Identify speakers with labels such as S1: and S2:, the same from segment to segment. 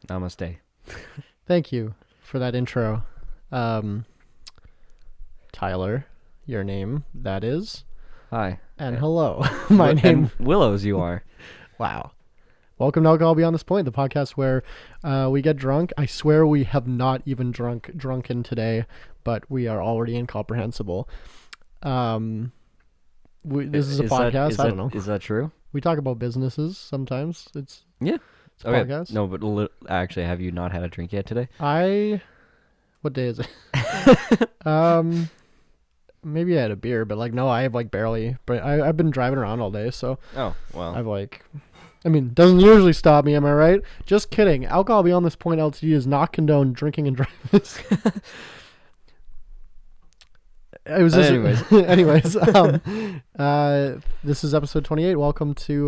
S1: Namaste.
S2: Thank you for that intro. Tyler, your name, that is.
S1: Hi.
S2: And hello, my name.
S1: And Willows, you are.
S2: Wow. Welcome to Alcohol Beyond This Point, the podcast where we get drunk. I swear we have not even drunken today, but we are already incomprehensible. This is a podcast. I don't know.
S1: Is that true?
S2: We talk about businesses sometimes. It's
S1: Yeah.
S2: It's a podcast.
S1: No, but actually, have you not had a drink yet today?
S2: What day is it? Maybe I had a beer, but no, I have barely. But I've been driving around all day, so.
S1: Oh, well.
S2: Doesn't usually stop me, am I right? Just kidding. Alcohol Beyond This Point LTD does not condone drinking and driving. Anyways, this is episode 28. Welcome to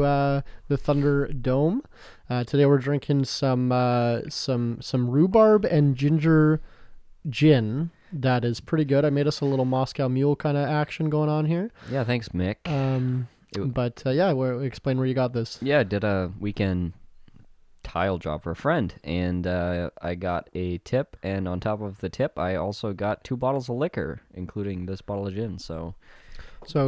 S2: the Thunder Dome. Today we're drinking some rhubarb and ginger gin. That is pretty good. I made us a little Moscow Mule kind of action going on here.
S1: Yeah, thanks, Mick.
S2: Explain where you got this.
S1: Yeah, I did a weekend tile job for a friend, and I got a tip, and on top of the tip, I also got 2 bottles of liquor, including this bottle of gin. So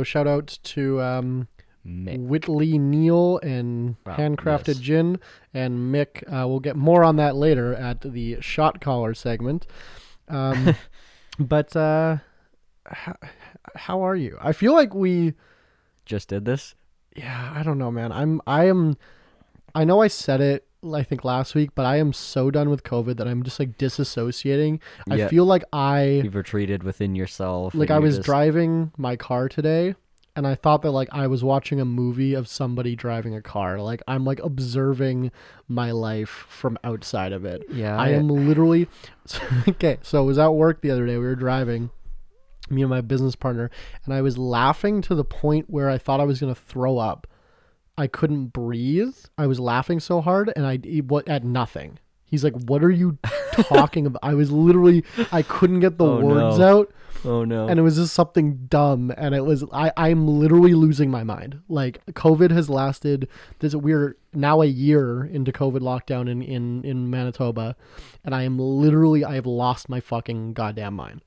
S1: shout out to Whitley Neal and Handcrafted Gin, and Mick. We'll get more on that later at the shot collar segment. But how are you? I feel like we just did this.
S2: Yeah, I don't know, man. I know I said it, I think last week, but I am so done with COVID that I'm just disassociating.
S1: Yeah.
S2: I feel like
S1: you've retreated within yourself.
S2: I was driving my car today, and I thought that I was watching a movie of somebody driving a car. I'm observing my life from outside of it.
S1: Yeah,
S2: I am literally okay. So I was at work the other day. We were driving, me and my business partner, and I was laughing to the point where I thought I was gonna throw up. I couldn't breathe. I was laughing so hard, and at nothing. He's like, "What are you talking about?" I couldn't get the words out.
S1: Oh no.
S2: And it was just something dumb, and I'm literally losing my mind. COVID has lasted, we're now a year into COVID lockdown in Manitoba, and I have lost my fucking goddamn mind.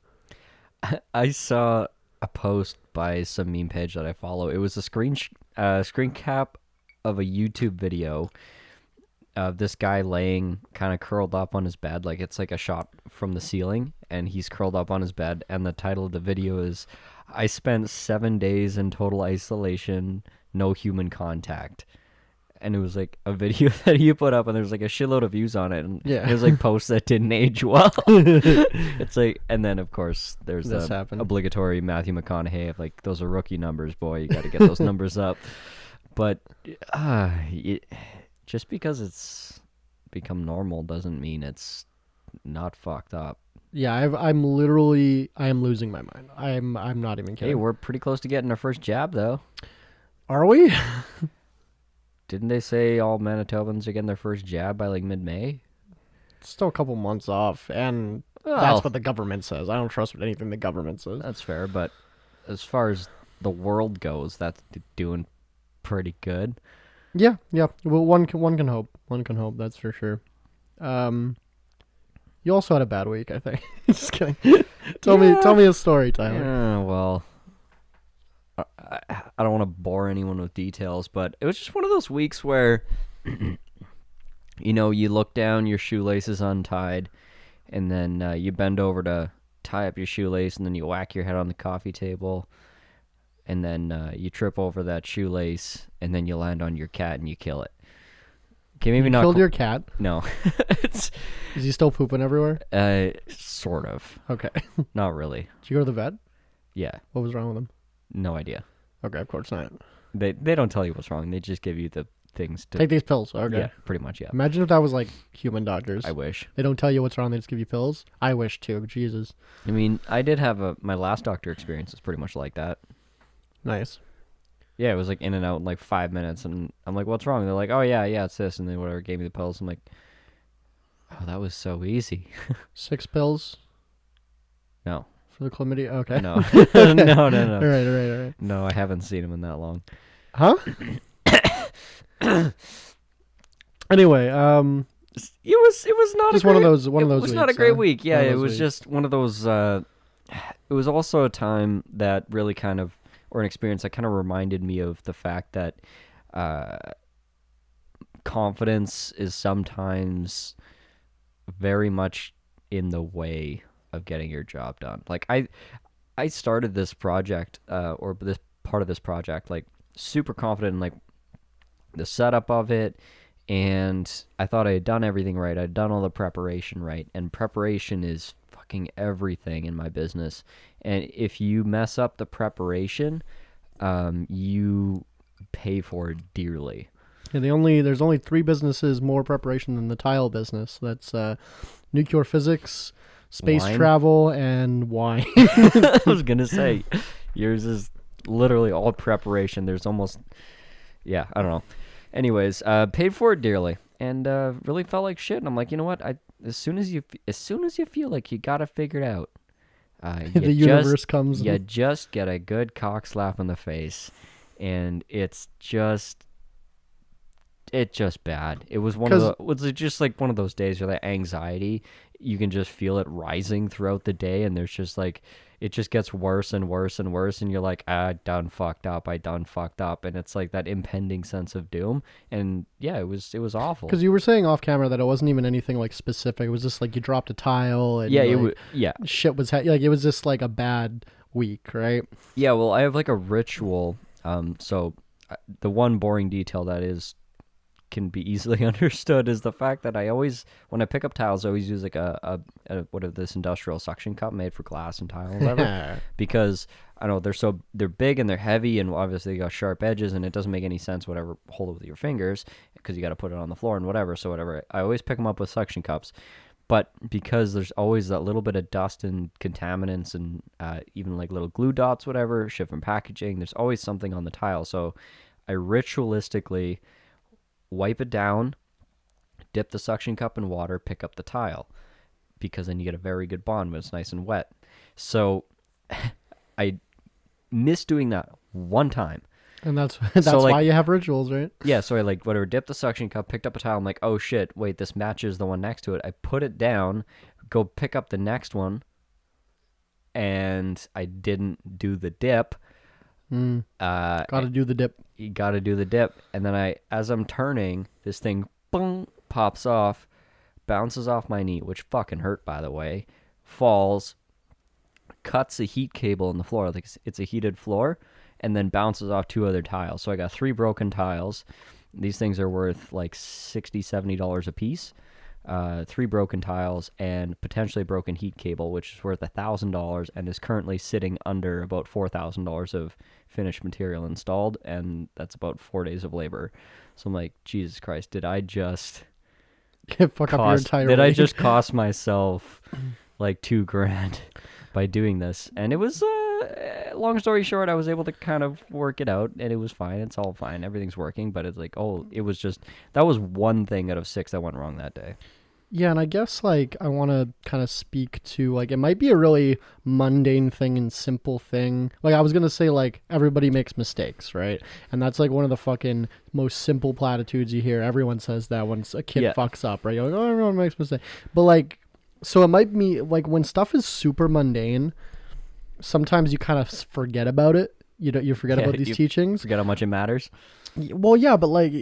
S1: I saw a post by some meme page that I follow. It was a screen cap of a YouTube video of this guy laying kind of curled up on his bed. It's a shot from the ceiling, and he's curled up on his bed, and the title of the video is, "I spent 7 days in total isolation, no human contact." And it was a video that he put up, and there's a shitload of views on it, and it was posts that didn't age well. It's and then of course there's the obligatory Matthew McConaughey of those are rookie numbers, boy, you got to get those numbers up. But just because it's become normal doesn't mean it's not fucked up.
S2: Yeah, I am losing my mind. I'm not even kidding.
S1: Hey, we're pretty close to getting our first jab, though.
S2: Are we?
S1: Didn't they say all Manitobans are getting their first jab by mid-May?
S2: It's still a couple months off, and that's what the government says. I don't trust anything the government says.
S1: That's fair, but as far as the world goes, that's doing pretty good. Yeah.
S2: Well, one can hope. One can hope. That's for sure. You also had a bad week, I think. Just kidding. Tell me a story, Tyler.
S1: Yeah, well, I don't want to bore anyone with details, but it was just one of those weeks where, you look down, your shoelace is untied, and then you bend over to tie up your shoelace, and then you whack your head on the coffee table, and then you trip over that shoelace, and then you land on your cat and you kill it. Okay, maybe not.
S2: Killed your cat?
S1: No.
S2: Is he still pooping everywhere?
S1: Sort of.
S2: Okay.
S1: Not really.
S2: Did you go to the vet?
S1: Yeah.
S2: What was wrong with him?
S1: No idea.
S2: Okay, of course not.
S1: They don't tell you what's wrong. They just give you the things to
S2: take these pills. Okay.
S1: Yeah, pretty much. Yeah.
S2: Imagine if that was human doctors.
S1: I wish.
S2: They don't tell you what's wrong. They just give you pills. I wish too. Jesus.
S1: I mean, I did have my last doctor experience was pretty much like that.
S2: Nice.
S1: Yeah, it was in and out in 5 minutes, and I'm like, "What's wrong?" They're like, "Oh yeah, it's this," and then whatever gave me the pills. I'm like, "Oh, that was so easy."
S2: 6 pills.
S1: No.
S2: For the chlamydia? Okay.
S1: No. No.
S2: All right.
S1: No, I haven't seen him in that long.
S2: Huh? Anyway,
S1: It was not
S2: Just
S1: a great,
S2: one of those
S1: it was
S2: weeks,
S1: not a great
S2: huh?
S1: week. Yeah,
S2: One of
S1: it
S2: those
S1: was
S2: weeks.
S1: just one of those. It was also a time that really kind of, or an experience that kind of reminded me of the fact that uh, confidence is sometimes very much in the way of getting your job done. Like I started this project, or this part of this project, like super confident in like the setup of it, and I thought I had done everything right. I'd done all the preparation right, and preparation is fucking everything in my business. And if you mess up the preparation, you pay for it dearly.
S2: Yeah, there's only 3 businesses more preparation than the tile business. That's nuclear physics, space
S1: Wine?
S2: travel, and wine.
S1: I was gonna say, yours is literally all preparation. There's almost, yeah, I don't know. Anyways, paid for it dearly, and really felt like shit. And I'm like, you know what? As soon as you feel like you got it figured out,
S2: The universe comes.
S1: you just get a good cock slap in the face, and it's just bad. It was was just like one of those days where that anxiety, you can just feel it rising throughout the day, and there's just like, it just gets worse and worse and worse, and you're like, I done fucked up, and it's like that impending sense of doom. And yeah, it was awful.
S2: Because you were saying off camera that it wasn't even anything like specific. It was just like you dropped a tile and
S1: Yeah,
S2: like, shit was like it was just like a bad week, right?
S1: Yeah, well, I have like a ritual. So the one boring detail that can be easily understood is the fact that I always, when I pick up tiles, I always use like a this industrial suction cup made for glass and tile or whatever, because I know they're big and they're heavy, and obviously they got sharp edges, and it doesn't make any sense whatever hold it with your fingers, because you got to put it on the floor and whatever. So whatever, I always pick them up with suction cups. But because there's always that little bit of dust and contaminants and even like little glue dots, whatever, shit from packaging, there's always something on the tile. So I ritualistically wipe it down, dip the suction cup in water, pick up the tile, because then you get a very good bond when it's nice and wet. So I missed doing that one time.
S2: And that's
S1: So, like,
S2: why you have rituals, right?
S1: Yeah, so I like whatever, dipped the suction cup, picked up a tile. I'm like, oh shit, wait, this matches the one next to it. I put it down, go pick up the next one, and I didn't do the dip.
S2: Gotta do the dip.
S1: You gotta do the dip. And then as I'm turning, this thing boom, pops off, bounces off my knee, which fucking hurt, by the way, falls, cuts a heat cable in the floor, like it's a heated floor, and then bounces off 2 other tiles. So I got 3 broken tiles. These things are worth like $60, $70 a piece. 3 broken tiles and potentially a broken heat cable, which is worth $1,000 and is currently sitting under about $4,000 of finished material installed, and that's about 4 days of labor. So I'm like, Jesus Christ, did I just
S2: Fuck up your entire
S1: did I
S2: week.
S1: just cost myself like $2,000 by doing this? And it was long story short, I was able to kind of work it out, and it was fine. It's all fine. Everything's working, but it's like, it was just, that was one thing out of 6 that went wrong that day.
S2: Yeah, and I guess like I want to kind of speak to like it might be a really mundane thing and simple thing. Like I was going to say like everybody makes mistakes, right? And that's like one of the fucking most simple platitudes you hear. Everyone says that when a kid fucks up, right? You're like, oh, everyone makes mistakes. But like, so it might be like when stuff is super mundane, sometimes you kind of forget about it. You forget about these teachings.
S1: Forget how much it matters.
S2: Well, yeah, but like,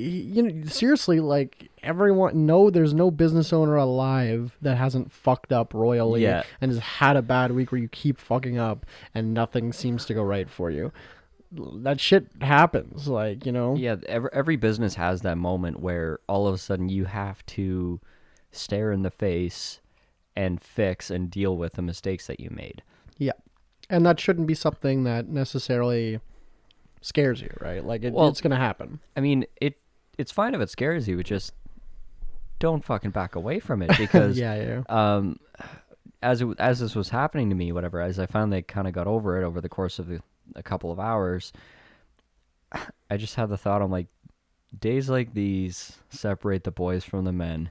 S2: seriously, like everyone, there's no business owner alive that hasn't fucked up royally and has had a bad week where you keep fucking up and nothing seems to go right for you. That shit happens, like,
S1: Yeah, every business has that moment where all of a sudden you have to stare in the face and fix and deal with the mistakes that you made.
S2: Yeah, and that shouldn't be something that necessarily scares you, right? Like it's gonna happen.
S1: I mean, it's fine if it scares you, but just don't fucking back away from it, because as this was happening to me, whatever, as I finally kind of got over it over the course of a couple of hours, I just had the thought, I'm like, days like these separate the boys from the men.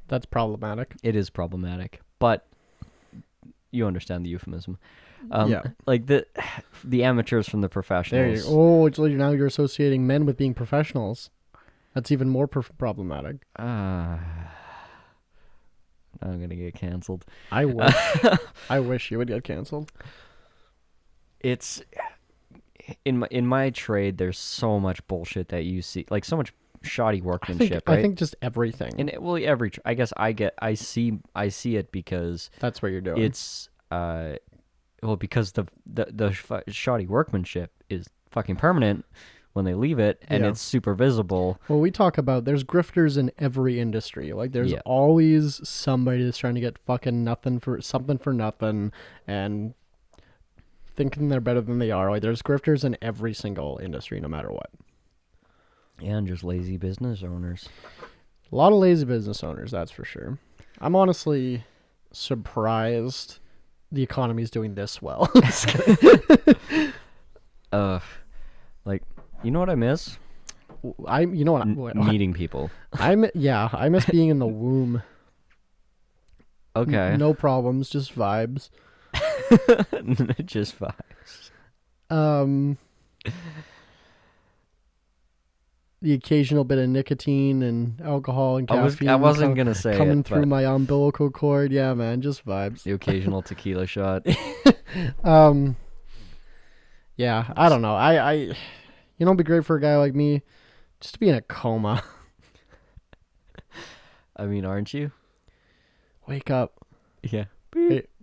S2: That's problematic.
S1: It is problematic, but you understand the euphemism. Like the amateurs from the professionals.
S2: So now you're associating men with being professionals. That's even more problematic.
S1: I'm gonna get canceled.
S2: I wish. I wish you would get canceled.
S1: It's in my trade. There's so much bullshit that you see, like so much shoddy workmanship. Right?
S2: I think just everything.
S1: And I guess I see it because
S2: that's what you're doing.
S1: it's because the shoddy workmanship is fucking permanent when they leave it, and it's super visible.
S2: Well, we talk about there's grifters in every industry. Like there's
S1: Yeah.
S2: always somebody that's trying to get fucking nothing for nothing and thinking they're better than they are. Like there's grifters in every single industry, no matter what.
S1: And just lazy business owners.
S2: A lot of lazy business owners, that's for sure. I'm honestly surprised the economy's doing this well.
S1: Like, you know what I miss?
S2: You know what?
S1: Meeting people.
S2: I miss being in the womb.
S1: Okay.
S2: No problems, just vibes.
S1: Just vibes.
S2: The occasional bit of nicotine and alcohol and caffeine.
S1: I wasn't gonna say
S2: coming
S1: it,
S2: through
S1: but
S2: my umbilical cord. Yeah, man, just vibes.
S1: the occasional tequila shot.
S2: Yeah, I don't know. It'd be great for a guy like me just to be in a coma.
S1: I mean, aren't you?
S2: Wake up.
S1: Yeah.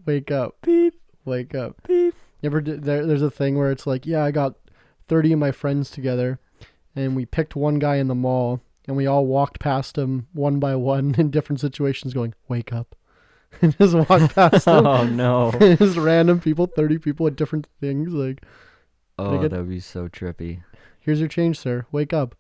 S2: Wake up.
S1: Beep.
S2: Wake up.
S1: Beep.
S2: You ever there's a thing where it's like, yeah, I got 30 of my friends together and we picked one guy in the mall and we all walked past him one by one in different situations going, wake up. And just walked past him.
S1: Oh, no.
S2: Just random people, 30 people at different things. Like,
S1: Oh, that would be so trippy.
S2: here's your change, sir. Wake up.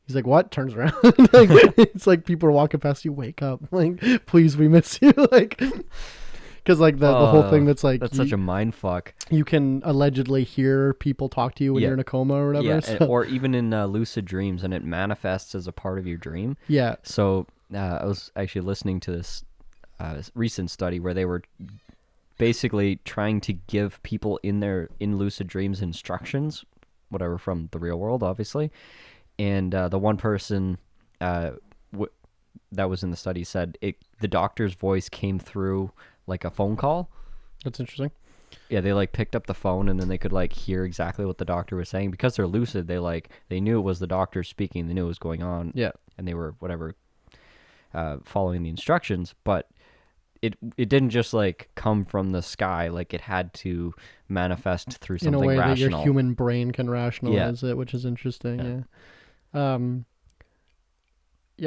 S2: He's like, what? Turns around. Like, it's like people are walking past you. Wake up. Like, please, we miss you. Like, because like the whole thing that's like
S1: that's such a mind fuck.
S2: You can allegedly hear people talk to you when you're in a coma or whatever.
S1: Yeah,
S2: So.
S1: or even in lucid dreams, and it manifests as a part of your dream.
S2: Yeah.
S1: So I was actually listening to this recent study where they were basically trying to give people in lucid dreams instructions, whatever, from the real world, obviously. And the one person that was in the study said the doctor's voice came through like a phone call.
S2: That's interesting.
S1: Yeah, they like picked up the phone and then they could like hear exactly what the doctor was saying because they're lucid. They knew it was the doctor speaking. They knew what was going on.
S2: Yeah,
S1: and they were following the instructions, but it didn't just like come from the sky. Like it had to manifest through something
S2: in a way
S1: rational.
S2: that your human brain can rationalize it, which is interesting. Yeah.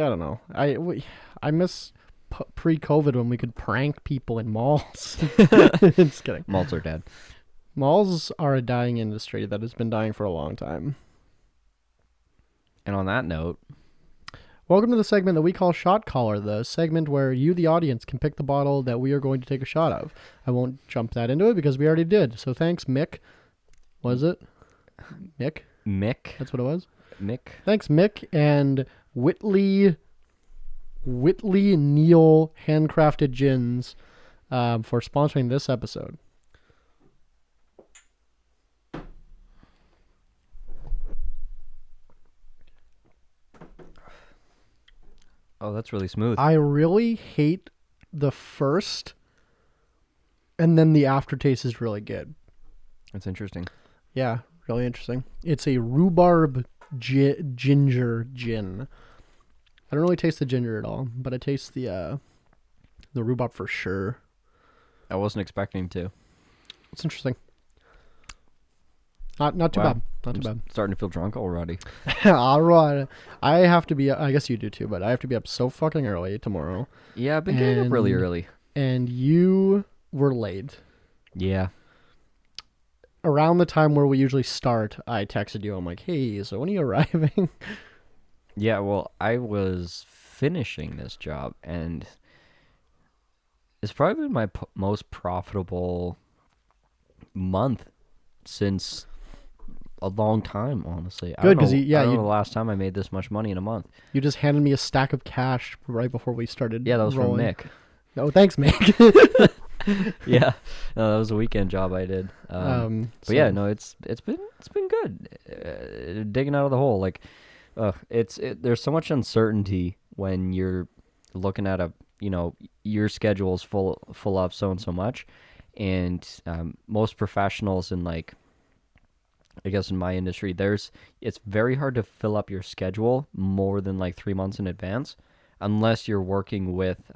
S2: I don't know. I miss pre-COVID when we could prank people in malls. Just kidding.
S1: Malls are dead.
S2: Malls are a dying industry that has been dying for a long time.
S1: And on that note,
S2: welcome to the segment that we call Shot Caller, the segment where you, the audience, can pick the bottle that we are going to take a shot of. I won't jump that into it because we already did. So thanks, Mick. Was it? Mick?
S1: Mick?
S2: That's what it was?
S1: Mick?
S2: Thanks, Mick and Whitley Neal Handcrafted Gins for sponsoring this episode.
S1: Oh, that's really smooth.
S2: I really hate the first, and then the aftertaste is really good.
S1: That's interesting.
S2: Yeah, really interesting. It's a rhubarb ginger gin. I don't really taste the ginger at all, but I taste the rhubarb for sure.
S1: I wasn't expecting to.
S2: It's interesting. Not too bad. Not too bad.
S1: Starting to feel drunk already.
S2: All right. I have to be. I guess you do too, but I have to be up so fucking early tomorrow.
S1: Yeah, I've been getting up really early.
S2: And you were late.
S1: Yeah.
S2: Around the time where we usually start, I texted you. I'm like, hey, so when are you arriving?
S1: Yeah, well, I was finishing this job, and it's probably been my most profitable month since a long time, honestly.
S2: Good, because
S1: I don't know the last time I made this much money in a month.
S2: You just handed me a stack of cash right before we started.
S1: Yeah, that was
S2: rolling.
S1: from Mick.
S2: Oh, thanks, Mick.
S1: Yeah, no, that was a weekend job I did. But yeah, no, it's been good. Digging out of the hole, like, there's so much uncertainty when you're looking at a your schedule's full up so and so much, and most professionals in like, I guess in my industry, it's very hard to fill up your schedule more than like 3 months in advance, unless you're working with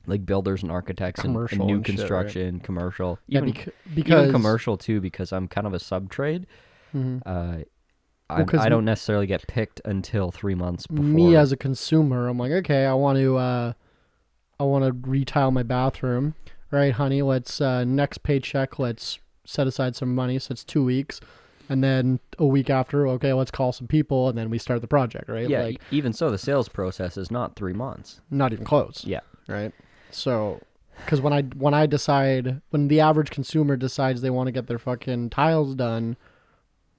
S1: like builders and architects and
S2: Commercial
S1: new
S2: and shit,
S1: construction, commercial,
S2: Yeah,
S1: even
S2: because
S1: even commercial too, because I'm kind of a sub trade.
S2: Mhm.
S1: I don't necessarily get picked until 3 months before.
S2: Me as a consumer, I'm like, okay, I want to retile my bathroom. All right, honey, let's next paycheck, let's set aside some money. So it's 2 weeks, and then a week after, okay, let's call some people, and then we start the project, right?
S1: Yeah,
S2: like
S1: even so, the sales process is not 3 months.
S2: not even close.
S1: Yeah.
S2: Right. So, because when the average consumer decides they want to get their fucking tiles done,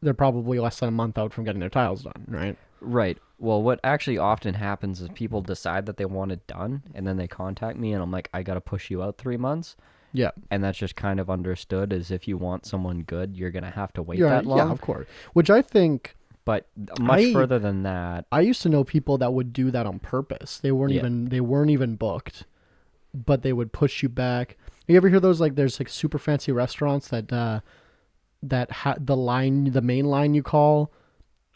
S2: they're probably less than a month out from getting their tiles done, right?
S1: Right. Well, what actually often happens is people decide that they want it done, and then they contact me, and I'm like, I got to push you out 3 months.
S2: Yeah.
S1: And that's just kind of understood, as if you want someone good, you're going to have to wait that long.
S2: Yeah, of course. Which I think...
S1: But much further than that...
S2: I used to know people that would do that on purpose. They weren't even booked, but they would push you back. You ever hear those, like, there's like super fancy restaurants that the main line you call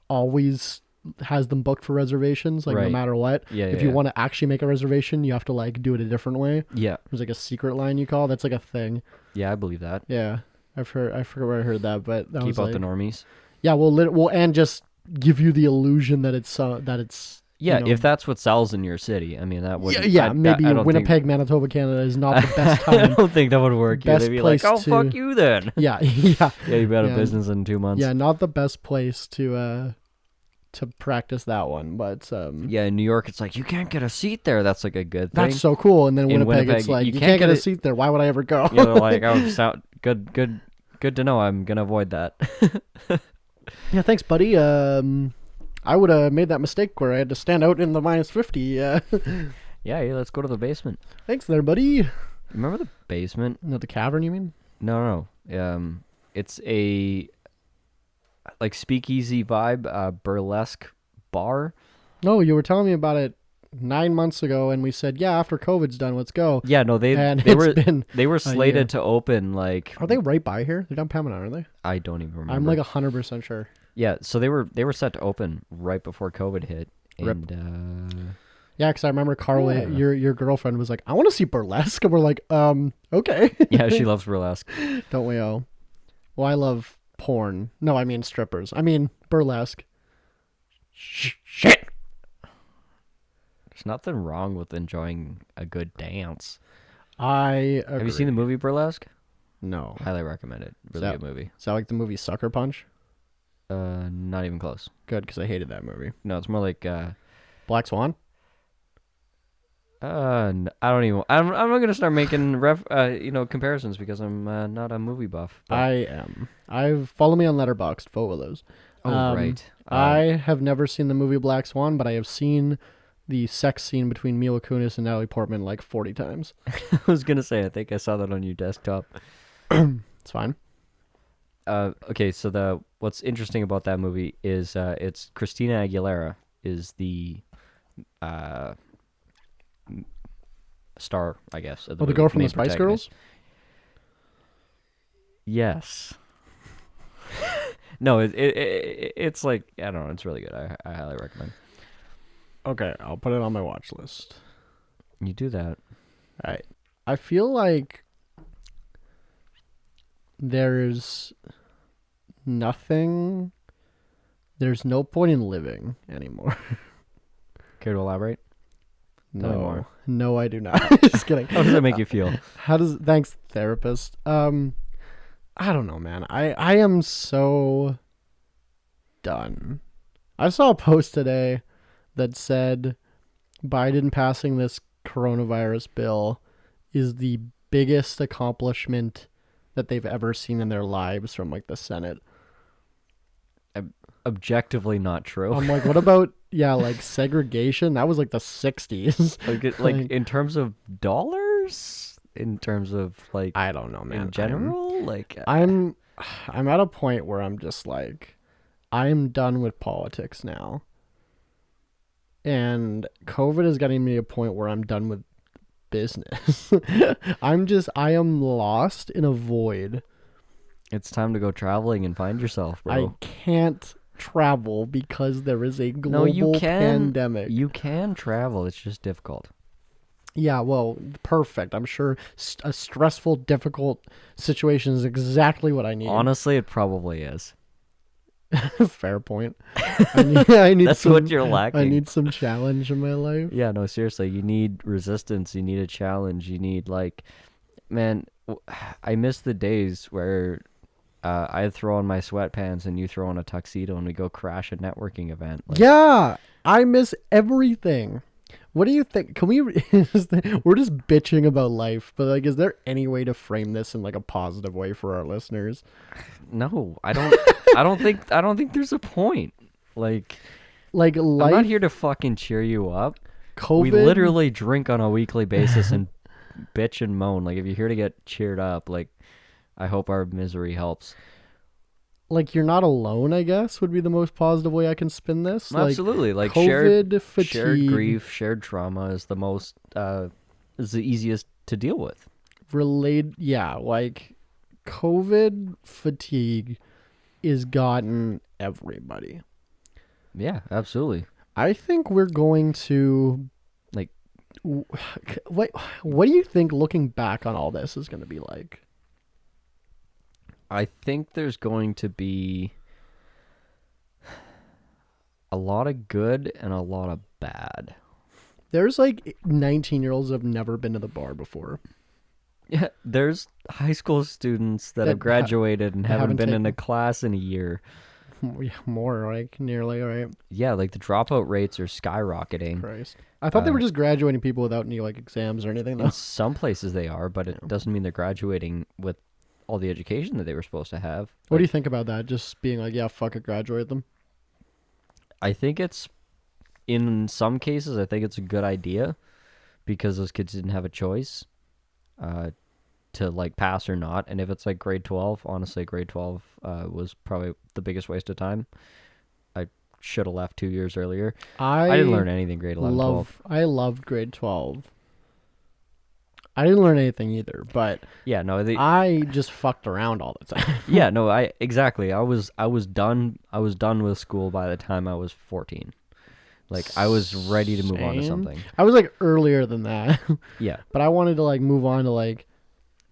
S2: always has them booked for reservations, like no matter what.
S1: Yeah,
S2: if you want to actually make a reservation, you have to like do it a different way.
S1: Yeah.
S2: There's like a secret line you call. That's like a thing.
S1: Yeah, I believe that.
S2: Yeah. I forget where I heard that, but that
S1: Keep out the normies.
S2: Yeah, well, and just give you the illusion that it's
S1: Yeah, if that's what sells in your city, I mean, that would.
S2: Maybe Winnipeg, Manitoba, Canada is not the best time.
S1: I don't think that would work.
S2: Best
S1: They'd be
S2: place
S1: like, "Oh,
S2: to-
S1: fuck you then."
S2: Yeah.
S1: Yeah, you've got a business in 2 months.
S2: Yeah, not the best place to practice that one, but
S1: Yeah, in New York, it's like you can't get a seat there. That's like a good thing.
S2: that's so cool. And then
S1: In
S2: Winnipeg,
S1: Winnipeg,
S2: it's like
S1: you
S2: you
S1: can't
S2: can't get
S1: get
S2: a
S1: it-
S2: seat there. Why would I ever go?
S1: Yeah, they're like, "Oh, sound good to know. I'm gonna avoid that."
S2: Yeah, thanks, buddy. I would have made that mistake where I had to stand out in the minus 50.
S1: Yeah, let's go to the basement.
S2: Thanks there, buddy.
S1: Remember the basement?
S2: No, the cavern, you mean?
S1: No. It's a like speakeasy vibe, burlesque bar.
S2: No, you were telling me about it 9 months ago, and we said, yeah, after COVID's done, let's go.
S1: Yeah, no, they were slated to open like.
S2: Are they right by here? They're down Pembina, aren't they?
S1: I don't even remember.
S2: I'm like 100% sure.
S1: Yeah, so they were set to open right before COVID hit, and
S2: yeah, because I remember Carly, your girlfriend was like, I want to see Burlesque, and we're like, okay.
S1: Yeah, she loves burlesque.
S2: Don't we all? Well, I love porn. No, I mean strippers. I mean burlesque.
S1: Shit. There's nothing wrong with enjoying a good dance.
S2: I agree.
S1: Have you seen the movie Burlesque?
S2: No.
S1: Highly recommend it. Really good movie.
S2: Is that like the movie Sucker Punch?
S1: Not even close.
S2: Good, because I hated that movie.
S1: No, it's more like
S2: Black Swan?
S1: I don't even. I'm not gonna start making comparisons because I'm not a movie buff. But...
S2: I am. Follow me on Letterboxd. Vote Willows.
S1: Oh right.
S2: I have never seen the movie Black Swan, but I have seen the sex scene between Mila Kunis and Natalie Portman like 40 times.
S1: I was gonna say, I think I saw that on your desktop.
S2: It's fine.
S1: Okay, so what's interesting about that movie is it's Christina Aguilera is the star, I guess. Of the
S2: the girl from the Spice Girls?
S1: Yes. No, it's like, I don't know, it's really good. I highly recommend.
S2: Okay, I'll put it on my watch list.
S1: You do that.
S2: All right. I feel like there's no point in living anymore.
S1: Care to elaborate? Tell me more.
S2: No, I do not. Just kidding.
S1: How does that make you feel?
S2: Thanks, therapist. I don't know, man. I am so done. I saw a post today that said Biden passing this coronavirus bill is the biggest accomplishment that they've ever seen in their lives from like the Senate.
S1: Objectively not true.
S2: I'm like, what about like segregation? That was like the 60s.
S1: like in terms of dollars, in terms of like
S2: I don't know, man.
S1: In general,
S2: I'm at a point where I'm just like, I am done with politics now. and COVID is getting me to a point where I'm done with business. I am lost in a void.
S1: It's time to go traveling and find yourself, bro.
S2: I can't travel because there is a global pandemic.
S1: You can travel. It's just difficult.
S2: Yeah, well, perfect. I'm sure a stressful, difficult situation is exactly what I need.
S1: Honestly, it probably is.
S2: Fair point. I need
S1: That's what you're lacking.
S2: I need some challenge in my life.
S1: Yeah, no, seriously. You need resistance. You need a challenge. You need, like, man, I miss the days where I'd throw on my sweatpants and you throw on a tuxedo and we go crash a networking event. Like,
S2: yeah, I miss everything. What do you think? Can we? We're just bitching about life, but like, is there any way to frame this in like a positive way for our listeners?
S1: No, I don't. I don't think there's a point. Like
S2: life,
S1: I'm not here to fucking cheer you up.
S2: COVID.
S1: We literally drink on a weekly basis and bitch and moan. Like, if you're here to get cheered up, like, I hope our misery helps.
S2: Like, you're not alone, I guess, would be the most positive way I can spin this.
S1: Absolutely. Like
S2: COVID fatigue.
S1: Shared grief, shared trauma is the most, is the easiest to deal with.
S2: Like, COVID fatigue is gotten everybody.
S1: Yeah, absolutely.
S2: I think we're going to,
S1: like,
S2: what do you think looking back on all this is going to be like?
S1: I think there's going to be a lot of good and a lot of bad.
S2: There's like 19-year-olds that have never been to the bar before.
S1: Yeah, there's high school students that have graduated and haven't been in a class in a year.
S2: More, like, nearly, right?
S1: Yeah, like, the dropout rates are skyrocketing.
S2: Christ. I thought they were just graduating people without any, like, exams or anything, though.
S1: In some places they are, but it doesn't mean they're graduating with all the education that they were supposed to have.
S2: What do you think about that? Just being like, yeah, fuck it, graduate them?
S1: I think it's, in some cases, I think it's a good idea because those kids didn't have a choice to, like, pass or not. And if it's, like, grade 12, honestly, grade 12 was probably the biggest waste of time. I should have left 2 years earlier. I didn't learn anything grade 11, 12.
S2: I loved grade 12. I didn't learn anything either, but
S1: yeah, no,
S2: I just fucked around all the time.
S1: Yeah, no, exactly. I was done with school by the time I was 14. Like, I was ready to move on to something.
S2: I was like earlier than that.
S1: Yeah.
S2: But I wanted to like move on to like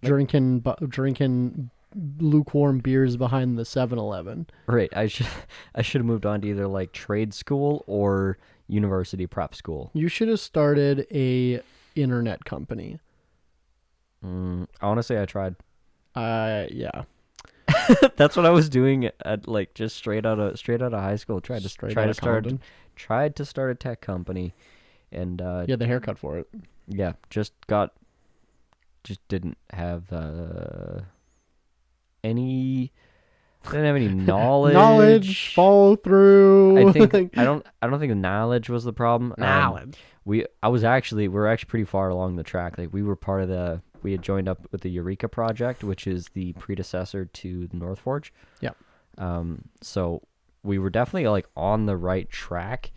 S2: drinking lukewarm beers behind the 7-Eleven.
S1: Right. I should have moved on to either like trade school or university prep school.
S2: You should have started a internet company.
S1: Honestly, I tried.
S2: Yeah.
S1: That's what I was doing at like just straight out of high school. Tried to start a tech company, and
S2: you had the haircut for it.
S1: Yeah, just didn't have any knowledge.
S2: Follow through.
S1: I don't think the knowledge was the problem. We're actually pretty far along the track. Like, we had joined up with the Eureka project, which is the predecessor to the North Forge.
S2: Yeah.
S1: So we were definitely like on the right track.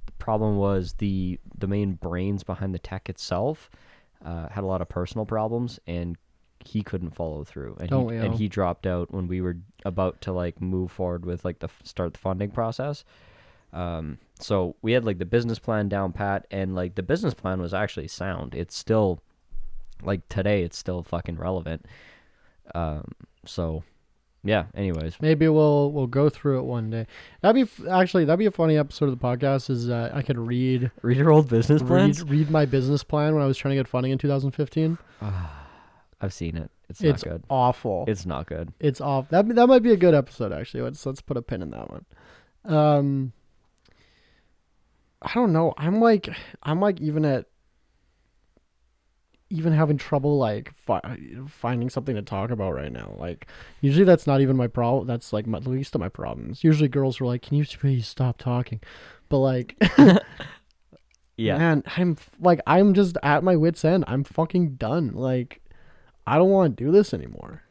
S1: The problem was the main brains behind the tech itself had a lot of personal problems, and he couldn't follow through. And he dropped out when we were about to like move forward with like start the funding process. So we had like the business plan down pat, and like the business plan was actually sound. It's still, like, today it's still fucking relevant. So yeah, anyways,
S2: maybe we'll go through it one day. That'd be a funny episode of the podcast. Is I could read
S1: your old business plans.
S2: Read my business plan when I was trying to get funding in 2015.
S1: I've seen it. It's not good.
S2: Awful.
S1: It's not good.
S2: It's off. That might be a good episode, actually. Let's put a pin in that one. I don't know. I'm like even having trouble like finding something to talk about right now. Like, usually that's not even my problem. That's like the least of my problems. Usually girls are like, "Can you please stop talking?" But like,
S1: yeah,
S2: man, I'm just at my wit's end. I'm fucking done. Like, I don't want to do this anymore.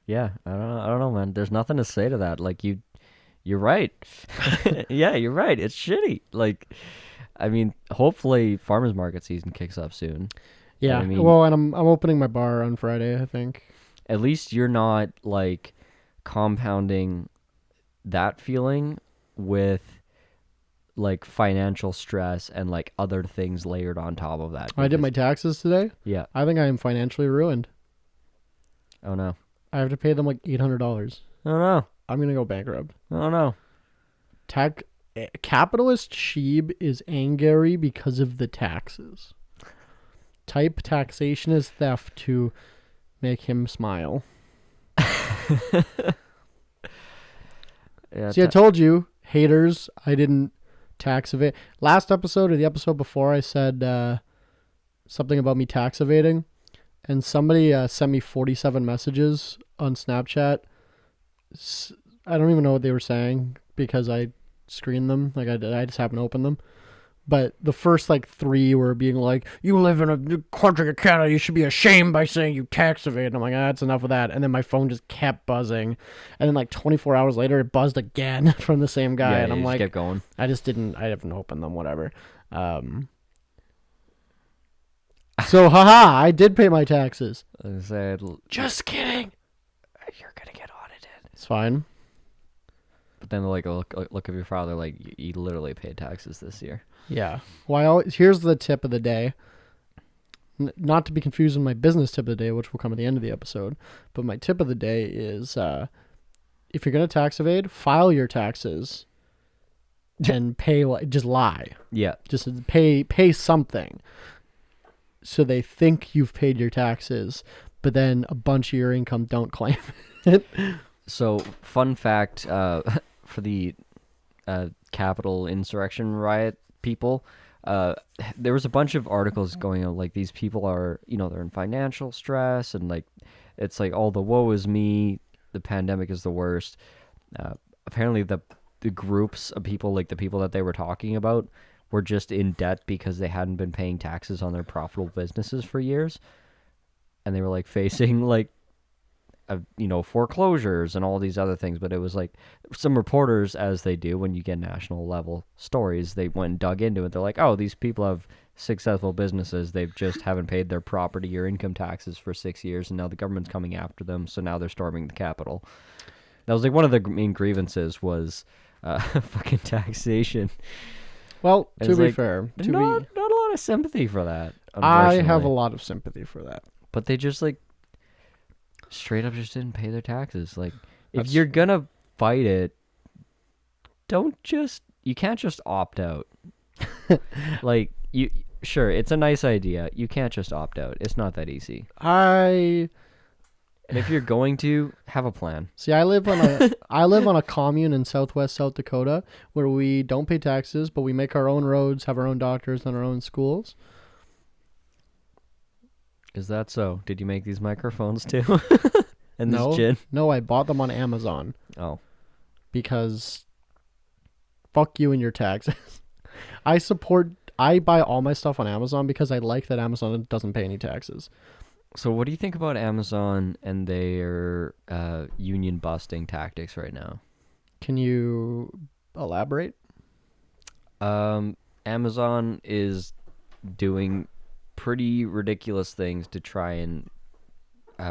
S1: Yeah, I don't know, man. There's nothing to say to that. Like, you You're right. Yeah, you're right. It's shitty. Like, I mean, hopefully farmers market season kicks up soon.
S2: Yeah.
S1: I mean,
S2: Well, and I'm opening my bar on Friday, I think.
S1: at least you're not like compounding that feeling with like financial stress and like other things layered on top of that.
S2: I did my taxes today.
S1: Yeah.
S2: I think I am financially ruined.
S1: Oh no.
S2: I have to pay them like $800.
S1: Oh no.
S2: I'm gonna go bankrupt.
S1: Oh no.
S2: Capitalist Sheeb is angry because of the taxes. Type taxation is theft to make him smile.
S1: Yeah,
S2: See, I told you, haters, I didn't tax evade. Last episode or the episode before, I said something about me tax evading, and somebody sent me 47 messages on Snapchat. I don't even know what they were saying because I screened them. Like I just happened to open them. But the first like 3 were being like, "You live in a country of Canada. You should be ashamed by saying you tax evade." And I'm like, that's enough of that. And then my phone just kept buzzing. And then like 24 hours later, it buzzed again from the same guy.
S1: Yeah,
S2: and I'm like,
S1: kept going.
S2: I haven't opened them. Whatever. So haha, I did pay my taxes.
S1: I said,
S2: Just kidding.
S1: you're gonna get audited.
S2: It's fine.
S1: But then like look of your father, like you literally paid taxes this year.
S2: Yeah. Well, here's the tip of the day. Not to be confused with my business tip of the day, which will come at the end of the episode. But my tip of the day is if you're going to tax evade, file your taxes and pay. Just lie.
S1: Yeah.
S2: Just pay something. So they think you've paid your taxes, but then a bunch of your income don't claim it.
S1: So, fun fact for the Capitol insurrection riot people, there was a bunch of articles going on, like, these people are, they're in financial stress, and, like, it's like, oh, the woe is me, the pandemic is the worst. Apparently, the groups of people, like, the people that they were talking about, were just in debt because they hadn't been paying taxes on their profitable businesses for years. And they were, like, facing, like, foreclosures and all these other things. But it was like some reporters, as they do when you get national level stories, they went and dug into it. They're like, oh, these people have successful businesses. They just haven't paid their property or income taxes for 6 years, and now the government's coming after them. So now they're storming the Capitol. That was like one of the main grievances was fucking taxation.
S2: Well,
S1: And
S2: to
S1: it's
S2: be
S1: like,
S2: fair,
S1: not a lot of sympathy for that.
S2: I have a
S1: unfortunately.
S2: lot of sympathy for that.
S1: But they just like straight up just didn't pay their taxes. Like, if
S2: That's-
S1: you're gonna fight it, you can't just opt out. Like, sure, it's a nice idea. You can't just opt out. It's not that easy. And if you're going to, have a plan.
S2: See, I live on a commune in southwest South Dakota where we don't pay taxes, but we make our own roads, have our own doctors, and our own schools.
S1: Is that so? Did you make these microphones too? And this gin?
S2: No, I bought them on Amazon
S1: Oh.
S2: because fuck you and your taxes. I buy all my stuff on Amazon because I like that Amazon doesn't pay any taxes.
S1: So what do you think about Amazon and their union busting tactics right now?
S2: Can you elaborate?
S1: Amazon is doing pretty ridiculous things to try and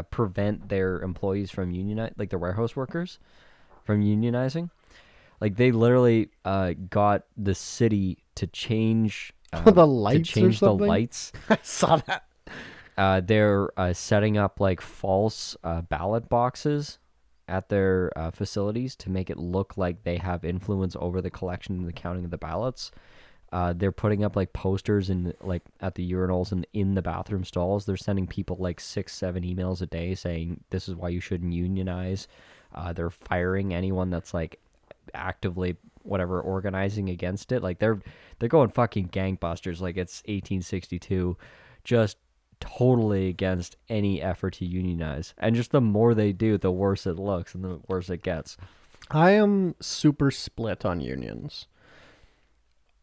S1: prevent their employees from like their warehouse workers from unionizing. Like, they literally got the city to change
S2: the lights
S1: to change
S2: or something?
S1: the lights.
S2: I saw that.
S1: They're setting up like false ballot boxes at their facilities to make it look like they have influence over the collection and the counting of the ballots. They're putting up like posters in like at the urinals and in the bathroom stalls. They're sending people like 6-7 emails a day saying this is why you shouldn't unionize. They're firing anyone that's like actively whatever organizing against it. Like they're going fucking gangbusters like it's 1862, just totally against any effort to unionize. And just the more they do, the worse it looks and the worse it gets.
S2: I am super split on unions.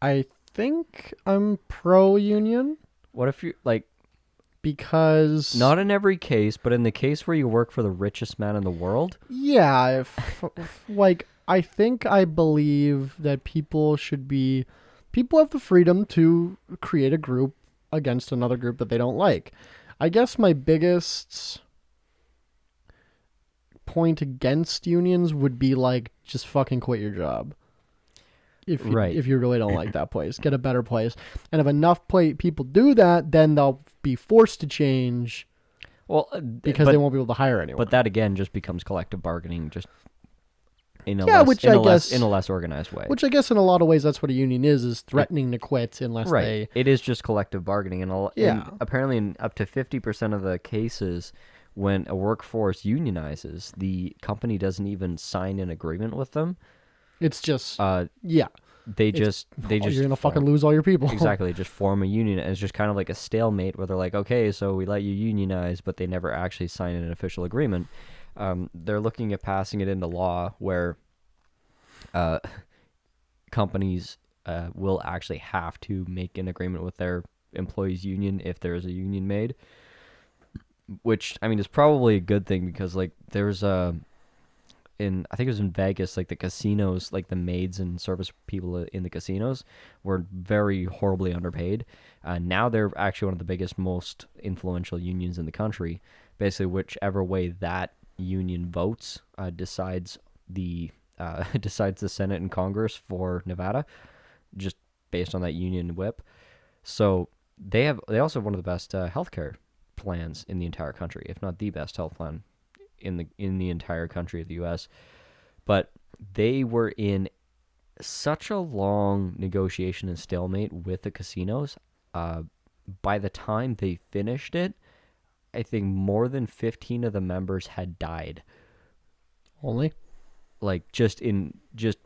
S2: I think I'm pro-union
S1: What if you like,
S2: because
S1: not in every case, but in the case where you work for the richest man in the world?
S2: yeah, like I believe that people have the freedom to create a group against another group that they don't like. I guess my biggest point against unions would be like, just fucking quit your job. If you really don't like that place, get a better place. And if enough people do that, then they'll be forced to change. Well, because they won't be able to hire anyone.
S1: But that again just becomes collective bargaining, just in a less organized way.
S2: Which I guess in a lot of ways that's what a union is threatening to quit unless they.
S1: It is just collective bargaining, and apparently in up to 50% of the cases, when a workforce unionizes, the company doesn't even sign an agreement with them.
S2: It's just
S1: They just
S2: you're gonna fucking lose all your people.
S1: Exactly, just form a union, and it's just kind of like a stalemate where they're like, okay, so we let you unionize, but they never actually sign an official agreement. They're looking at passing it into law where companies will actually have to make an agreement with their employees' union if there is a union made, which I mean is probably a good thing because like there's I think it was in Vegas, like the casinos, like the maids and service people in the casinos were very horribly underpaid. Now they're actually one of the biggest, most influential unions in the country. Basically, whichever way that union votes decides the Senate and Congress for Nevada, just based on that union whip. So they also have one of the best healthcare plans in the entire country, if not the best health plan in the entire country of the U.S. But they were in such a long negotiation and stalemate with the casinos. By the time they finished it, I think more than 15 of the members had died.
S2: Only?
S1: Like just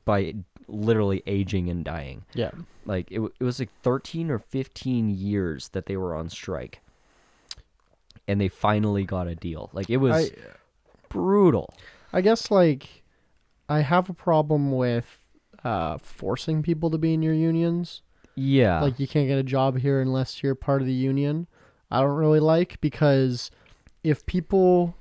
S1: by literally aging and dying.
S2: Yeah.
S1: Like it was like 13 or 15 years that they were on strike. And they finally got a deal. Like it was brutal.
S2: I guess like I have a problem with forcing people to be in your unions.
S1: Yeah.
S2: Like you can't get a job here unless you're part of the union. I don't really like, because if people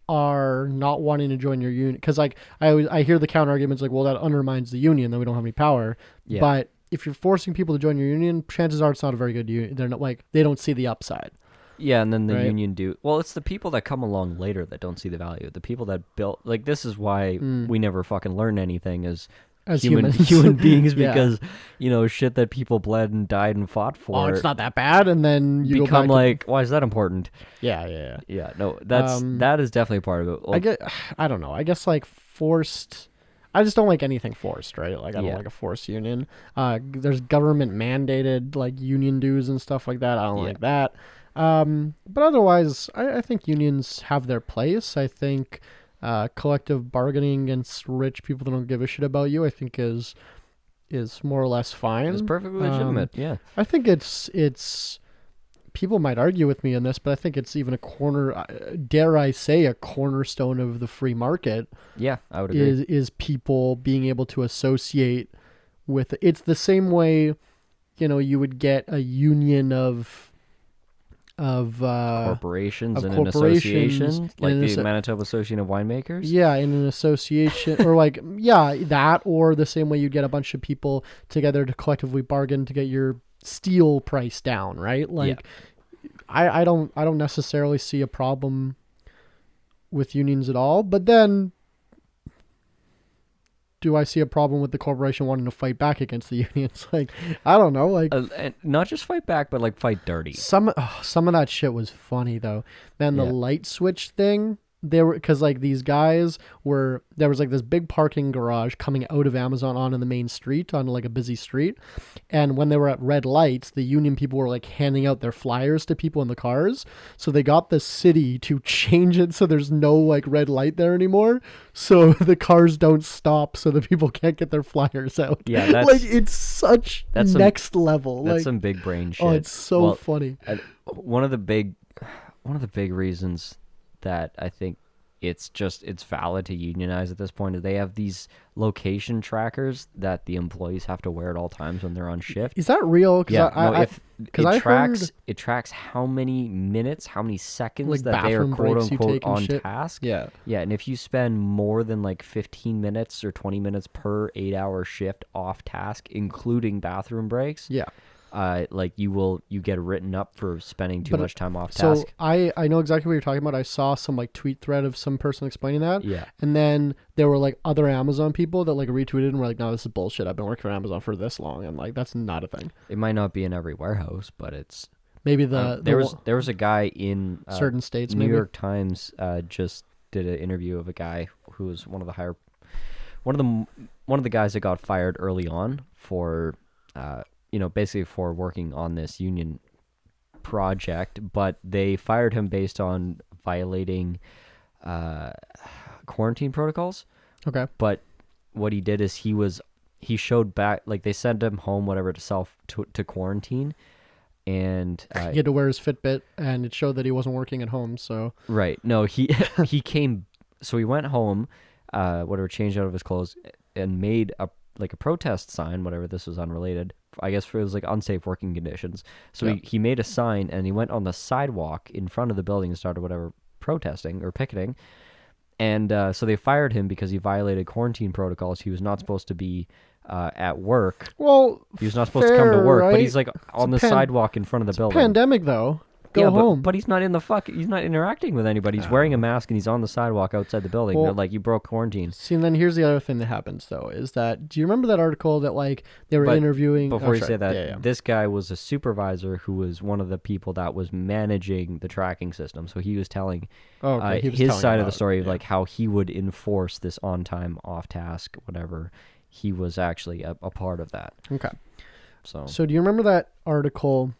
S2: are not wanting to join your union, because like I hear the counter arguments like, well, that undermines the union, then we don't have any power. Yeah. But if you're forcing people to join your union, chances are it's not a very good union. They're not like, they don't see the upside.
S1: Yeah, and then the union do. Well, it's the people that come along later that don't see the value. The people that built, like, this is why we never fucking learn anything as human beings, because shit that people bled and died and fought for.
S2: Oh, it's not that bad, and then you
S1: become like, why is that important?
S2: Yeah.
S1: No, that is definitely part of it. Well,
S2: I don't know. I guess like forced. I just don't like anything forced, right? Like I don't like a forced union. There's government mandated like union dues and stuff like that. I don't like that. But otherwise, I think unions have their place. I think collective bargaining against rich people that don't give a shit about you, I think is more or less fine.
S1: It's perfectly legitimate. Yeah,
S2: I think it's. People might argue with me on this, but I think it's even dare I say, a cornerstone of the free market.
S1: Yeah, I would agree.
S2: Is people being able to associate with it. It's the same way, you would get a union of
S1: corporations and an association, like the Manitoba Association of Winemakers.
S2: Yeah, in an association, or like that, or the same way you get a bunch of people together to collectively bargain to get your steel price down, right? Like, I don't necessarily see a problem with unions at all, but then do I see a problem with the corporation wanting to fight back against the unions? Like, I don't know. Like,
S1: and not just fight back, but like fight dirty.
S2: Some of that shit was funny though. Man, the light switch thing. Because like these guys there was like this big parking garage coming out of Amazon onto the main street, on like a busy street. And when they were at red lights, the union people were like handing out their flyers to people in the cars. So they got the city to change it so there's no like red light there anymore. So the cars don't stop, so the people can't get their flyers out.
S1: Yeah, that's
S2: like, it's next level.
S1: That's
S2: like,
S1: some big brain shit.
S2: Oh, it's so funny.
S1: One of the big reasons that I think it's valid to unionize at this point. They have these location trackers that the employees have to wear at all times when they're on shift.
S2: Is that real?
S1: It tracks how many minutes, how many seconds
S2: like
S1: that they are
S2: bathroom
S1: quote
S2: breaks you
S1: unquote
S2: take and
S1: on
S2: shit?
S1: task.
S2: Yeah.
S1: Yeah, and if you spend more than like 15 minutes or 20 minutes per 8-hour shift off task, including bathroom breaks,
S2: Yeah.
S1: like you get written up for spending too much time off task.
S2: So I know exactly what you're talking about. I saw some like tweet thread of some person explaining that.
S1: Yeah.
S2: And then there were like other Amazon people that like retweeted and were like, no, this is bullshit. I've been working for Amazon for this long. And like, that's not a thing.
S1: It might not be in every warehouse, but it's
S2: Maybe
S1: there was a guy in
S2: certain states.
S1: New
S2: maybe.
S1: York Times just did an interview of a guy who was one of the guys that got fired early on for basically for working on this union project, but they fired him based on violating quarantine protocols.
S2: Okay.
S1: But what he did is he showed back, like they sent him home, whatever, to quarantine, and
S2: he had to wear his Fitbit, and it showed that he wasn't working at home. So
S1: right, no, he came, so he went home, changed out of his clothes, and made a protest sign, whatever. This was unrelated. I guess it was like unsafe working conditions. So
S2: yeah.
S1: he made a sign, and he went on the sidewalk in front of the building and started protesting or picketing. And so they fired him because he violated quarantine protocols. He was not supposed to be at work.
S2: Well,
S1: he was not supposed to come to work,
S2: right?
S1: But he's like on the sidewalk in front of the building.
S2: Pandemic though. Go home.
S1: But he's not he's not interacting with anybody. He's wearing a mask and he's on the sidewalk outside the building.
S2: Well,
S1: they're like, you broke quarantine.
S2: See, and then here's the other thing that happens though, is that, do you remember that article that like they were interviewing?
S1: Before you say that, this guy was a supervisor who was one of the people that was managing the tracking system. So he was telling his side of the story of like how he would enforce this on time, off task, whatever. He was actually a part of that.
S2: Okay.
S1: So
S2: do you remember that article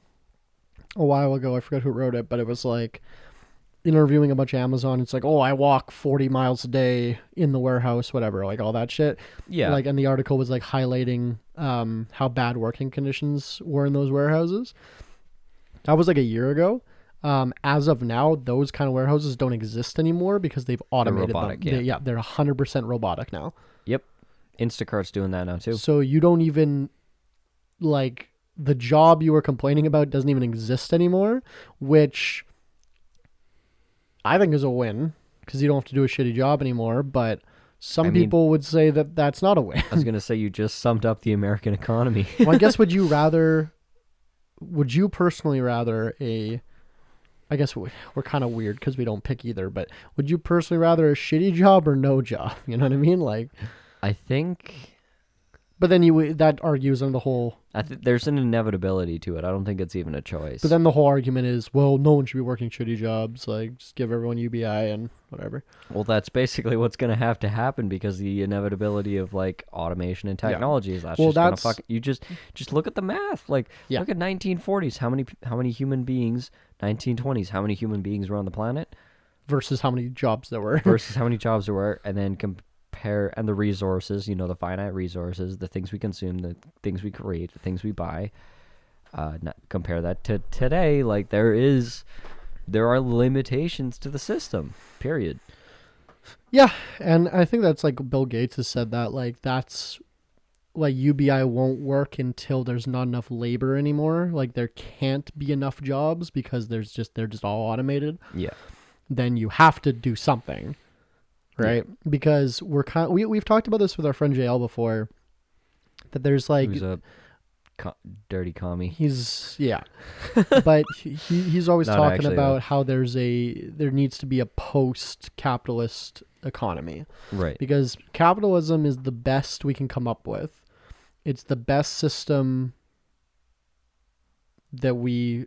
S2: a while ago? I forgot who wrote it, but it was like interviewing a bunch of Amazon. It's like, oh, I walk 40 miles a day in the warehouse, whatever, like all that shit.
S1: Yeah.
S2: Like, and the article was like highlighting how bad working conditions were in those warehouses. That was like a year ago. As of now, those kind of warehouses don't exist anymore because they've automated
S1: robotic,
S2: them.
S1: yeah.
S2: They're 100% robotic now.
S1: Yep. Instacart's doing that now too.
S2: So you don't even like, the job you were complaining about doesn't even exist anymore, which I think is a win because you don't have to do a shitty job anymore. But some people would say that that's not a win.
S1: I was going to say, you just summed up the American economy.
S2: Well, I guess would you personally rather I guess we're kind of weird because we don't pick either, but would you personally rather a shitty job or no job? You know what I mean? Like,
S1: I think...
S2: But then that argues on the whole...
S1: there's an inevitability to it. I don't think it's even a choice.
S2: But then the whole argument is, well, no one should be working shitty jobs. Like, just give everyone UBI and whatever.
S1: Well, that's basically what's going to have to happen because the inevitability of, like, automation and technology is going to fuck... You just look at the math. Like, look at 1940s. How many human beings... 1920s. How many human beings were on the planet?
S2: Versus how many jobs there were.
S1: And then and the resources, the finite resources, the things we consume, the things we create, the things we buy, compare that to today. Like there are limitations to the system, period.
S2: Yeah. And I think that's like Bill Gates has said that, like, that's like UBI won't work until there's not enough labor anymore. Like there can't be enough jobs because they're just all automated.
S1: Yeah.
S2: Then you have to do something. Right, yeah. Because we've talked about this with our friend JL before. That there's like
S1: who's a dirty commie.
S2: But he's always talking
S1: actually,
S2: about
S1: though.
S2: how there needs to be a post-capitalist economy,
S1: right?
S2: Because capitalism is the best we can come up with. It's the best system that we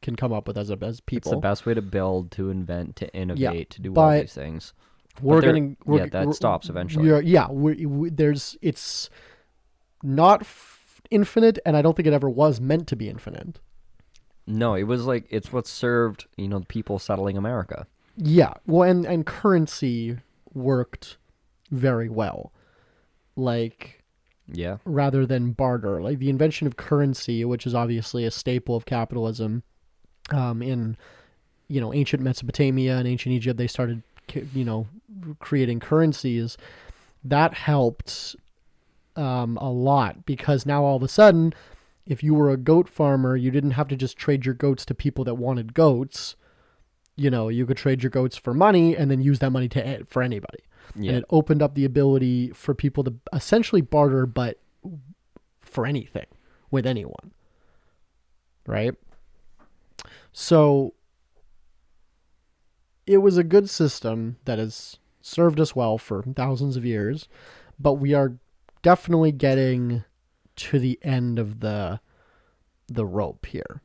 S2: can come up with as people.
S1: It's the best way to build, to invent, to innovate, to do all these things. That stops eventually.
S2: It's not infinite, and I don't think it ever was meant to be infinite.
S1: No, it was like, it's what served, the people settling America.
S2: Yeah, well, and currency worked very well. Like,
S1: yeah,
S2: rather than barter. Like the invention of currency, which is obviously a staple of capitalism, in ancient Mesopotamia and ancient Egypt, they started creating currencies, that helped a lot, because now all of a sudden, if you were a goat farmer, you didn't have to just trade your goats to people that wanted goats. You could trade your goats for money and then use that money for anybody.
S1: Yeah.
S2: And it opened up the ability for people to essentially barter, but for anything with anyone. Right? So it was a good system that has served us well for thousands of years, but we are definitely getting to the end of the rope here,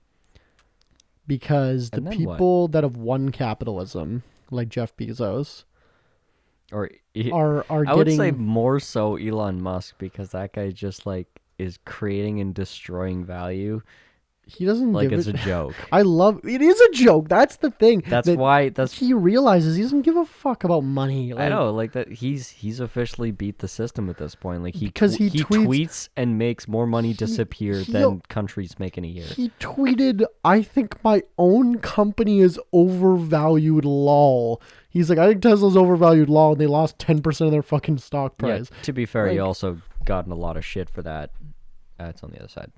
S2: because the people that have won capitalism, like Jeff Bezos, are
S1: I would say more so Elon Musk, because that guy just is creating and destroying value.
S2: He doesn't
S1: it's a joke.
S2: It is a joke. That's the thing.
S1: Why he
S2: realizes he doesn't give a fuck about money.
S1: I know, that he's officially beat the system at this point. He tweets and makes more money disappear than countries make in a year.
S2: He tweeted, "I think my own company is overvalued, lol." He's like, "I think Tesla's overvalued, lol," and they lost 10% of their fucking stock price.
S1: Yeah, to be fair, he also gotten a lot of shit for that. It's on the other side.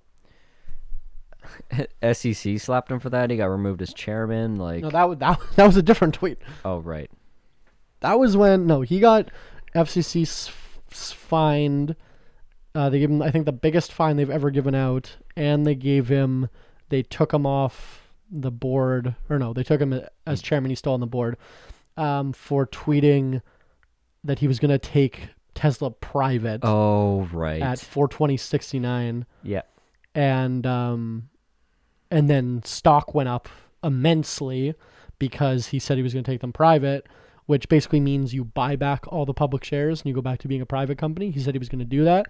S1: SEC slapped him for that. He got removed as chairman.
S2: No, that was a different tweet.
S1: Oh, right.
S2: That was when he got FCC fined. They gave him, I think, the biggest fine they've ever given out, and they took him off the board, or no, they took him as chairman. He's still on the board, for tweeting that he was going to take Tesla private.
S1: Oh, right.
S2: At 420.69.
S1: Yeah.
S2: And then stock went up immensely because he said he was going to take them private, which basically means you buy back all the public shares and you go back to being a private company. He said he was going to do that.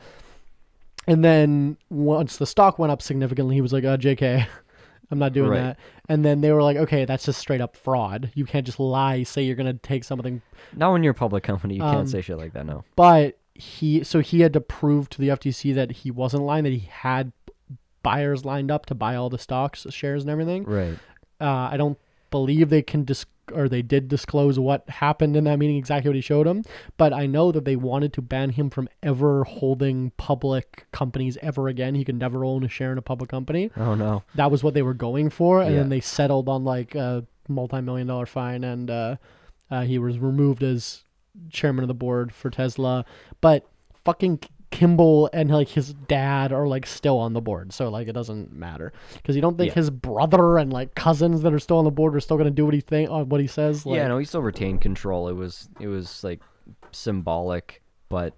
S2: And then once the stock went up significantly, he was like, JK, I'm not doing that. And then they were like, okay, that's just straight up fraud. You can't just lie, say you're going to take something.
S1: Not when you're a public company. You can't say shit like that, no.
S2: But he had to prove to the FTC that he wasn't lying, that he had buyers lined up to buy all the stocks, shares, and everything.
S1: Right.
S2: I don't believe they can they did disclose what happened in that meeting, exactly what he showed them. But I know that they wanted to ban him from ever holding public companies ever again. He could never own a share in a public company.
S1: Oh no.
S2: That was what they were going for, and then they settled on a multi-million-dollar fine, and he was removed as chairman of the board for Tesla. But fucking Kimball and his dad are still on the board, so it doesn't matter, because you don't think his brother and cousins that are still on the board are still going to do what he says.
S1: No, he still retained control. It was symbolic, but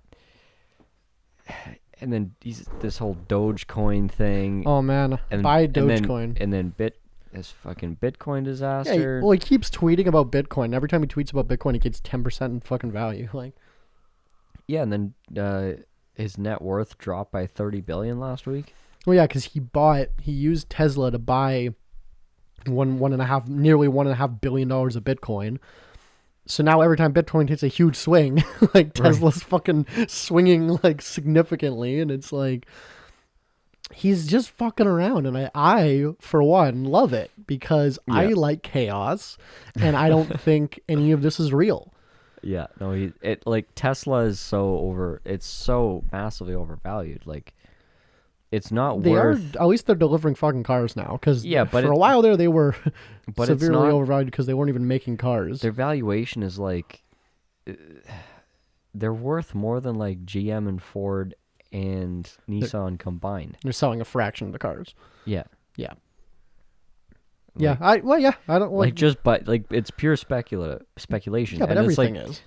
S1: and then this whole Dogecoin thing.
S2: Oh man, buy Dogecoin,
S1: and then this fucking Bitcoin disaster.
S2: Yeah, he keeps tweeting about Bitcoin. Every time he tweets about Bitcoin, he gets 10% in fucking value.
S1: Yeah, and then his net worth dropped by $30 billion last week.
S2: Well, yeah, because he used Tesla to buy nearly $1.5 billion of Bitcoin. So now every time Bitcoin hits a huge swing, Tesla's fucking swinging significantly, and it's he's just fucking around, and I for one love it, because I like chaos, and I don't think any of this is real.
S1: Yeah, no, Tesla is it's so massively overvalued. It's not worth.
S2: At least they're delivering fucking cars now, because for a while there they were severely overvalued because they weren't even making cars.
S1: Their valuation is they're worth more than GM and Ford and Nissan combined.
S2: They're selling a fraction of the cars.
S1: Yeah.
S2: Yeah. I don't
S1: but it's pure speculation.
S2: Yeah, but
S1: and
S2: everything
S1: is.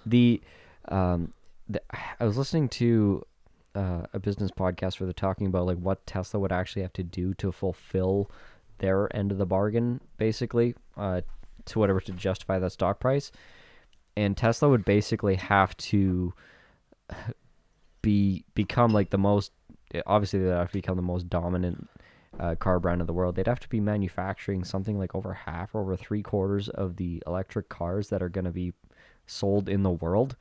S1: I was listening to a business podcast where they're talking about what Tesla would actually have to do to fulfill their end of the bargain, basically, to justify that stock price. And Tesla would basically have to become the most. Obviously, they'd have to become the most dominant car brand of the world. They'd have to be manufacturing something over half or over 3/4 of the electric cars that are going to be sold in the world,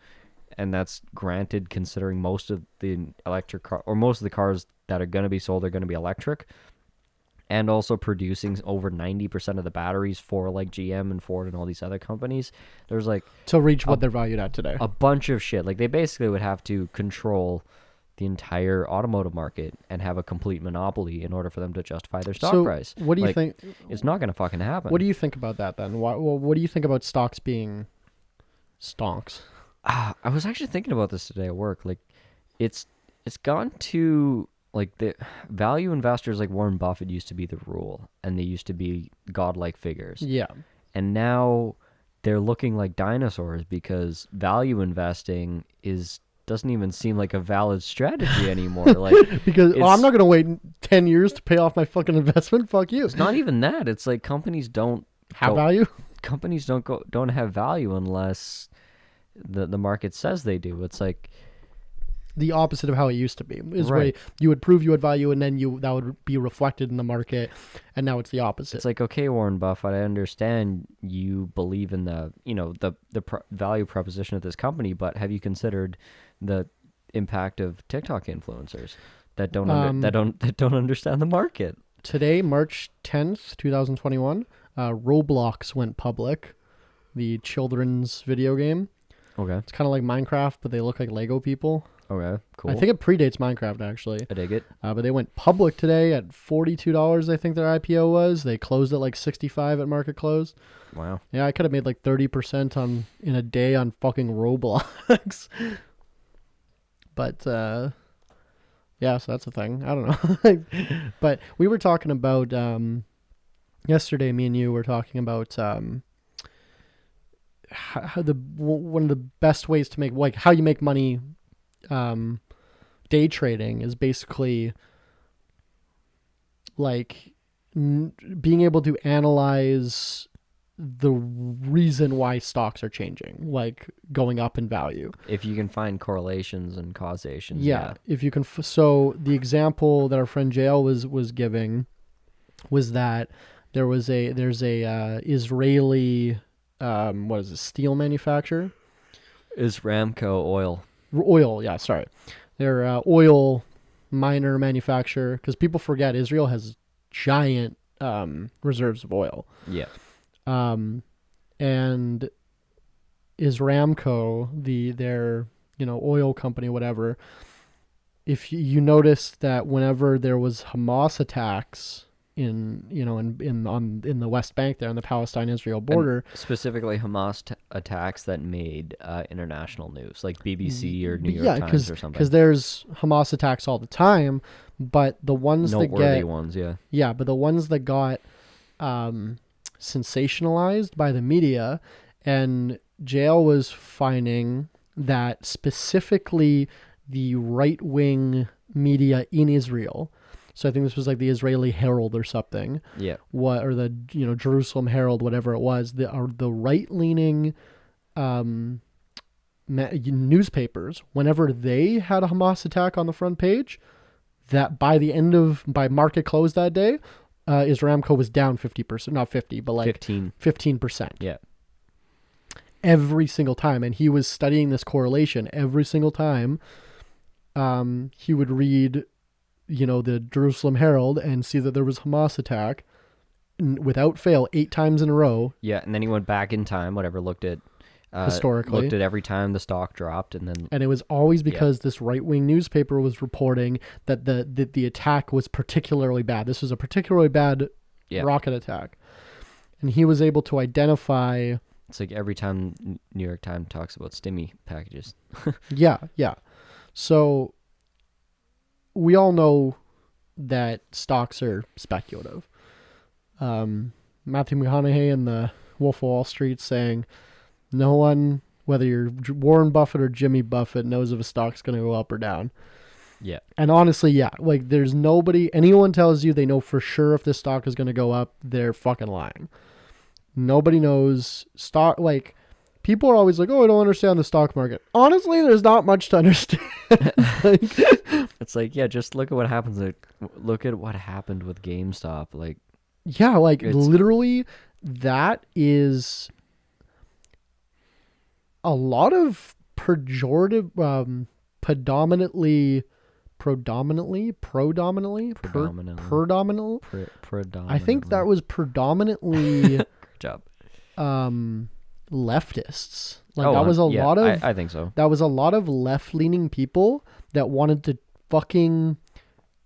S1: and that's granted considering most of the electric car, or most of the cars that are going to be sold are going to be electric. and also producing over 90% of the batteries for like GM and Ford and all these other companies. There's like
S2: to reach what they're valued at today.
S1: a bunch of shit. Like they basically would have to control the entire automotive market and have a complete monopoly in order for them to justify their stock price.
S2: What do you
S1: Like,
S2: think?
S1: It's not going to fucking happen.
S2: What do you think about that then? What do you think about stocks being stonks?
S1: I was actually thinking about this today at work. Like, it's gone to like the value investors like Warren Buffett used to be the rule, and they used to be godlike figures.
S2: Yeah.
S1: And now they're looking like dinosaurs because value investing doesn't even seem like a valid strategy anymore. Like
S2: because I'm not gonna wait 10 years to pay off my fucking investment. Fuck you.
S1: It's not even that. It's like companies don't
S2: Have value.
S1: Companies don't have value unless the market says they do. It's like
S2: The opposite of how it used to be is
S1: Right.
S2: where you would prove you had value, and then that would be reflected in the market, and now it's the opposite.
S1: it's like, okay, Warren Buffett, I understand you believe in the value proposition of this company, but have you considered the impact of TikTok influencers that don't that don't understand the market?
S2: Today, March 10th, 2021, Roblox went public, the children's video game.
S1: Okay.
S2: It's kind of like Minecraft, but they look like Lego people.
S1: Okay. Cool.
S2: I think it predates Minecraft, actually.
S1: I dig it.
S2: But they went public today at $42, I think their IPO was. They closed at like $65 at market close.
S1: Wow.
S2: Yeah, I could have made like 30% in a day on fucking Roblox. But, yeah, so that's the thing. I don't know. But we were talking about, yesterday, me and you were talking about how one of the best ways to make, like, how you make money day trading is basically like being able to analyze the reason why stocks are changing, like going up in value.
S1: If you can find correlations and causations.
S2: Yeah. If you can. So the example that our friend JL was giving was that there's a Israeli, what is it, steel manufacturer?
S1: Is Ramco oil.
S2: Oil, yeah, sorry. They're oil miner manufacturer, because people forget Israel has giant reserves of oil.
S1: Yeah.
S2: And is Ramco, their oil company, whatever. If you notice that whenever there was Hamas attacks in the West Bank there on the Palestine-Israel border,
S1: And specifically Hamas attacks that made international news, like BBC or New York Times or something.
S2: because there's Hamas attacks all the time, but the ones
S1: Noteworthy ones, yeah.
S2: but the ones that got sensationalized by the media, and jail was finding that specifically the right-wing media in Israel. So I think this was like the Israeli Herald or something.
S1: Yeah.
S2: Or the Jerusalem Herald, whatever it was. The right-leaning newspapers, whenever they had a Hamas attack on the front page, that by market close that day, Isramco was down 50%, not 50, but like 15%.
S1: Yeah.
S2: Every single time. And he was studying this correlation every single time. He would read the Jerusalem Herald and see that there was Hamas attack without fail 8 times in a row.
S1: Yeah, and then he went back in time, looked at
S2: historically.
S1: Looked at every time the stock dropped, and
S2: it was always because this right-wing newspaper was reporting that the attack was particularly bad. This was a particularly bad rocket attack. And he was able to identify...
S1: It's like every time New York Times talks about stimmy packages.
S2: Yeah. So... we all know that stocks are speculative. Matthew McConaughey in the Wolf of Wall Street saying, no one, whether you're Warren Buffett or Jimmy Buffett, knows if a stock's going to go up or down.
S1: Yeah.
S2: And honestly, yeah, like there's anyone tells you they know for sure if this stock is going to go up, they're fucking lying. Nobody knows stock, like... People are always like, oh, I don't understand the stock market. Honestly, there's not much to understand.
S1: It's like, yeah, just look at what happens. Look at what happened with GameStop. Like,
S2: yeah, like literally that is a lot of pejorative, predominantly predominantly.
S1: Predominantly.
S2: I think that was predominantly
S1: Good job.
S2: leftists. Like that was a lot of.
S1: I think so.
S2: That was a lot of left-leaning people that wanted to fucking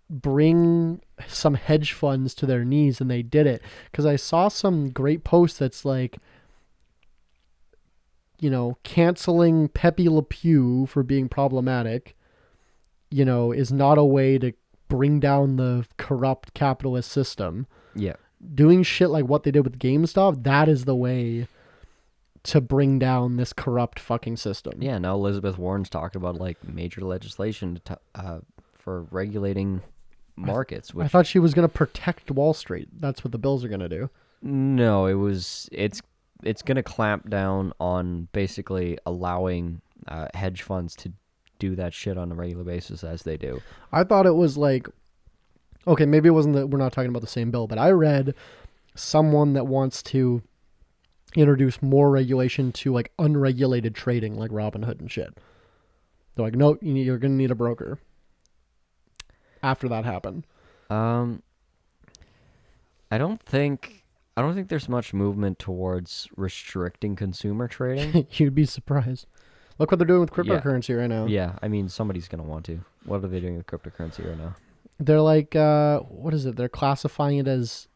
S2: bring some hedge funds to their knees, and they did it. Because I saw some great post that's like, canceling Pepe Le Pew for being problematic, is not a way to bring down the corrupt capitalist system.
S1: Yeah.
S2: Doing shit like what they did with GameStop, that is the way to bring down this corrupt fucking system.
S1: Yeah, now Elizabeth Warren's talking about like major legislation for regulating markets.
S2: I thought she was going to protect Wall Street. That's what the bills are going to do.
S1: No, it's going to clamp down on basically allowing hedge funds to do that shit on a regular basis as they do.
S2: I thought it was like, okay, maybe it wasn't that we're not talking about the same bill, but I read someone that wants to introduce more regulation to like unregulated trading like Robinhood and shit. They're like, no, you're going to need a broker after that happened.
S1: I don't think there's much movement towards restricting consumer trading.
S2: You'd be surprised. Look what they're doing with cryptocurrency right now.
S1: Yeah, I mean, somebody's going to want to. What are they doing with cryptocurrency right now?
S2: They're like, what is it? They're classifying it as...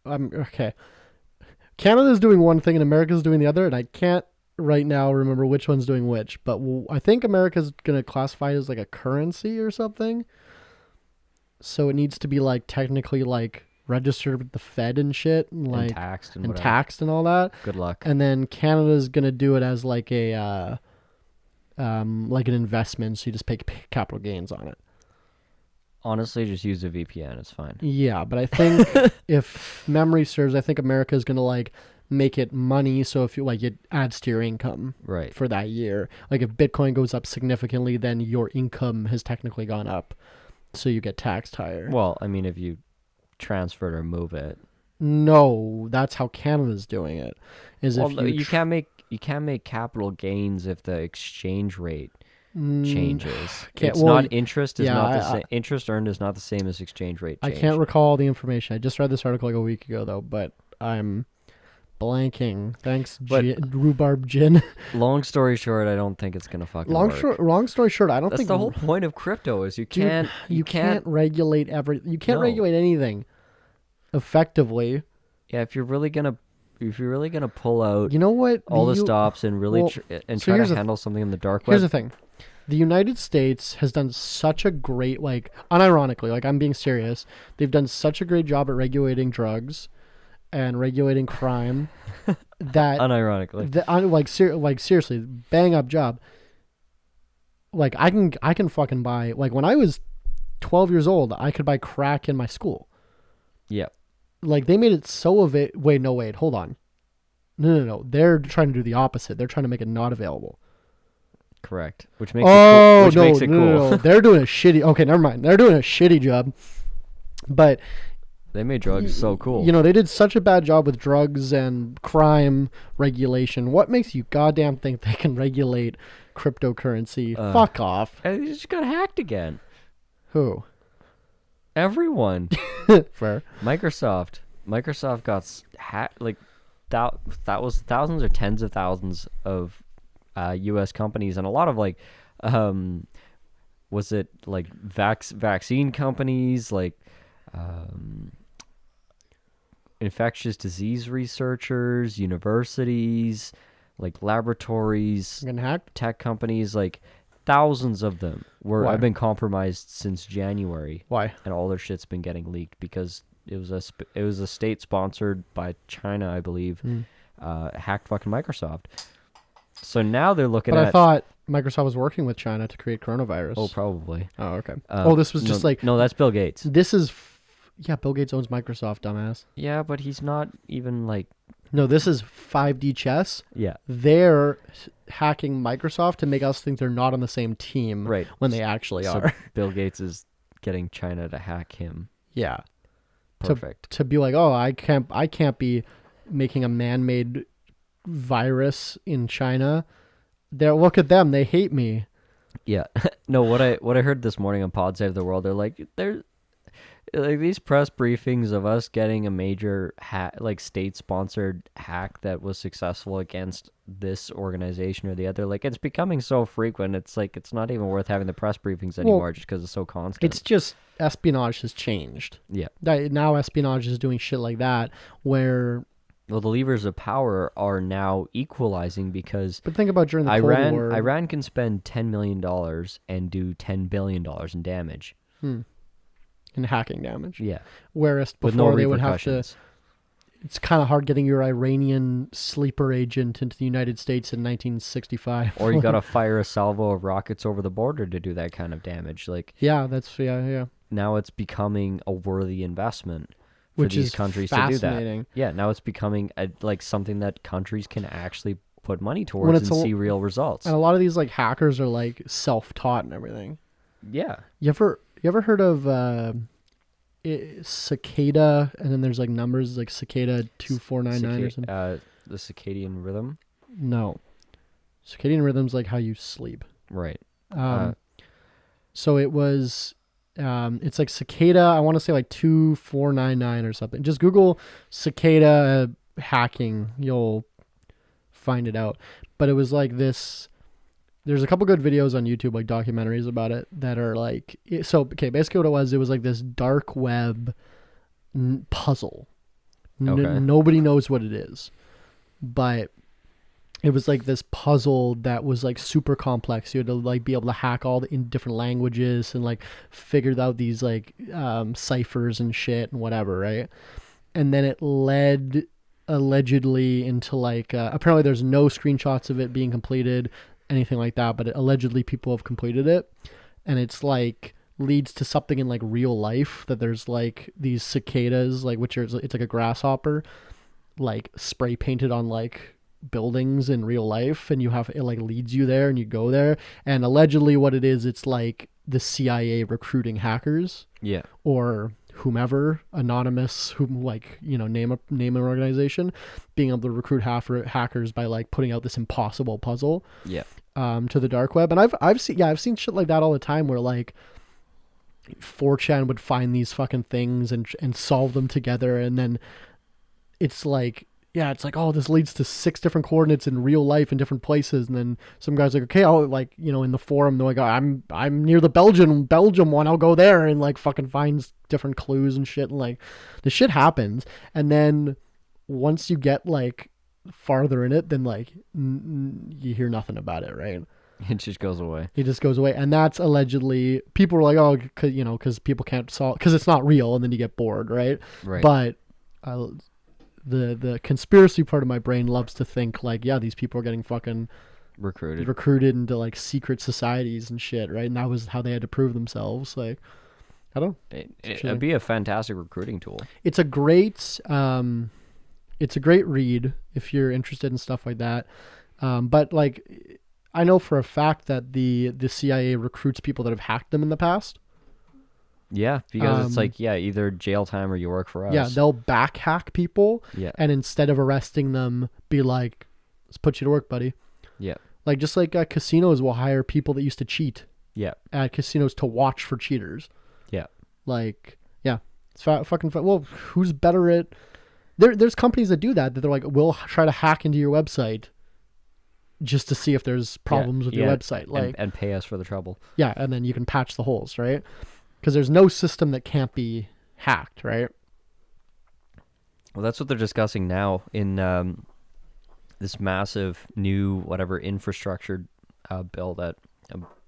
S2: okay. Canada's doing one thing and America's doing the other, and I can't right now remember which one's doing which, but I think America's going to classify it as like a currency or something. So it needs to be like technically like registered with the Fed and shit, and like
S1: and
S2: taxed and all that.
S1: Good luck.
S2: And then Canada's gonna do it as like a like an investment, so you just pay capital gains on it.
S1: Honestly, just use a VPN. It's fine.
S2: Yeah, but I think if memory serves, I think America is gonna like make it money. So if you like, it adds to your income
S1: right
S2: for that year. Like if Bitcoin goes up significantly, then your income has technically gone up, so you get taxed higher.
S1: Well, I mean, if you transfer it or move it.
S2: No, that's how Canada's doing it.
S1: You can't make capital gains if the exchange rate changes. Interest is not the same. Interest earned is not the same as exchange rate change.
S2: I can't recall the information. I just read this article like a week ago though, but I'm blanking. Thanks, Rhubarb Gin.
S1: Long story short, I don't think it's gonna fucking work.
S2: Long story short, I don't
S1: think... That's the whole point of crypto is you can't
S2: regulate you can't regulate anything effectively.
S1: Yeah, if you're really gonna pull out
S2: all
S1: the stops and really try to handle something in the dark web.
S2: Here's the thing. The United States has done such a great, like, unironically, like I'm being serious, they've done such a great job at regulating drugs and regulating crime that
S1: unironically,
S2: seriously, bang up job. Like I can fucking buy, like when I was 12 years old, I could buy crack in my school.
S1: Yeah.
S2: Like they made it so hold on. No. They're trying to do the opposite. They're trying to make it not available.
S1: Correct. Which makes it cool.
S2: No. They're doing a shitty. Okay, never mind. They're doing a shitty job. But
S1: they made drugs so cool.
S2: They did such a bad job with drugs and crime regulation. What makes you goddamn think they can regulate cryptocurrency? Fuck off.
S1: And you just got hacked again.
S2: Who?
S1: Everyone.
S2: Fair.
S1: Microsoft got hacked. Like that was thousands or tens of thousands of U.S. companies, and a lot of like, was it like vaccine companies, like infectious disease researchers, universities, like laboratories, tech companies, like thousands of them have been compromised since January.
S2: Why?
S1: And all their shit's been getting leaked because it was a state sponsored by China, I believe, hacked fucking Microsoft. So now they're looking at...
S2: But I thought Microsoft was working with China to create coronavirus.
S1: Oh, probably.
S2: Oh, okay. This was just
S1: No, that's Bill Gates.
S2: This is... Yeah, Bill Gates owns Microsoft, dumbass.
S1: Yeah, but he's not even like...
S2: No, this is 5D chess.
S1: Yeah.
S2: They're hacking Microsoft to make us think they're not on the same team when they actually are.
S1: Bill Gates is getting China to hack him.
S2: Yeah.
S1: Perfect.
S2: To be like, oh, I can't be making a man-made virus in China. Look at them, they hate me.
S1: Yeah. No, what I heard this morning on Pod Save the World, they're like these press briefings of us getting a major like state sponsored hack that was successful against this organization or the other. Like it's becoming so frequent. It's like it's not even worth having the press briefings anymore just because it's so constant.
S2: It's just espionage has changed.
S1: Yeah.
S2: Now espionage is doing shit like that where.
S1: Well, the levers of power are now equalizing because.
S2: But think about during the Cold War.
S1: Iran can spend $10 million and do $10 billion in damage.
S2: In hacking damage.
S1: Yeah.
S2: Whereas before they would have to. It's kind of hard getting your Iranian sleeper agent into the United States in 1965.
S1: Or you got to fire a salvo of rockets over the border to do that kind of damage. Like.
S2: Yeah, yeah.
S1: Now it's becoming a worthy investment. For
S2: Which
S1: these
S2: is
S1: countries to do
S2: fascinating.
S1: that. Yeah, now it's becoming like something that countries can actually put money towards and see real results.
S2: And a lot of these like hackers are like self-taught and everything.
S1: Yeah.
S2: You ever heard of cicada? And then there's like numbers like cicada 2499 or something.
S1: The circadian rhythm.
S2: No, circadian rhythm's like how you sleep.
S1: Right.
S2: So it was. It's like cicada. I want to say like 2499 or something. Just Google cicada hacking. You'll find it out. But it was like this. There's a couple good videos on YouTube, like documentaries about it that are like. So okay, basically what it was like this dark web puzzle.
S1: Okay.
S2: Nobody knows what it is, but it was like this puzzle that was like super complex. You had to like be able to hack all the in different languages and like figured out these like ciphers and shit and whatever, right? And then it led allegedly into like apparently there's no screenshots of it being completed, anything like that, but allegedly people have completed it, and it's like leads to something in like real life that there's like these cicadas like which are it's like a grasshopper like spray painted on like buildings in real life, and you have it like leads you there and you go there, and allegedly what it is, it's like the CIA recruiting hackers, or whomever, anonymous, who like, you know, name an organization, being able to recruit hackers by like putting out this impossible puzzle to the dark web. And I've seen shit like that all the time where like 4chan would find these fucking things and solve them together, and then it's like, yeah, it's like, oh, this leads to 6 different coordinates in real life in different places, and then some guy's like, okay, I'll like, you know, in the forum, they're like, I'm near the Belgium one, I'll go there, and like fucking finds different clues and shit, and like the shit happens, and then once you get like farther in it, then like you hear nothing about it, right?
S1: It just goes away.
S2: It just goes away, and that's allegedly people were like, oh, you know, because people can't solve because it's not real, and then you get bored, right?
S1: Right.
S2: But the conspiracy part of my brain loves to think like, yeah, these people are getting fucking recruited into like secret societies and shit, right? And that was how they had to prove themselves. Like, I don't know.
S1: It'd be a fantastic recruiting tool.
S2: It's a great read if you're interested in stuff like that. But like, I know for a fact that the CIA recruits people that have hacked them in the past.
S1: Yeah, because it's like, either jail time or you work for us.
S2: Yeah, they'll back hack people.
S1: Yeah.
S2: And instead of arresting them, be like, let's put you to work, buddy.
S1: Yeah.
S2: Like, just like casinos will hire people that used to cheat.
S1: Yeah.
S2: At casinos to watch for cheaters.
S1: Yeah.
S2: Like, yeah. It's fucking fun. Well, who's better at... There's companies that do that they're like, we'll try to hack into your website just to see if there's problems with your website. Like,
S1: and pay us for the trouble.
S2: Yeah, and then you can patch the holes, right? Because there's no system that can't be hacked, right?
S1: Well, that's what they're discussing now in this massive new whatever infrastructure bill that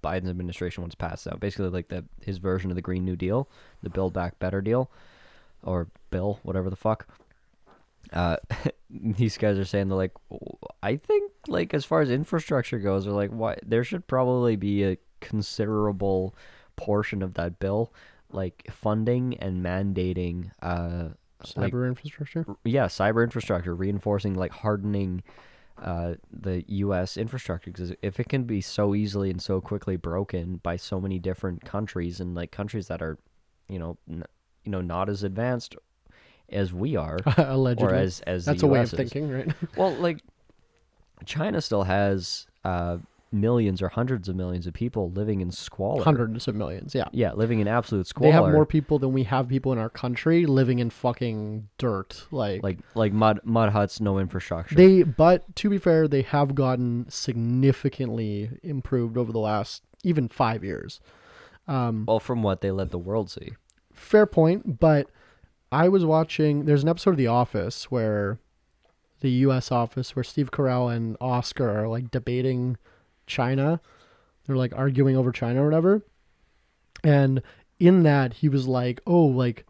S1: Biden's administration wants passed out. Basically, like his version of the Green New Deal, the Build Back Better deal, or bill, whatever the fuck. These guys are saying, they're like, I think like as far as infrastructure goes, they're like, why there should probably be a considerable portion of that bill, like funding and mandating
S2: cyber infrastructure.
S1: Yeah, cyber infrastructure, reinforcing, like hardening the U.S. infrastructure, because if it can be so easily and so quickly broken by so many different countries, and like countries that are, not as advanced as we are,
S2: allegedly,
S1: or as
S2: that's
S1: the
S2: a way
S1: US
S2: of thinking, right?
S1: Well, like China still has millions or hundreds of millions of people living in squalor.
S2: Hundreds of millions, yeah.
S1: Yeah, living in absolute squalor.
S2: They have more people than we have people in our country living in fucking dirt, like
S1: mud huts, no infrastructure.
S2: But to be fair, they have gotten significantly improved over the last even 5 years.
S1: Well, from what they let the world see.
S2: Fair point, but I was watching. There's an episode of The Office where the U.S. office where Steve Carell and Oscar are like debating China. They're like arguing over China or whatever. And in that, he was like, "Oh, like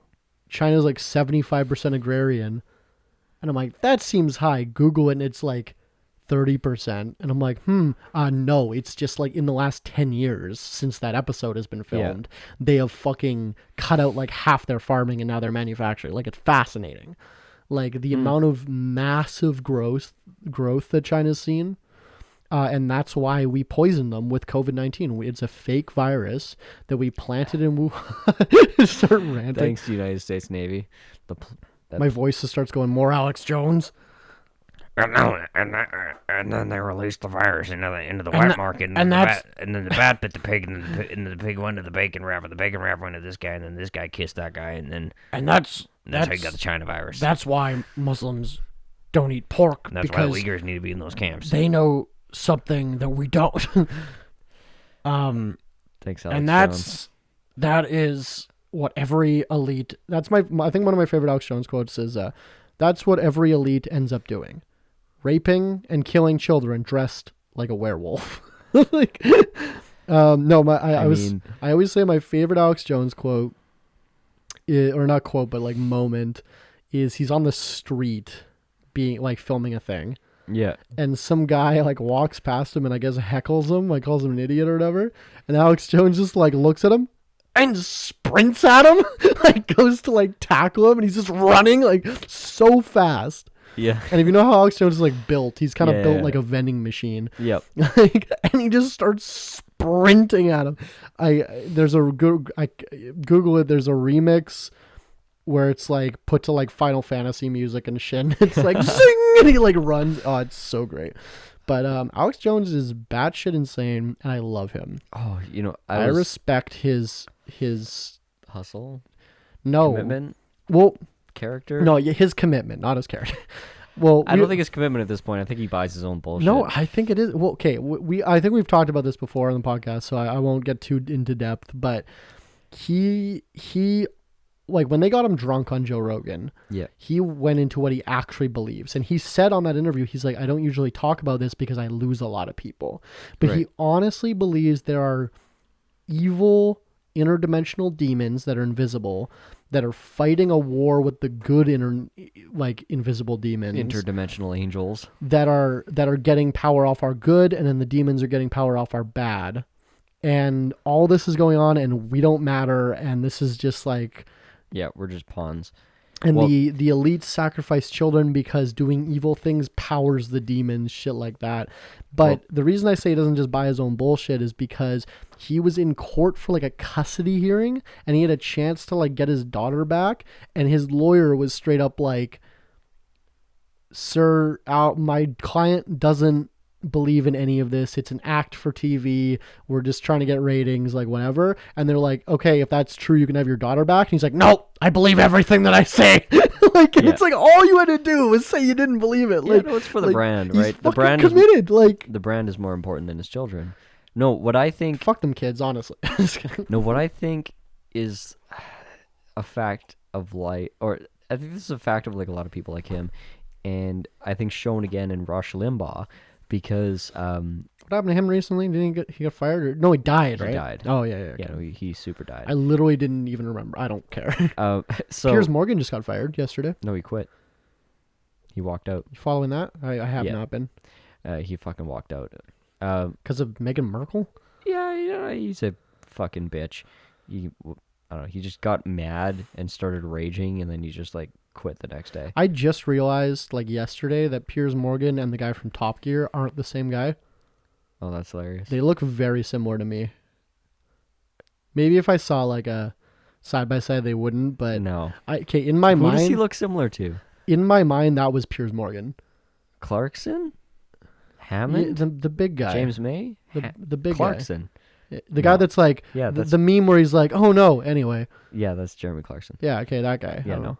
S2: China's like 75% agrarian," and I'm like, "That seems high." Google it, and it's like 30%, and I'm like, no, it's just like in the last 10 years since that episode has been filmed, they have fucking cut out like half their farming and now they're manufacturing. Like, it's fascinating, like the amount of massive growth that China's seen, and that's why we poisoned them with COVID-19. It's a fake virus that we planted in Wuhan. Start ranting.
S1: Thanks to the United States Navy.
S2: My voice just starts going more Alex Jones.
S3: And then they released the virus into the wet market, and then the bat bit the pig, and the pig went to the bacon wrapper. The bacon wrapper went to this guy, and then this guy kissed that guy, and that's how you got the China virus.
S2: That's why Muslims don't eat pork.
S3: And that's why Uyghurs need to be in those camps.
S2: They know something that we don't.
S1: Thanks, Alex
S2: and
S1: Jones.
S2: that is what every elite. That's I think one of my favorite Alex Jones quotes is, "That's what every elite ends up doing." Raping and killing children dressed like a werewolf. Like, no, I always say my favorite Alex Jones quote, or not quote, but like moment, is he's on the street, being like filming a thing.
S1: Yeah.
S2: And some guy like walks past him and I guess heckles him, like calls him an idiot or whatever. And Alex Jones just like looks at him and sprints at him, like goes to like tackle him, and he's just running like so fast.
S1: Yeah.
S2: And if you know how Alex Jones is like built, he's kind of built like a vending machine.
S1: Yep.
S2: And he just starts sprinting at him. I Google it. There's a remix where it's like put to like Final Fantasy music and shit. And it's like zing, and he like runs. Oh, it's so great. But Alex Jones is batshit insane, and I love him.
S1: Oh,
S2: I respect his
S1: hustle.
S2: No
S1: commitment.
S2: Well.
S1: Character?
S2: No, his commitment, not his character. Well,
S1: I don't think his commitment at this point. I think he buys his own bullshit.
S2: No, I think it is. Well, okay, I think we've talked about this before on the podcast, so I won't get too into depth. But he like when they got him drunk on Joe Rogan, he went into what he actually believes, and he said on that interview, he's like, I don't usually talk about this because I lose a lot of people, but he honestly believes there are evil interdimensional demons that are invisible, that are fighting a war with the good invisible demons,
S1: interdimensional angels
S2: that are getting power off our good, and then the demons are getting power off our bad, and all this is going on, and we don't matter, and this is just like,
S1: we're just pawns.
S2: And the elites sacrifice children because doing evil things powers the demons, shit like that. But the reason I say he doesn't just buy his own bullshit is because he was in court for like a custody hearing, and he had a chance to like get his daughter back, and his lawyer was straight up like, "Sir, my client doesn't believe in any of this. It's an act for TV. We're just trying to get ratings, like whatever." And they're like, "Okay, if that's true, you can have your daughter back." And he's like, "No, I believe everything that I say." It's like all you had to do was say you didn't believe it. Like,
S1: it's for the brand, right?
S2: He's the brand committed.
S1: The brand is more important than his children. No, what I think.
S2: Fuck them kids, honestly.
S1: No, what I think is a fact of I think this is a fact of like a lot of people like him, and I think shown again in Rush Limbaugh. Because
S2: what happened to him recently? Didn't he get fired? Or no, he died, right?
S1: He died.
S2: Oh yeah.
S1: Yeah, no, he super died.
S2: I literally didn't even remember. I don't care.
S1: So
S2: Piers Morgan just got fired yesterday.
S1: No, he quit. He walked out.
S2: You following that? I have not been.
S1: He fucking walked out.
S2: Because of Meghan Markle?
S1: Yeah, he's a fucking bitch. I don't know. He just got mad and started raging, and then he just like quit the next day.
S2: I just realized like yesterday that Piers Morgan and the guy from Top Gear aren't the same guy.
S1: Oh, that's hilarious.
S2: They look very similar to me. Maybe if I saw like a side by side, they wouldn't. But
S1: no.
S2: In my mind,
S1: who does he look similar to?
S2: In my mind, that was Piers Morgan.
S1: Clarkson? Hammond?
S2: the big guy.
S1: James May?
S2: The big
S1: Clarkson.
S2: guy. The guy that's like, the meme where he's like, oh no, anyway.
S1: Yeah, that's Jeremy Clarkson.
S2: Yeah, okay, that guy.
S1: Yeah, no.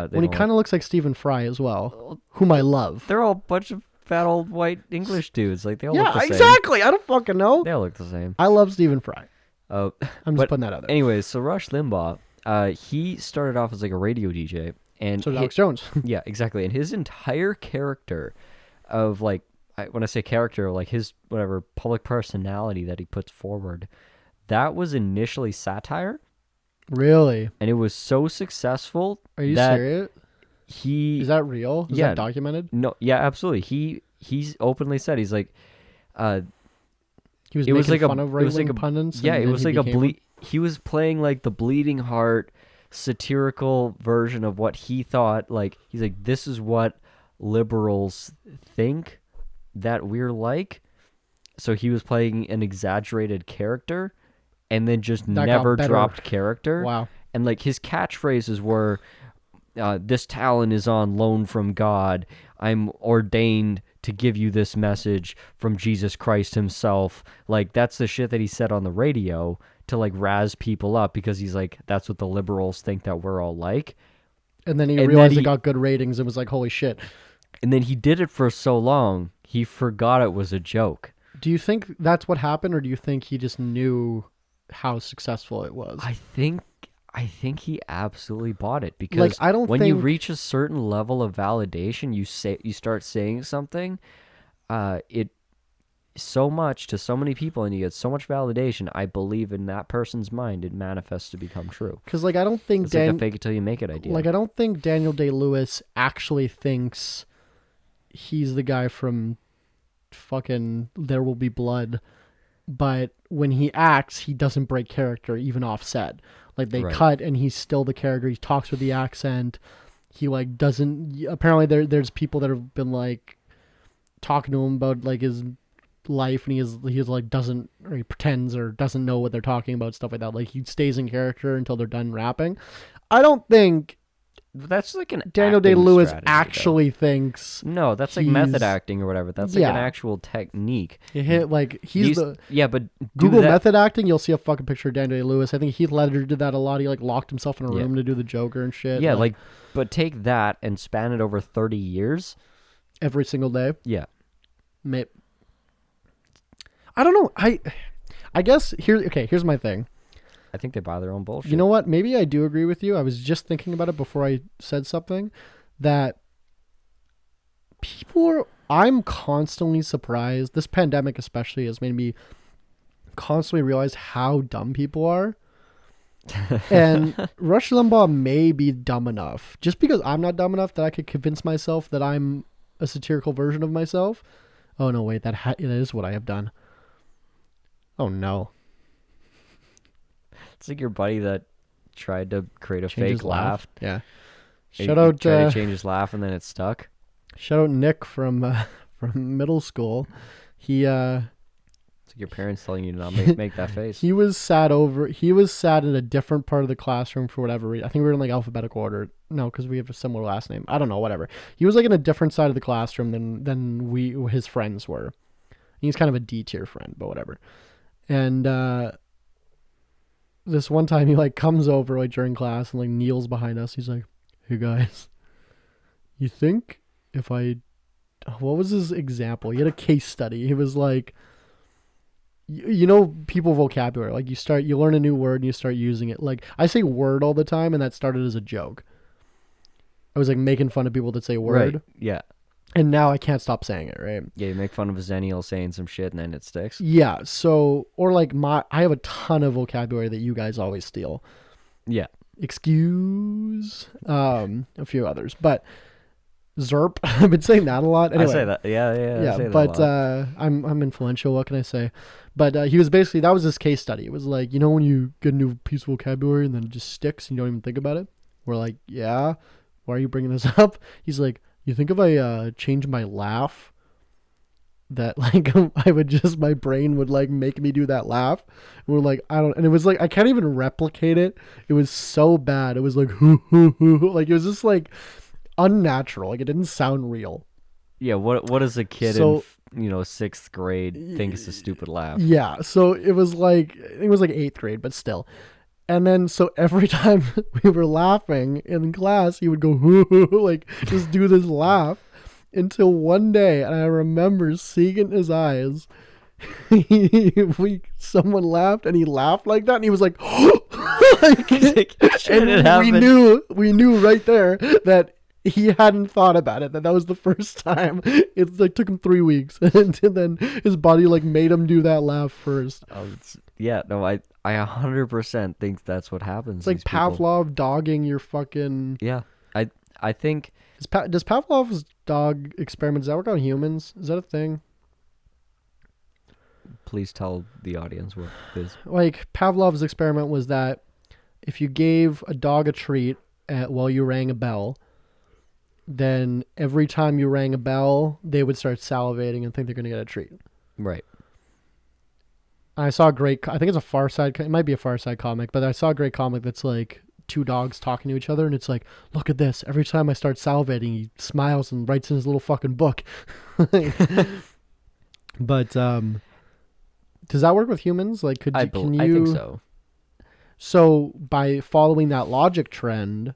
S2: When he kind of looks like Stephen Fry as well, whom I love.
S1: They're all a bunch of fat old white English dudes. Like, they all look the same.
S2: Yeah, exactly. I don't fucking know.
S1: They all look the same.
S2: I love Stephen Fry.
S1: I'm
S2: just putting that out there.
S1: Anyways, so Rush Limbaugh, he started off as like a radio DJ. And
S2: so Alex Jones.
S1: Yeah, exactly. And his entire character of like, when I say character, like his whatever public personality that he puts forward, that was initially satire.
S2: Really?
S1: And it was so successful.
S2: Are you serious?
S1: Is
S2: that real? Is that documented?
S1: No, yeah, absolutely. He's openly said, he's like,
S2: he was making fun of right-wing pundits.
S1: Yeah, it was like he was playing like the bleeding heart satirical version of what he thought. Like, he's like, this is what liberals think that we're like. So he was playing an exaggerated character and then just never dropped character.
S2: Wow.
S1: And like his catchphrases were, this talent is on loan from God. I'm ordained to give you this message from Jesus Christ himself. Like, that's the shit that he said on the radio to like razz people up, because he's like, that's what the liberals think that we're all like.
S2: And then he realized it got good ratings and was like, holy shit.
S1: And then he did it for so long, he forgot it was a joke.
S2: Do you think that's what happened, or do you think he just knew how successful it was?
S1: I think he absolutely bought it, because like, when you reach a certain level of validation, you start saying something, it so much to so many people, and you get so much validation. I believe in that person's mind, it manifests to become true.
S2: Because like I don't think
S1: it's like a fake it till you make it idea.
S2: Like I don't think Daniel Day-Lewis actually thinks he's the guy from fucking There Will Be Blood, but when he acts, he doesn't break character even off set. Like they cut and he's still the character. He talks with the accent. He like doesn't. Apparently there's people that have been like talking to him about like his life, and he's like doesn't, or he pretends or doesn't know what they're talking about, stuff like that. Like he stays in character until they're done rapping. I don't think
S1: that's like an
S2: Daniel Day-Lewis actually thinks.
S1: No, that's like method acting or whatever. That's like an actual technique.
S2: But
S1: Google
S2: method acting, you'll see a fucking picture of Daniel Day-Lewis. I think Heath Ledger did that a lot. He like locked himself in a room to do the Joker and shit.
S1: Yeah, like but take that and span it over 30 years.
S2: Every single day.
S1: Yeah.
S2: I don't know. I guess here's my thing.
S1: I think they buy their own bullshit.
S2: You know what? Maybe I do agree with you. I was just thinking about it before I said something, that I'm constantly surprised. This pandemic especially has made me constantly realize how dumb people are. And Rush Limbaugh may be dumb enough, just because I'm not dumb enough that I could convince myself that I'm a satirical version of myself. Oh no, wait, that is what I have done. Oh no.
S1: It's like your buddy that tried to create a fake laugh.
S2: Yeah.
S1: Shout out. Tried to change his laugh and then it stuck.
S2: Shout out Nick from middle school. He
S1: it's like your parents telling you to not make that face.
S2: He was sat in a different part of the classroom for whatever reason. I think we were in like alphabetical order. No, because we have a similar last name. I don't know, whatever. He was like in a different side of the classroom than his friends were. He's kind of a D tier friend, but whatever. And this one time he like comes over like during class and like kneels behind us. He's like, "Hey guys, you think if what was his example? He had a case study. He was like, you know, people vocabulary, like you learn a new word and you start using it. Like I say word all the time, and that started as a joke. I was like making fun of people that say word.
S1: Right. Yeah.
S2: And now I can't stop saying it, right?
S1: Yeah, you make fun of a Zennial saying some shit and then it sticks.
S2: Yeah, so, or like I have a ton of vocabulary that you guys always steal.
S1: Yeah.
S2: Excuse, a few others, but Zerp, I've been saying that a lot. Anyway,
S1: I say that, yeah. I say
S2: but
S1: that a lot.
S2: I'm influential, what can I say? But he was basically, that was his case study. It was like, you know when you get a new piece of vocabulary and then it just sticks and you don't even think about it? We're like, yeah, why are you bringing this up? He's like, you think if I change my laugh, that like my brain would like make me do that laugh? And we're like, and it was like, I can't even replicate it. It was so bad. It was like, hoo, hoo, hoo. Like it was just like unnatural. Like it didn't sound real.
S1: Yeah, what is a kid 6th grade think it's a stupid laugh.
S2: Yeah, so it was like 8th grade, but still. And then so every time we were laughing in class, he would go like just do this laugh until one day, and I remember seeing in his eyes, someone laughed and he laughed like that, and he was like, and we knew right there that he hadn't thought about it, that was the first time. It like took him 3 weeks, and then his body like made him do that laugh first.
S1: Yeah, no, I 100% think that's what happens.
S2: It's like Pavlov dogging your fucking...
S1: Yeah, I think...
S2: Does Pavlov's dog experiment, does that work on humans? Is that a thing?
S1: Please tell the audience what it is.
S2: Like, Pavlov's experiment was that if you gave a dog a treat while you rang a bell, then every time you rang a bell, they would start salivating and think they're going to get a treat.
S1: Right.
S2: I saw a great... I think it's a Far Side... It might be a Far Side comic, but I saw a great comic that's like 2 dogs talking to each other, and it's like, look at this. Every time I start salivating, he smiles and writes in his little fucking book. But does that work with humans? Like,
S1: I think so.
S2: So by following that logic trend,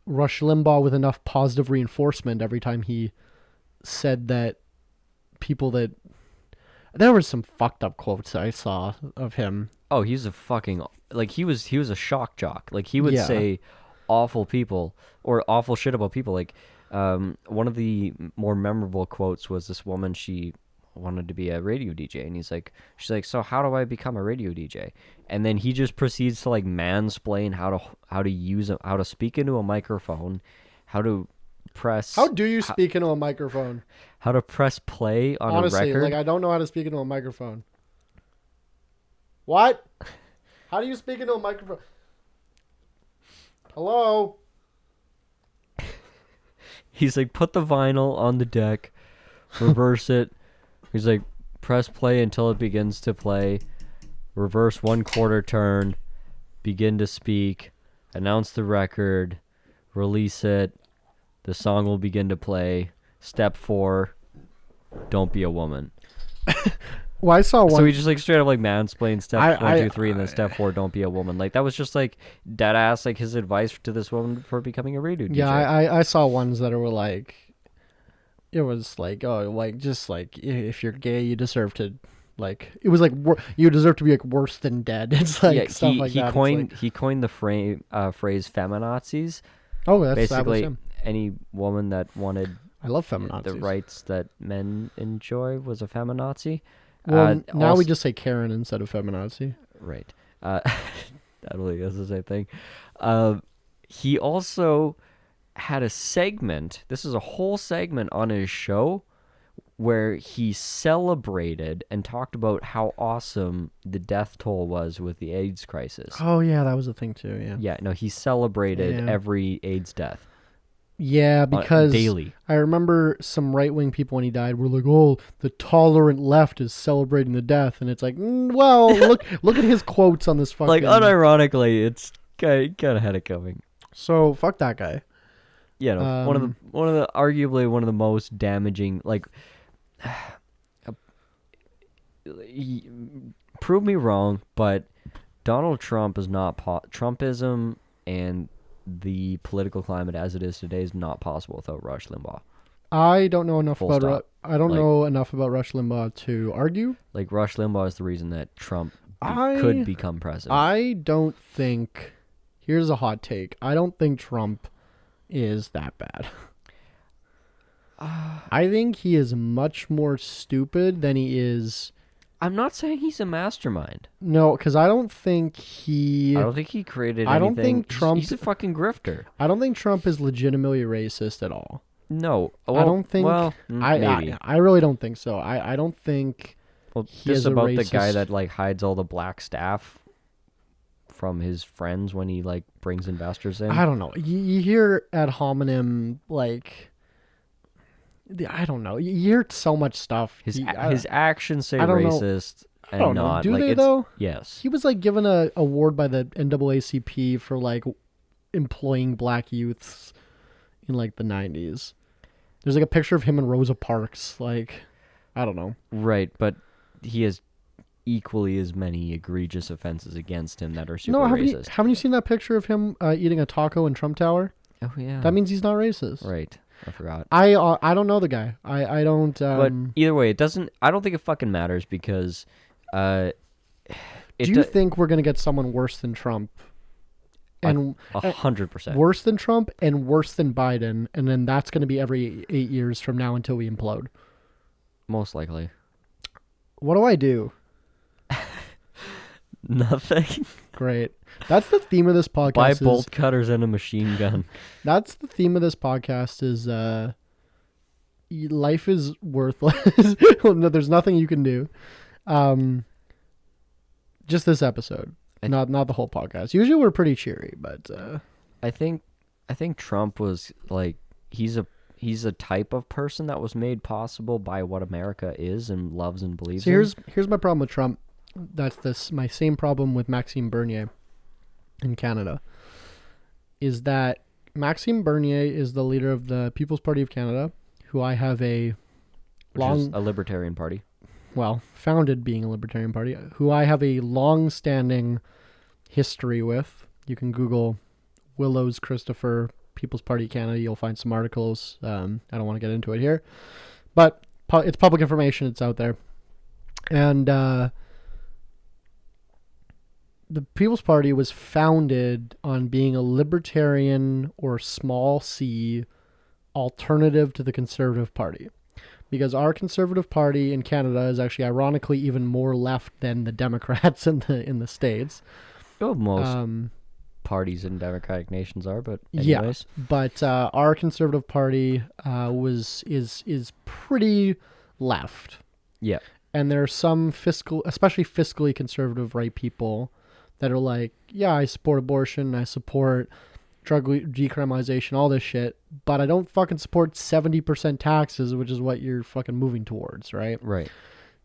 S2: Rush Limbaugh, with enough positive reinforcement every time he said that people that... There were some fucked up quotes I saw of him.
S1: Oh, he's a fucking... Like, he was a shock jock. Like, he would say awful people or awful shit about people. Like, one of the more memorable quotes was this woman, she wanted to be a radio DJ, and she's like, so how do I become a radio DJ? And then he just proceeds to like mansplain how to speak into a microphone, how to press...
S2: How do you speak into a microphone?
S1: How to press play on
S2: Honestly,
S1: a record.
S2: Like, I don't know how to speak into a microphone. What? How do you speak into a microphone? Hello?
S1: He's like, put the vinyl on the deck, reverse it. He's like, press play until it begins to play, reverse 1/4 turn, begin to speak, announce the record, release it, the song will begin to play. Step 4, don't be a woman.
S2: Well, I saw one.
S1: So he just like straight up like mansplained step 1, 2, 3, and then step 4, don't be a woman. Like, that was just like dead ass like his advice to this woman for becoming a radio DJ.
S2: Yeah, I saw ones that were like, it was like, oh, like, just like, if you're gay, you deserve to, like, it was like, you deserve to be like worse than dead. It's like stuff like that.
S1: He coined the phrase feminazis.
S2: Oh, that's
S1: basically
S2: that was him.
S1: Any woman that wanted...
S2: I love feminazis.
S1: The rights that men enjoy was a feminazi.
S2: Well, now we just say Karen instead of feminazi.
S1: Right. I believe that's the same thing. He also had a segment. This is a whole segment on his show where he celebrated and talked about how awesome the death toll was with the AIDS crisis.
S2: Oh, yeah, that was a thing too, yeah.
S1: Yeah, no, he celebrated every AIDS death.
S2: Yeah, because
S1: daily.
S2: I remember some right-wing people when he died were like, oh, the tolerant left is celebrating the death. And it's like, well, look at his quotes on this fucking...
S1: Like, unironically, it's kind of had it coming.
S2: So, fuck that guy.
S1: Yeah, no, arguably one of the most damaging, like... prove me wrong, but Donald Trump is not... Trumpism and... the political climate as it is today is not possible without Rush Limbaugh.
S2: I don't know enough about know enough about Rush Limbaugh to argue.
S1: Like, Rush Limbaugh is the reason that Trump could become president.
S2: I don't think... Here's a hot take. I don't think Trump is that bad. I think he is much more stupid than he is...
S1: I'm not saying he's a mastermind.
S2: No, because I don't think he
S1: created anything.
S2: I don't think Trump...
S1: He's a fucking grifter.
S2: I don't think Trump is legitimately racist at all.
S1: No. Well,
S2: I don't think...
S1: Well, maybe.
S2: I really don't think so. I don't think he is
S1: about
S2: racist.
S1: The guy that like hides all the black staff from his friends when he like brings investors in.
S2: I don't know. You hear ad hominem, like... I don't know. You hear so much stuff.
S1: His actions say racist and
S2: I don't
S1: not.
S2: Know. Do
S1: like,
S2: they though?
S1: Yes.
S2: He was like given a award by the NAACP for like employing black youths in like the 90s. There's like a picture of him in Rosa Parks. Like, I don't know.
S1: Right, but he has equally as many egregious offenses against him that are super racist.
S2: Haven't you seen that picture of him eating a taco in Trump Tower?
S1: Oh yeah.
S2: That means he's not racist.
S1: Right. I forgot.
S2: I don't know the guy. I don't.
S1: But either way, it doesn't. I don't think it fucking matters because. Do
S2: you think we're gonna get someone worse than Trump? And
S1: 100%.
S2: Worse than Trump and worse than Biden, and then that's gonna be every 8 years from now until we implode.
S1: Most likely.
S2: What do I do?
S1: Nothing.
S2: Great. That's the theme of this podcast.
S1: Buy bolt cutters and a machine gun.
S2: That's the theme of this podcast is life is worthless. No, there's nothing you can do. Just this episode. Not the whole podcast. Usually we're pretty cheery, but
S1: I think Trump was like he's a type of person that was made possible by what America is and loves and believes in.
S2: Here's my problem with Trump. That's my same problem with Maxime Bernier in Canada. Is that Maxime Bernier is the leader of the People's Party of Canada, who I have
S1: Which is a libertarian party.
S2: Well, founded being a libertarian party, who I have a long-standing history with. You can Google Willows Christopher, People's Party Canada. You'll find some articles. I don't want to get into it here, but it's public information. It's out there. And the People's Party was founded on being a libertarian or small c alternative to the Conservative Party. Because our Conservative Party in Canada is actually ironically even more left than the Democrats in the States.
S1: Oh, most parties in democratic nations are, but anyways.
S2: Yeah, but our Conservative Party is pretty left.
S1: Yeah.
S2: And there are some especially fiscally conservative right people that are like, yeah, I support abortion, I support drug decriminalization, all this shit, but I don't fucking support 70% taxes, which is what you're fucking moving towards, right?
S1: Right.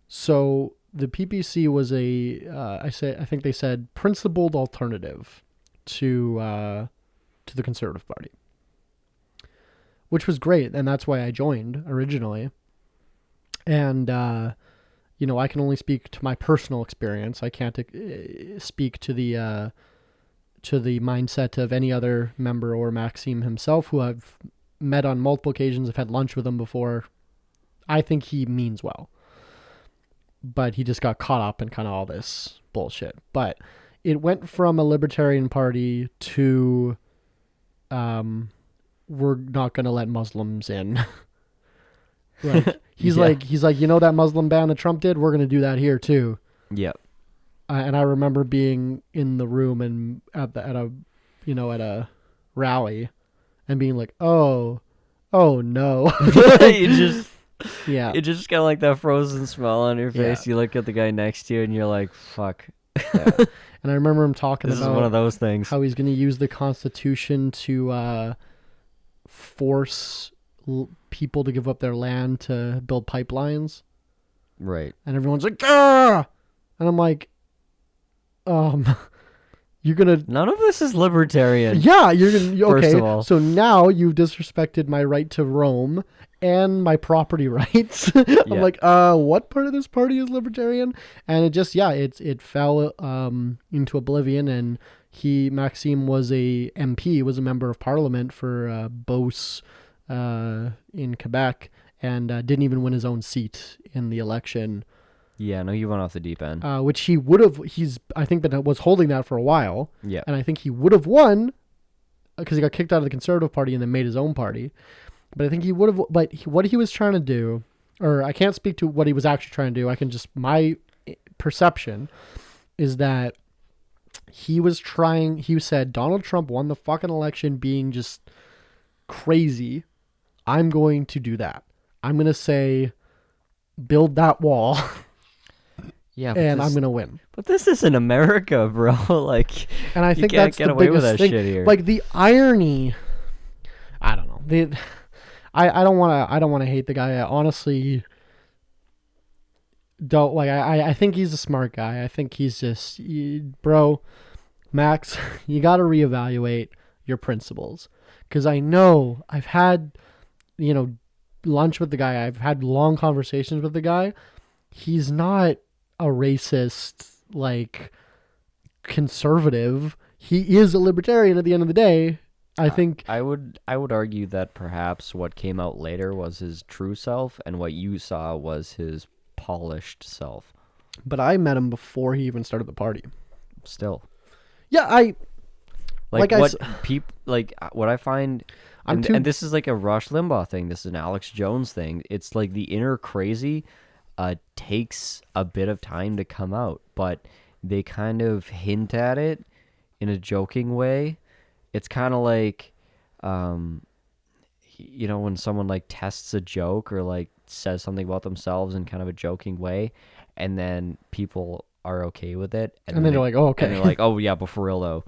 S2: So the PPC was I think they said principled alternative to the Conservative Party, which was great, and that's why I joined originally. And I can only speak to my personal experience. I can't speak to the mindset of any other member or Maxime himself, who I've met on multiple occasions. I've had lunch with him before. I think he means well, but he just got caught up in kind of all this bullshit. But it went from a libertarian party to we're not going to let Muslims in. Like he's like, that Muslim ban that Trump did, we're going to do that here too.
S1: Yep.
S2: And I remember being in the room and at a rally and being like, oh no.
S1: You just got like that frozen smile on your face.
S2: Yeah.
S1: You look at the guy next to you and you're like, fuck.
S2: Yeah. And I remember him talking
S1: This
S2: about
S1: is one of those things.
S2: how he's going to use the Constitution to force people to give up their land to build pipelines.
S1: Right.
S2: And everyone's like, ah! And I'm like, you're going to...
S1: None of this is libertarian.
S2: Yeah, you're going to... Okay,
S1: First of all.
S2: so now you've disrespected my right to roam and my property rights. I'm like, what part of this party is libertarian? And it just, it fell into oblivion, and Maxime was a MP, was a member of parliament for Beauce in Quebec, and didn't even win his own seat in the election.
S1: Yeah, no, he went off the deep end.
S2: Which he would have, I think, was holding that for a while.
S1: Yeah.
S2: And I think he would have won because he got kicked out of the Conservative Party and then made his own party. But I think he would have, what he was trying to do, or I can't speak to what he was actually trying to do. My perception is that he said Donald Trump won the fucking election being just crazy. I'm going to do that. I'm going to say, build that wall.
S1: Yeah,
S2: and I'm going to win.
S1: But this isn't America, bro. Like,
S2: and I think
S1: you can't
S2: that's
S1: get
S2: the
S1: away with
S2: biggest
S1: that
S2: thing.
S1: shit here.
S2: Like the irony, I don't know. I don't want to hate the guy. I honestly don't like. I think he's a smart guy. I think he's just, bro, Max. You got to reevaluate your principles, because I know I've had, lunch with the guy. I've had long conversations with the guy. He's not a racist, like, conservative. He is a libertarian at the end of the day. I think
S1: I would argue that perhaps what came out later was his true self, and what you saw was his polished self.
S2: But I met him before he even started the party.
S1: Still,
S2: yeah,
S1: what I find, and this is like a Rush Limbaugh thing. This is an Alex Jones thing. It's like the inner crazy takes a bit of time to come out, but they kind of hint at it in a joking way. It's kind of like, when someone like tests a joke or like says something about themselves in kind of a joking way, and then people are okay with it,
S2: and then they're like, "Oh, okay,"
S1: and they're like, "Oh yeah, but for real though."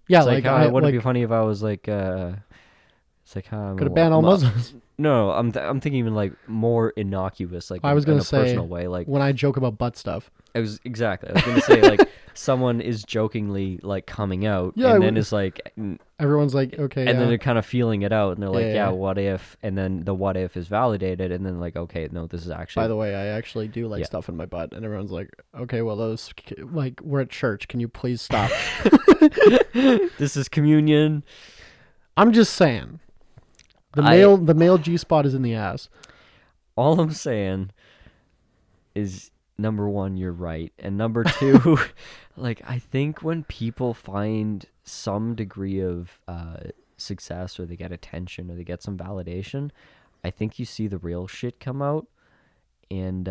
S2: Yeah,
S1: it's like, wouldn't it be funny if I was like, it's like,
S2: could have banned all Muslims.
S1: No, I'm thinking even like more innocuous, like
S2: I was gonna
S1: in a
S2: say,
S1: personal way, like
S2: when I joke about butt stuff.
S1: I was gonna say like someone is jokingly like coming out, and then it's like
S2: everyone's like, okay,
S1: and then they're kind of feeling it out, and they're like,
S2: yeah,
S1: what if? And then the what if is validated, and then like, okay, no, this is actually.
S2: By the way, I actually do like stuff in my butt, and everyone's like, okay, well, those like we're at church. Can you please stop?
S1: This is communion.
S2: I'm just saying, the male G spot is in the ass.
S1: All I'm saying is, number one, you're right. And number two, like, I think when people find some degree of success, or they get attention, or they get some validation, I think you see the real shit come out. And,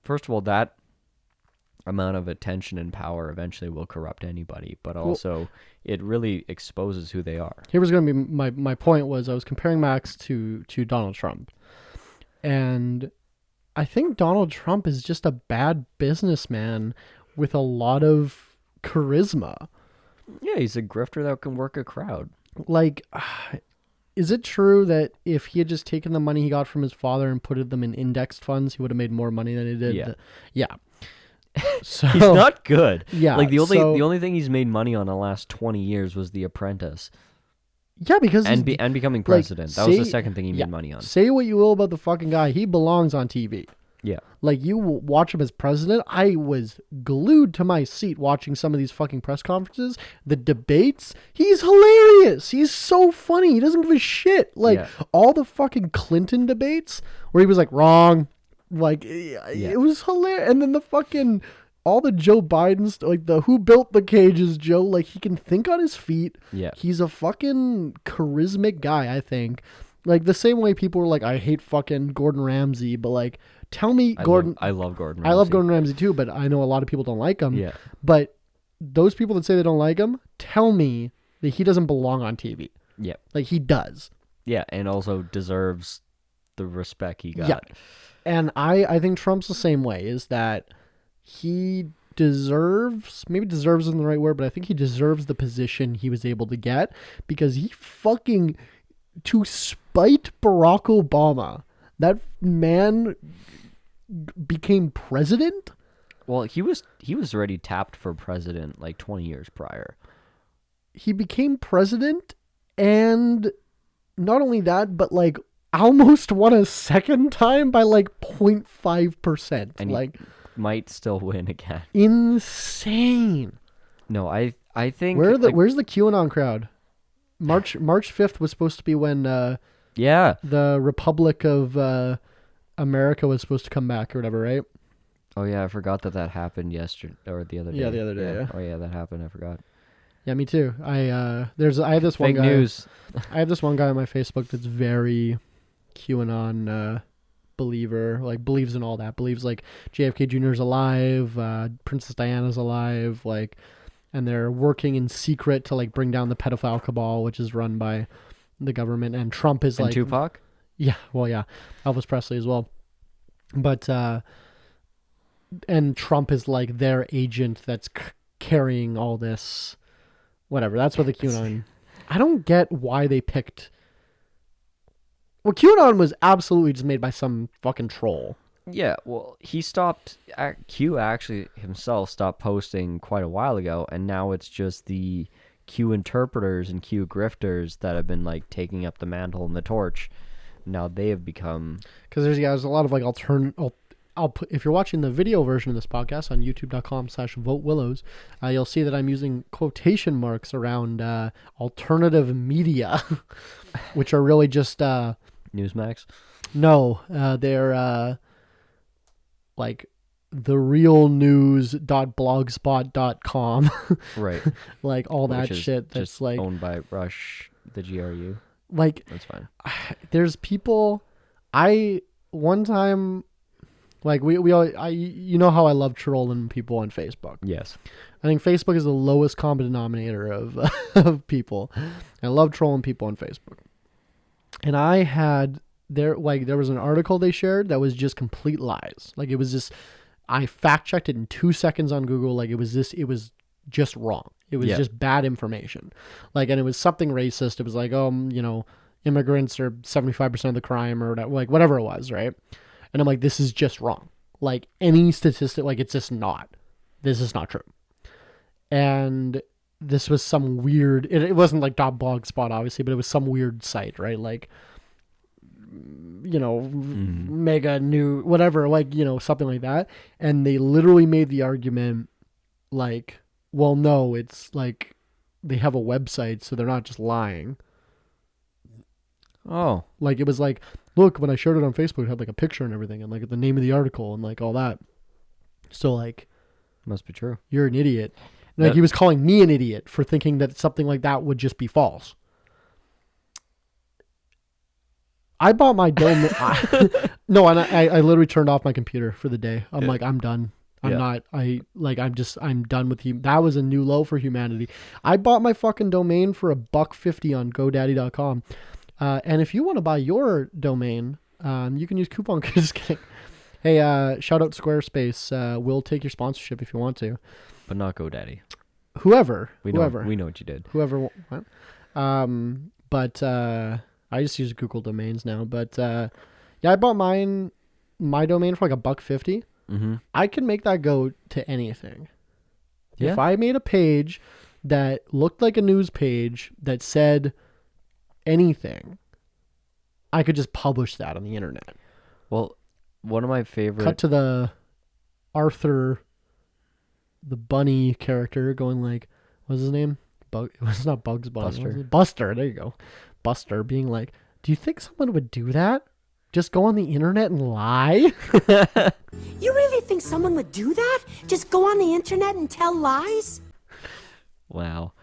S1: first of all, that amount of attention and power eventually will corrupt anybody. But also, it really exposes who they are.
S2: Here was going to be my point was I was comparing Max to Donald Trump. And I think Donald Trump is just a bad businessman with a lot of charisma.
S1: Yeah, he's a grifter that can work a crowd.
S2: Like, is it true that if he had just taken the money he got from his father and put them in indexed funds, he would have made more money than he did?
S1: Yeah.
S2: Yeah. So
S1: he's not good.
S2: Yeah.
S1: Like the only thing he's made money on in the last 20 years was The Apprentice.
S2: Yeah, because
S1: and becoming president. That was the second thing he made money on.
S2: Say what you will about the fucking guy, he belongs on TV.
S1: Yeah.
S2: Like, you watch him as president, I was glued to my seat watching some of these fucking press conferences, the debates. He's hilarious. He's so funny. He doesn't give a shit. Like, all the fucking Clinton debates where he was like, wrong. Like, it was hilarious. And then the fucking, all the Joe Biden's, like the who built the cages, Joe, like he can think on his feet.
S1: Yeah.
S2: He's a fucking charismatic guy, I think. Like the same way people were like, I hate fucking Gordon Ramsay, but like, tell me Gordon.
S1: I love Gordon Ramsay.
S2: I love Gordon Ramsay too, but I know a lot of people don't like him.
S1: Yeah.
S2: But those people that say they don't like him, tell me that he doesn't belong on TV.
S1: Yeah.
S2: Like he does.
S1: Yeah, and also deserves the respect he got.
S2: Yeah. And I think Trump's the same way, is that he deserves, maybe deserves isn't the right word, but I think he deserves the position he was able to get because he fucking, to spite Barack Obama, that man became president.
S1: Well, he was already tapped for president like 20 years prior.
S2: He became president, and not only that, but like almost won a second time by like 0.5%.
S1: And like might still win again.
S2: Insane.
S1: No, I think
S2: where's the QAnon crowd? March 5th was supposed to be when the Republic of America was supposed to come back or whatever, right?
S1: Oh yeah, I forgot that happened yesterday or the other day.
S2: Yeah, the other day. Yeah.
S1: Oh yeah, that happened. I forgot.
S2: Yeah, me too. I have this one
S1: fake
S2: guy.
S1: News.
S2: I have this one guy on my Facebook that's very QAnon believer, like believes in all that. Believes like JFK Jr. is alive, Princess Diana's alive, like, and they're working in secret to like bring down the pedophile cabal, which is run by the government. And Trump is
S1: and
S2: like
S1: Tupac.
S2: Yeah, well, yeah, Elvis Presley as well, but and Trump is like their agent that's carrying all this. Whatever. That's what the QAnon. I don't get why they picked. Well, QAnon was absolutely just made by some fucking troll.
S1: Yeah, well, he stopped. Q actually himself stopped posting quite a while ago, and now it's just the Q interpreters and Q grifters that have been like taking up the mantle and the torch. Now they have become,
S2: because there's a lot of like I'll put, if you're watching the video version of this podcast on youtube.com/votewillows, you'll see that I'm using quotation marks around alternative media, which are really just
S1: Newsmax.
S2: No, they're like therealnews.blogspot.com.
S1: Right.
S2: Like all that shit that's
S1: just
S2: like
S1: owned by Rush, the GRU.
S2: Like
S1: that's fine.
S2: There's people. One time, like we all, you know how I love trolling people on Facebook.
S1: Yes.
S2: I think Facebook is the lowest common denominator of people. I love trolling people on Facebook. And there was an article they shared that was just complete lies. Like it was just, I fact checked it in 2 seconds on Google. Like it was just wrong. It was just bad information. Like, and it was something racist. It was like, immigrants are 75% of the crime or whatever it was. Right. And I'm like, this is just wrong. Like any statistic, like it's just not, this is not true. And this was some weird, it wasn't like .blogspot obviously, but it was some weird site, right? Like, mega new, whatever, something like that. And they literally made the argument like, well, no, it's like they have a website, so they're not just lying.
S1: Oh.
S2: Like it was like, look, when I shared it on Facebook, it had like a picture and everything and like the name of the article and like all that. So like,
S1: must be true.
S2: You're an idiot. Like he was calling me an idiot for thinking that something like that would just be false. I bought my domain. No, and I literally turned off my computer for the day. I'm like, I'm done. I'm done with you. That was a new low for humanity. I bought my fucking domain for $1.50 on GoDaddy.com. And if you want to buy your domain, you can use coupon code. Just kidding. Hey, shout out Squarespace. We'll take your sponsorship if you want to.
S1: But not GoDaddy.
S2: Whoever.
S1: We know what you did.
S2: Whoever. What? But I just use Google domains now. But I bought my domain for like $1.50.
S1: Mm-hmm.
S2: I can make that go to anything.
S1: Yeah.
S2: If I made a page that looked like a news page that said anything, I could just publish that on the internet.
S1: Well, one of my favorite...
S2: Cut to the Arthur, the bunny character going like, what's his name? It's not Bugs Bunny.
S1: Buster.
S2: Buster, there you go. Buster being like, do you think someone would do that? Just go on the internet and lie?
S4: You really think someone would do that? Just go on the internet and tell lies?
S1: Wow.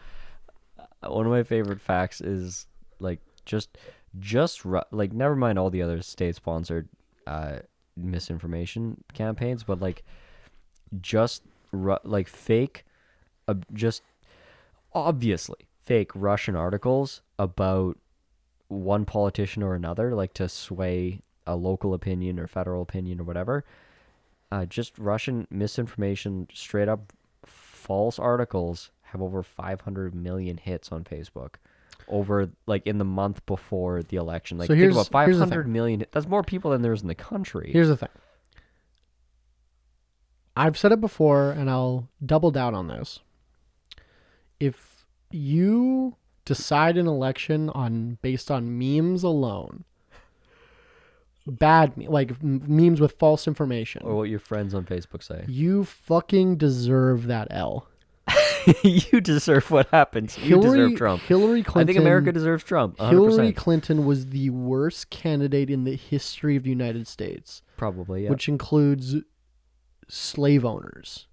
S1: One of my favorite facts is like like never mind all the other state-sponsored misinformation campaigns, but like fake, just obviously fake Russian articles about one politician or another, like to sway a local opinion or federal opinion or whatever. Just Russian misinformation, straight up false articles have over 500 million hits on Facebook over like in the month before the election. Like, so think about 500 million. That's more people than there is in the country.
S2: Here's the thing. I've said it before and I'll double down on this. If you decide an election based on memes alone, memes with false information,
S1: or what your friends on Facebook say,
S2: you fucking deserve that L.
S1: You deserve what happens. You deserve Trump.
S2: Hillary Clinton.
S1: I think America deserves Trump. 100%.
S2: Hillary Clinton was the worst candidate in the history of the United States.
S1: Probably, yeah.
S2: Which includes slave owners,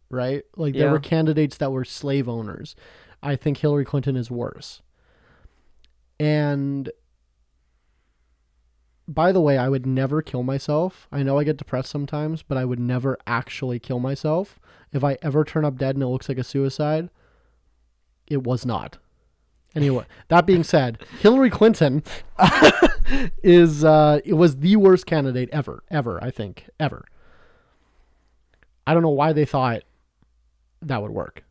S2: right? Like there were candidates that were slave owners. I think Hillary Clinton is worse. And by the way, I would never kill myself. I know I get depressed sometimes, but I would never actually kill myself. If I ever turn up dead and it looks like a suicide, it was not. Anyway, that being said, Hillary Clinton it was the worst candidate ever, I think, ever. I don't know why they thought that would work.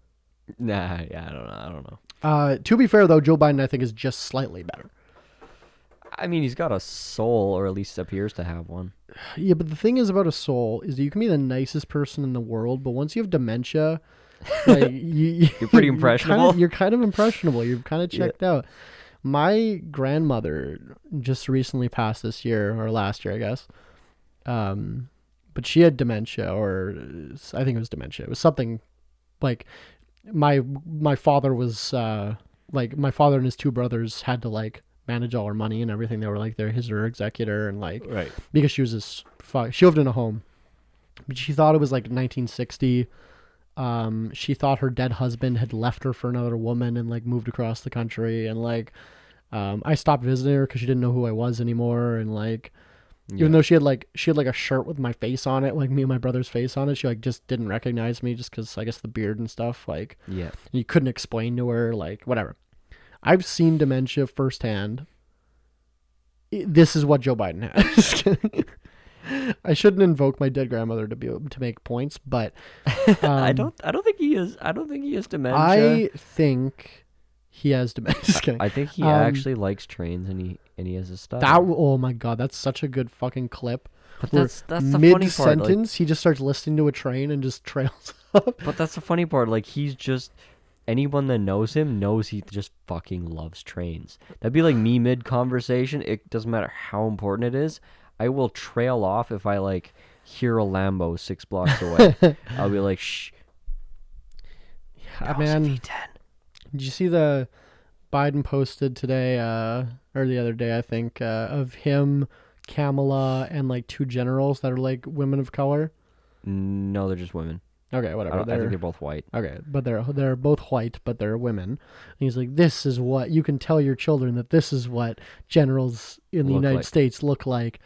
S1: Nah, yeah, I don't know.
S2: To be fair, though, Joe Biden, I think, is just slightly better.
S1: I mean, he's got a soul, or at least appears to have one.
S2: Yeah, but the thing is about a soul is that you can be the nicest person in the world, but once you have dementia, Like
S1: You're pretty impressionable.
S2: You're kind of impressionable. You're kind of checked out. My grandmother just recently passed this year or last year, I guess. But she had dementia, or I think it was dementia. It was something like my father was like my father and his two brothers had to like manage all her money and everything. They were like her executor and like
S1: Right.
S2: because she was she lived in a home, but she thought it was like 1960. She thought her dead husband had left her for another woman and like moved across the country, and like I stopped visiting her because she didn't know who I was anymore, and like even though she had like a shirt with my face on it, like me and my brother's face on it, she like just didn't recognize me just because I guess the beard and stuff, like you couldn't explain to her, like whatever. I've seen dementia firsthand. This is what Joe Biden has. I shouldn't invoke my dead grandmother to make points, but
S1: I don't think he is. I don't think he has dementia.
S2: I think he has dementia.
S1: I think he actually likes trains, and he has a stutter.
S2: Oh my god, that's such a good fucking clip.
S1: But that's the funny part.
S2: Mid sentence, he just starts listening to a train and just trails up.
S1: But that's the funny part. Like he's just anyone that knows him knows he just fucking loves trains. That'd be like me mid conversation. It doesn't matter how important it is. I will trail off if I like hear a Lambo 6 blocks away. I'll be like, shh.
S2: Yeah, man. Did you see the Biden posted today, or the other day, I think, of him, Kamala, and like 2 generals that are like women of color?
S1: No, they're just women.
S2: Okay, whatever.
S1: I think they're both white.
S2: Okay, but they're both white, but they're women. And he's like, this is what you can tell your children, that this is what generals in the United States look like.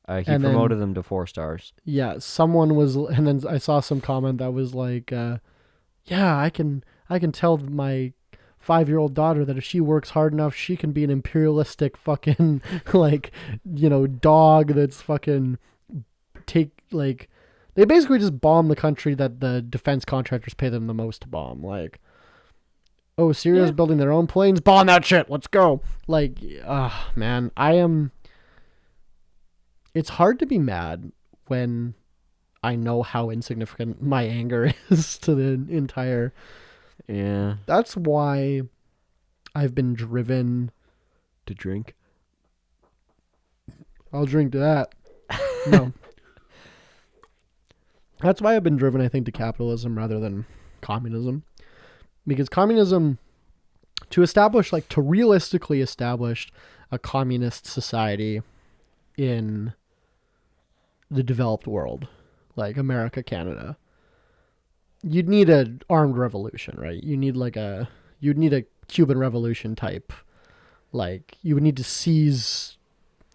S1: He promoted them to 4 stars.
S2: Yeah, someone was, and then I saw some comment that was like, yeah, I can tell my 5-year-old daughter that if she works hard enough, she can be an imperialistic fucking like, dog that's fucking like. They basically just bomb the country that the defense contractors pay them the most to bomb. Like, oh, Syria's building their own planes? Bomb that shit. Let's go. Like, man, it's hard to be mad when I know how insignificant my anger is to the entire...
S1: Yeah.
S2: That's why I've been driven...
S1: To drink?
S2: I'll drink to that. No. That's why I've been driven, I think, to capitalism rather than communism. Because communism, to realistically establish a communist society in the developed world, like America, Canada, you'd need an armed revolution, right? You'd need a Cuban Revolution type. Like, you would need to seize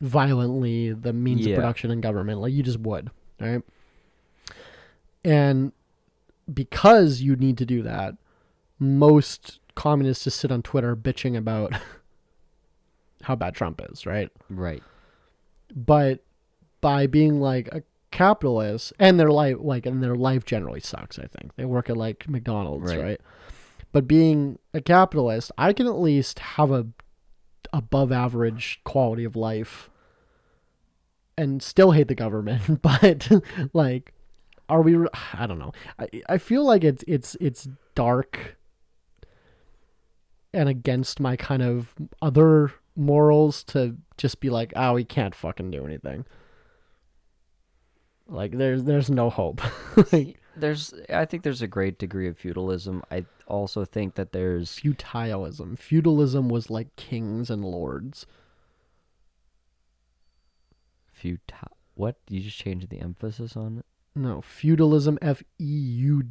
S2: violently the means of production and government. Like, you just would, right? And because you need to do that, most communists just sit on Twitter bitching about how bad Trump is, right?
S1: Right.
S2: But by being like a capitalist, and their life generally sucks, I think. They work at like McDonald's, right? But being a capitalist, I can at least have a above average quality of life and still hate the government, but like, I don't know. I feel like it's dark and against my kind of other morals to just be like, we can't fucking do anything. Like, there's no hope.
S1: I think there's a great degree of feudalism. I also think that there's...
S2: Feudalism. Feudalism was like kings and lords.
S1: What? You just changed the emphasis on it?
S2: No, feudalism, feudlism.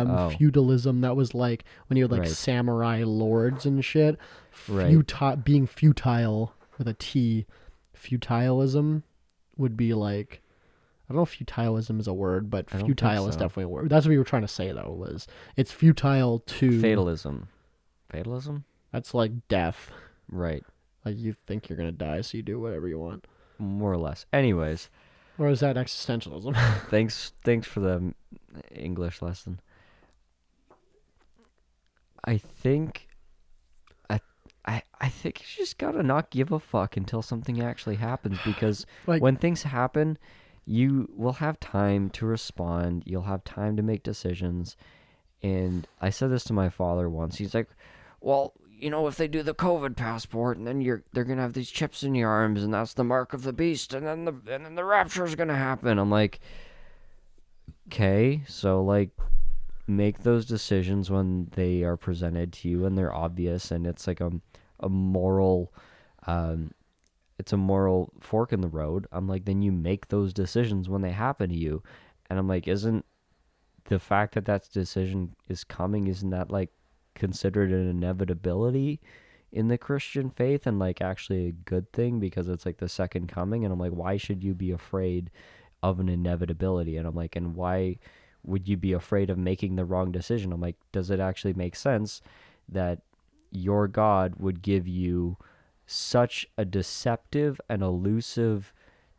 S1: Oh.
S2: Feudalism, that was like when you had like samurai lords and shit. Being futile with a T. Feutilism would be like, I don't know if feutilism is a word, but futile is definitely a word. That's what you were trying to say, though, was it's futile to...
S1: Fatalism? Fatalism?
S2: That's like death.
S1: Right.
S2: Like, you think you're going to die, so you do whatever you want.
S1: More or less. Anyways...
S2: Or is that existentialism?
S1: Thanks for the English lesson. I think you just gotta not give a fuck until something actually happens, because when things happen, you will have time to respond. You'll have time to make decisions. And I said this to my father once. He's like, well, if they do the COVID passport, and then they're gonna have these chips in your arms, and that's the mark of the beast, and then the rapture is gonna happen. I'm like, okay, so like, make those decisions when they are presented to you and they're obvious, and it's like a moral, it's a moral fork in the road. I'm like, then you make those decisions when they happen to you, and I'm like, isn't the fact that decision is coming, isn't that like considered an inevitability in the Christian faith, and like actually a good thing because it's like the second coming? And I'm like, why should you be afraid of an inevitability? And I'm like, and why would you be afraid of making the wrong decision? I'm like, does it actually make sense that your God would give you such a deceptive and elusive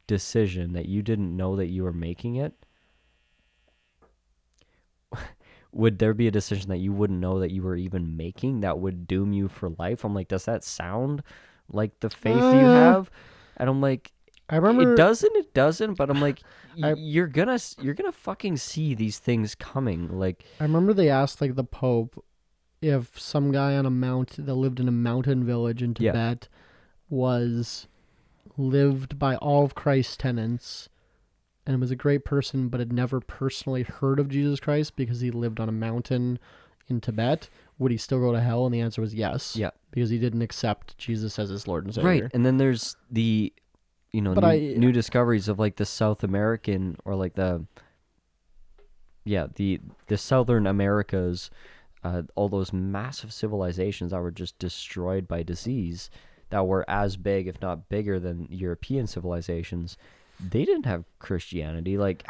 S1: decision that you didn't know that you were making it? Would there be a decision that you wouldn't know that you were even making that would doom you for life? I'm like, does that sound like the faith you have? And I'm like,
S2: I remember
S1: it doesn't, but I'm like, you're gonna fucking see these things coming. Like,
S2: I remember they asked like the Pope if some guy on a mountain that lived in a mountain village in Tibet lived by all of Christ's tenets and was a great person, but had never personally heard of Jesus Christ because he lived on a mountain in Tibet, would he still go to hell? And the answer was yes. Yeah. Because he didn't accept Jesus as his Lord and Savior. Right.
S1: And then there's the, new discoveries of like the South American, or like the Southern Americas, all those massive civilizations that were just destroyed by disease, that were as big, if not bigger, than European civilizations. They didn't have Christianity. Like,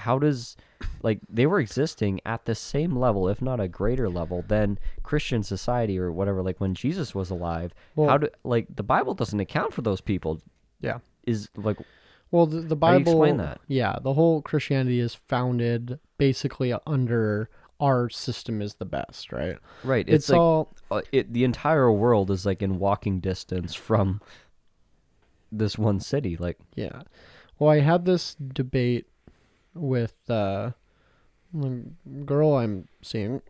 S1: they were existing at the same level, if not a greater level, than Christian society or whatever. Like, when Jesus was alive, the Bible doesn't account for those people.
S2: Yeah.
S1: Is like,
S2: well, the Bible.
S1: How do you explain that?
S2: Yeah, the whole Christianity is founded basically under our system is the best, right?
S1: Right. It's like all the entire world is like in walking distance from this one city. Like,
S2: yeah. Well, I had this debate with the girl I'm seeing,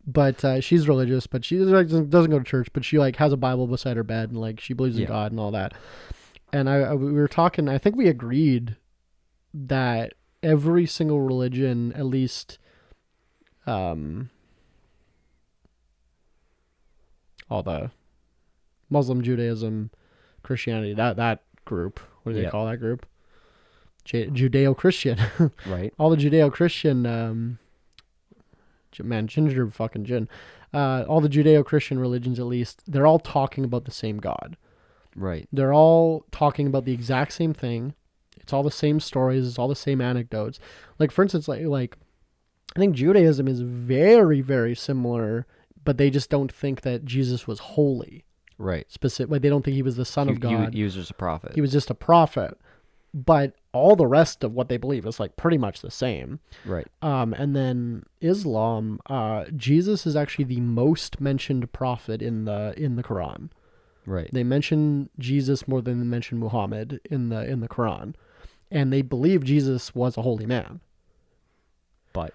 S2: but she's religious, but she doesn't go to church, but she like has a Bible beside her bed, and like she believes in God and all that. And we were talking. I think we agreed that every single religion, at least, all the Muslim, Judaism, Christianity, that group. What do they call that group? Judeo-Christian.
S1: Right.
S2: All the Judeo-Christian, ginger fucking gin. All the Judeo-Christian religions, at least, they're all talking about the same God.
S1: Right.
S2: They're all talking about the exact same thing. It's all the same stories. It's all the same anecdotes. Like, for instance, like I think Judaism is very, very similar, but they just don't think that Jesus was holy.
S1: Right.
S2: Like, they don't think he was the son of God.
S1: He was just a prophet.
S2: He was just a prophet. But all the rest of what they believe is like pretty much the same.
S1: Right.
S2: And then Islam, Jesus is actually the most mentioned prophet in the Quran.
S1: Right.
S2: They mention Jesus more than they mention Muhammad in the Quran. And they believe Jesus was a holy man.
S1: But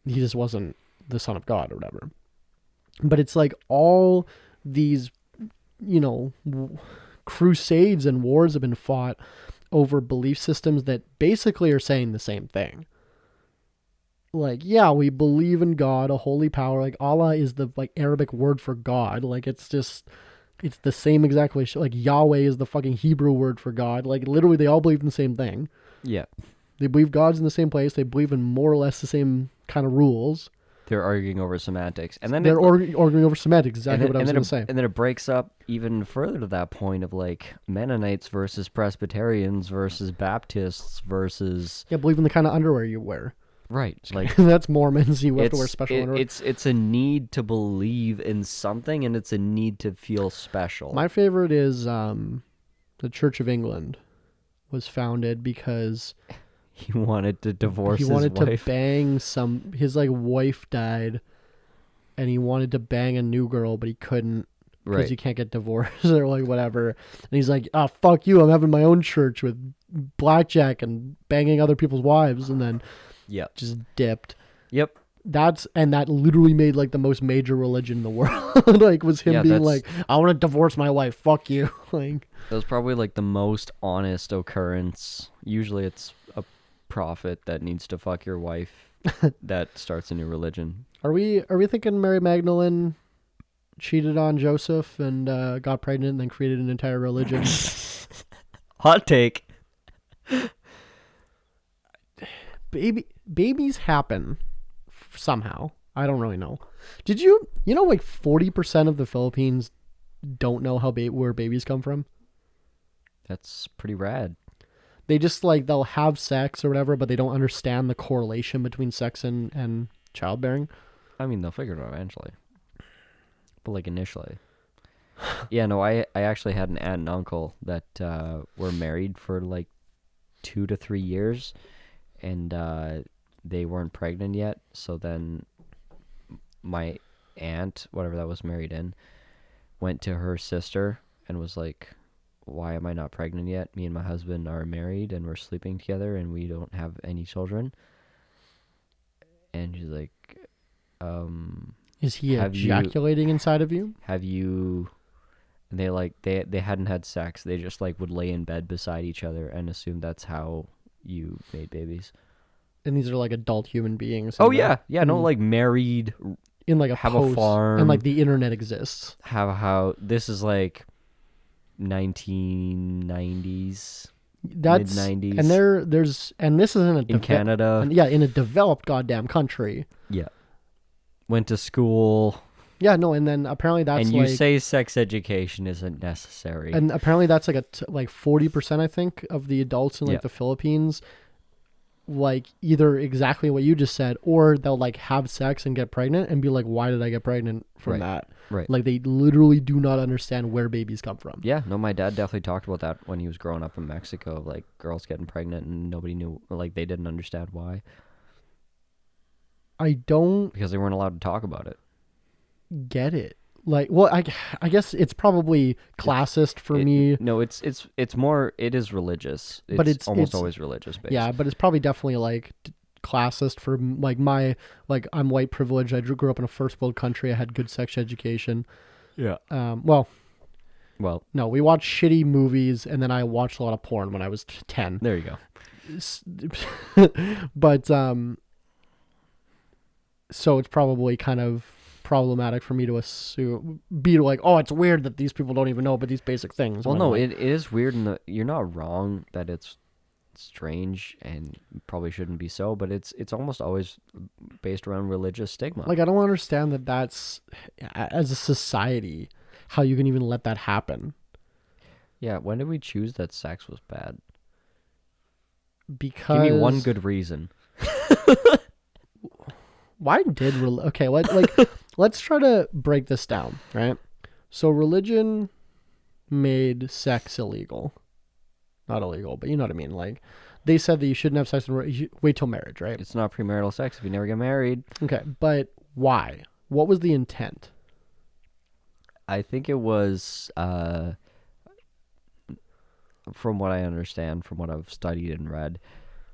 S2: he just wasn't the son of God or whatever. But it's like all these, crusades and wars have been fought over belief systems that basically are saying the same thing. Like, yeah, we believe in God, a holy power. Like, Allah is the Arabic word for God. Like, it's the same exact way. Like, Yahweh is the fucking Hebrew word for God. Like, literally, they all believe in the same thing.
S1: Yeah.
S2: They believe God's in the same place. They believe in more or less the same kind of rules.
S1: They're arguing over semantics. And then
S2: they're arguing over semantics, exactly what I was going to say.
S1: And then it breaks up even further to that point of, like, Mennonites versus Presbyterians versus Baptists versus...
S2: Yeah, believe in the kind of underwear you wear.
S1: Right. Like,
S2: that's Mormons. You have to wear special underwear.
S1: It's a need to believe in something, and it's a need to feel special.
S2: My favorite is the Church of England was founded because...
S1: He wanted to divorce his wife.
S2: He wanted to bang his wife died, and he wanted to bang a new girl, but he couldn't because you can't get divorced or like whatever. And he's like, "Oh, fuck you! I'm having my own church with blackjack and banging other people's wives," and then just dipped.
S1: Yep.
S2: That literally made like the most major religion in the world. Like was him being like, "I want to divorce my wife. Fuck you." Like
S1: that was probably like the most honest occurrence. Usually, it's a prophet that needs to fuck your wife that starts a new religion.
S2: Are we thinking Mary Magdalene cheated on Joseph and got pregnant and then created an entire religion?
S1: Hot take.
S2: Babies happen somehow. I don't really know. Did you know like 40% of the Philippines don't know where babies come from?
S1: That's pretty rad.
S2: They just like they'll have sex or whatever, but they don't understand the correlation between sex and childbearing.
S1: I mean, they'll figure it out eventually. But like initially. Yeah, no, I actually had an aunt and uncle that were married for like 2 to 3 years, and they weren't pregnant yet. So then my aunt, whatever that was married in, went to her sister and was like, "Why am I not pregnant yet? Me and my husband are married and we're sleeping together and we don't have any children." And she's like,
S2: "Is he ejaculating inside of you?
S1: Have you?" And they hadn't had sex. They just like would lay in bed beside each other and assume that's how you made babies.
S2: And these are like adult human beings.
S1: Oh yeah, no, like married
S2: in like
S1: have a farm,
S2: and like the internet exists.
S1: How this is like 1990s.
S2: That's
S1: mid-90s.
S2: And and this is in
S1: Canada.
S2: In a developed goddamn country.
S1: Yeah. Went to school.
S2: Yeah, no, and then apparently that's
S1: and you say sex education isn't necessary.
S2: And apparently that's like like 40%, I think, of the adults in like the Philippines, like either exactly what you just said, or they'll like have sex and get pregnant and be like, "Why did I get pregnant from that?"
S1: Right.
S2: Like they literally do not understand where babies come from.
S1: Yeah, no, my dad definitely talked about that when he was growing up in Mexico, like girls getting pregnant and nobody knew, like they didn't understand why. Because they weren't allowed to talk about it.
S2: Get it. Like, well, I guess it's probably classist for me.
S1: No, it's more, it is religious.
S2: But it's
S1: almost always religious based.
S2: Yeah, but it's probably definitely like classist for like I'm white privileged. I grew up in a first world country. I had good sex education.
S1: Yeah.
S2: Well, no, we watched shitty movies, and then I watched a lot of porn when I was 10.
S1: There you
S2: go. But so it's probably kind of problematic for me to be like, "Oh, it's weird that these people don't even know about these basic things."
S1: Well, no, it is weird, and you're not wrong that it's strange and probably shouldn't be so, but it's almost always based around religious stigma.
S2: Like, I don't understand that's as a society how you can even let that happen.
S1: Yeah, when did we choose that sex was bad?
S2: Because
S1: give me one good reason.
S2: Why did okay? Let's try to break this down, right? So religion made sex illegal, not illegal, but you know what I mean. Like they said that you shouldn't have sex and wait till marriage, right?
S1: It's not premarital sex if you never get married.
S2: Okay, but why? What was the intent?
S1: I think it was, from what I understand, from what I've studied and read,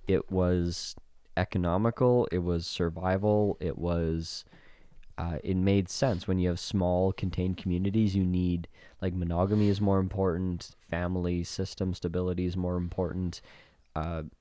S1: it was economical, it was survival, it was it made sense. When you have small contained communities, you need, like, monogamy is more important, family system stability is more important.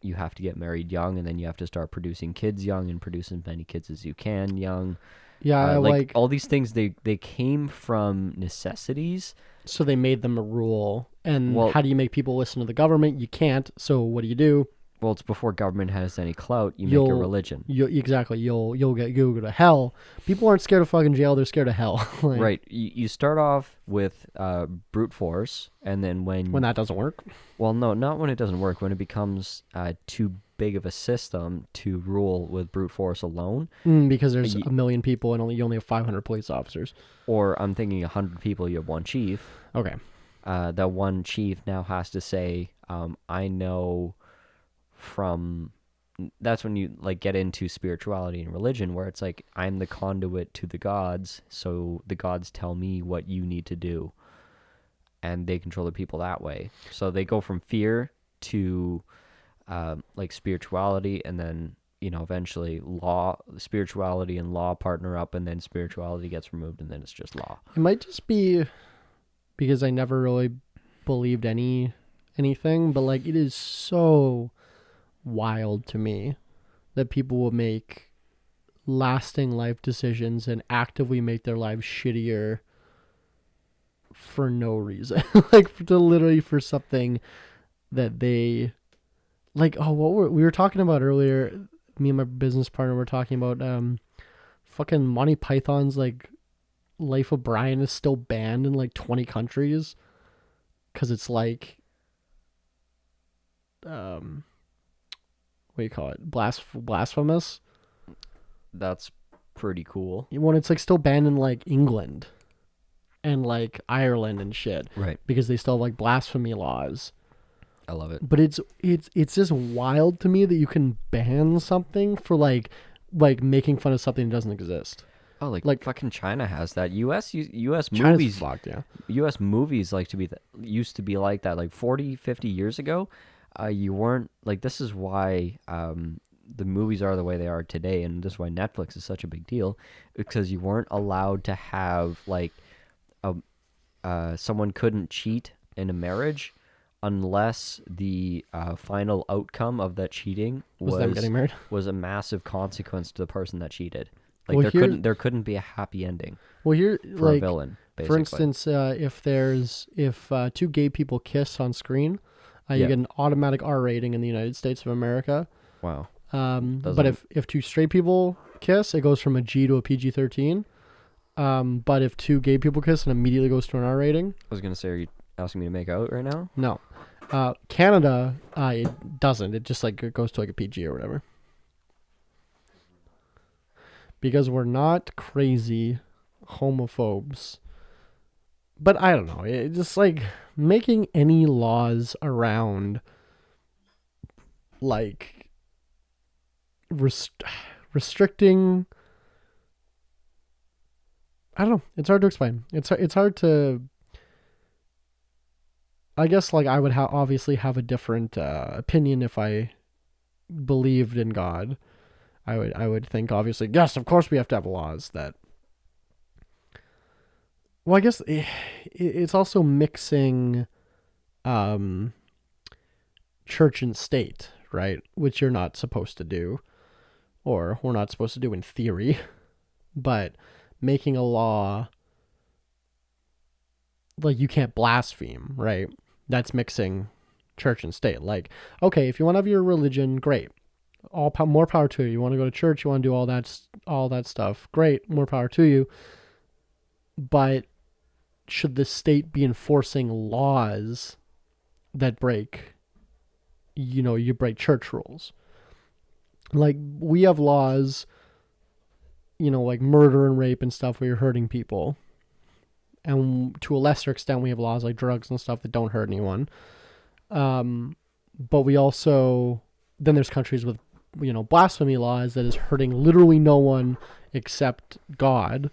S1: You have to get married young, and then you have to start producing kids young and produce as many kids as you can young.
S2: Yeah,
S1: like all these things, they came from necessities.
S2: So they made them a rule. And how do you make people listen to the government? You can't. So what do?
S1: Well, it's before government has any clout. You make a religion.
S2: Exactly. You'll go to hell. People aren't scared of fucking jail. They're scared of hell. Like,
S1: right. You start off with brute force, and then when
S2: that doesn't work.
S1: Well, no, not when it doesn't work. When it becomes too big of a system to rule with brute force alone.
S2: Because there's a million people and you only have 500 police officers.
S1: Or I'm thinking 100 people. You have one chief.
S2: Okay.
S1: That one chief now has to say, I know from that's when you like get into spirituality and religion, where it's like I'm the conduit to the gods, so the gods tell me what you need to do, and they control the people that way. So they go from fear to like spirituality, and then eventually spirituality and law partner up, and then spirituality gets removed, and then it's just law.
S2: It might just be because I never really believed anything, but like it is so wild to me that people will make lasting life decisions and actively make their lives shittier for no reason. Like literally for something that they like. Oh, what we were talking about earlier, me and my business partner were talking about fucking Monty Python's like Life of Brian is still banned in like 20 countries because it's like what do you call it? Blasphemous.
S1: That's pretty cool.
S2: When it's like still banned in like England and like Ireland and shit,
S1: right?
S2: Because they still have like blasphemy laws.
S1: I love it.
S2: But it's just wild to me that you can ban something for like making fun of something that doesn't exist.
S1: Oh, like fucking China has that. U.S.
S2: China's
S1: movies
S2: fucked, yeah.
S1: U.S. movies used to be like that, like 40, 50 years ago. You weren't like, this is why the movies are the way they are today, and this is why Netflix is such a big deal, because you weren't allowed to have like someone couldn't cheat in a marriage unless the final outcome of that cheating
S2: was them getting married,
S1: was a massive consequence to the person that cheated. Like
S2: well,
S1: there couldn't be a happy ending.
S2: Well, here,
S1: for
S2: like,
S1: a villain, basically.
S2: For instance, if two gay people kiss on screen, you get an automatic R rating in the United States of America.
S1: Wow.
S2: But if two straight people kiss, it goes from a G to a PG-13. But if two gay people kiss, it immediately goes to an R rating.
S1: I was gonna say, are you asking me to make out right now?
S2: No. Canada, it doesn't. It just like it goes to like a PG or whatever. Because we're not crazy homophobes. But I don't know. It's just like making any laws around like restricting. I don't know. It's hard to explain. It's hard to. I guess like I would obviously have a different opinion if I believed in God. I would think obviously, yes, of course we have to have laws that. Well, I guess it's also mixing church and state, right? Which you're not supposed to do, or we're not supposed to do in theory, but making a law like you can't blaspheme, right? That's mixing church and state. Like, okay, if you want to have your religion, great. More power to you. You want to go to church, you want to do all that stuff, great, more power to you. But should the state be enforcing laws that break, you break church rules? Like, we have laws, like murder and rape and stuff where you're hurting people. And to a lesser extent, we have laws like drugs and stuff that don't hurt anyone. But we also, then there's countries with, blasphemy laws that is hurting literally no one except God,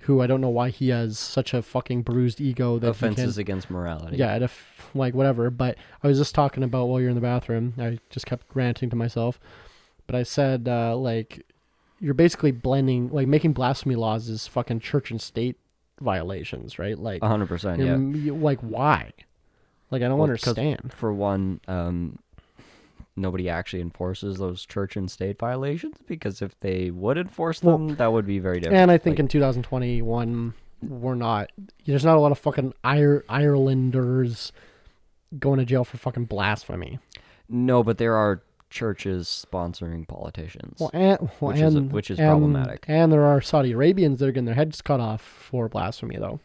S2: who I don't know why he has such a fucking bruised ego that
S1: offenses against morality.
S2: Yeah, like whatever. But I was just talking about while you're in the bathroom. I just kept ranting to myself. But I said, like, you're basically blending, like, making blasphemy laws is fucking church and state violations, right? Like
S1: 100%. Yeah.
S2: Like, why? Like, I don't understand.
S1: For one, nobody actually enforces those church and state violations, because if they would enforce them, that would be very different.
S2: And I think in 2021, there's not a lot of fucking Irelanders going to jail for fucking blasphemy.
S1: No, but there are churches sponsoring politicians, which is problematic.
S2: And there are Saudi Arabians that are getting their heads cut off for blasphemy, though.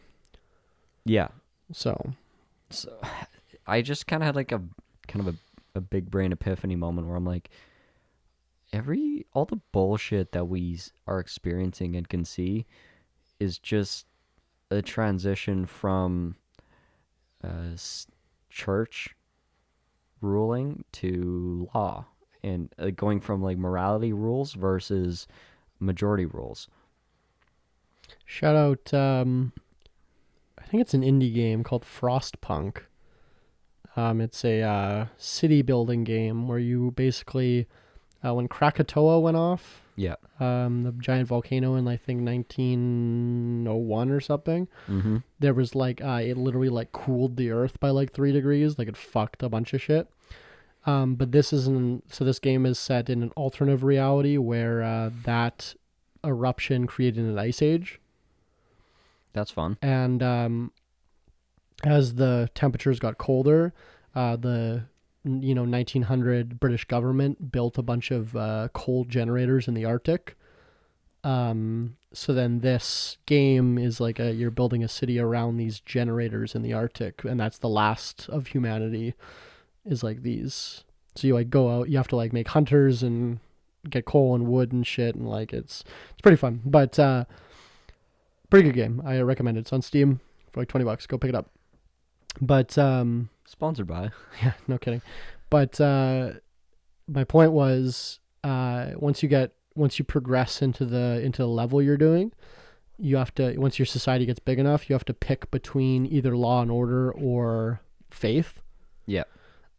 S1: Yeah.
S2: So
S1: I just kind of had like a big brain epiphany moment where I'm like, all the bullshit that we are experiencing and can see is just a transition from church ruling to law. and going from like morality rules versus majority rules.
S2: Shout out, I think it's an indie game called Frostpunk. It's a city building game where you basically, when Krakatoa went off,
S1: Yeah.
S2: the giant volcano in I think 1901 or something, there was like it literally like cooled the earth by like 3 degrees, like it fucked a bunch of shit. But this game is set in an alternative reality where that eruption created an ice age.
S1: That's fun.
S2: And as the temperatures got colder, the 1900 British government built a bunch of coal generators in the Arctic. So then this game is like you're building a city around these generators in the Arctic, and that's the last of humanity. Is like these. So you like go out, you have to like make hunters and get coal and wood and shit, and like it's pretty fun. But pretty good game. I recommend it. It's on Steam for like $20. Go pick it up. But
S1: Sponsored by.
S2: yeah, no kidding. But my point was, once you progress into the level you're doing, you have to, once your society gets big enough, you have to pick between either law and order or faith.
S1: Yeah.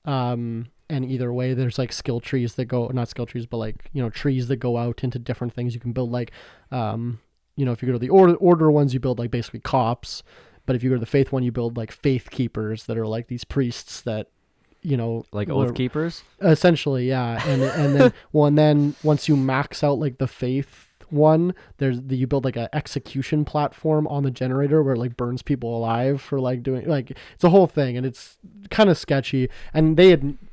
S2: And either way, there's like skill trees that go, not skill trees, but like, trees that go out into different things. You can build like, if you go to the order ones, you build like basically cops. But if you go to the faith one, you build like faith keepers that are like these priests that,
S1: like oath keepers.
S2: Essentially, yeah. And then once you max out like the faith one, you build like an execution platform on the generator where it like burns people alive for like doing like it's a whole thing, and it's kind of sketchy. And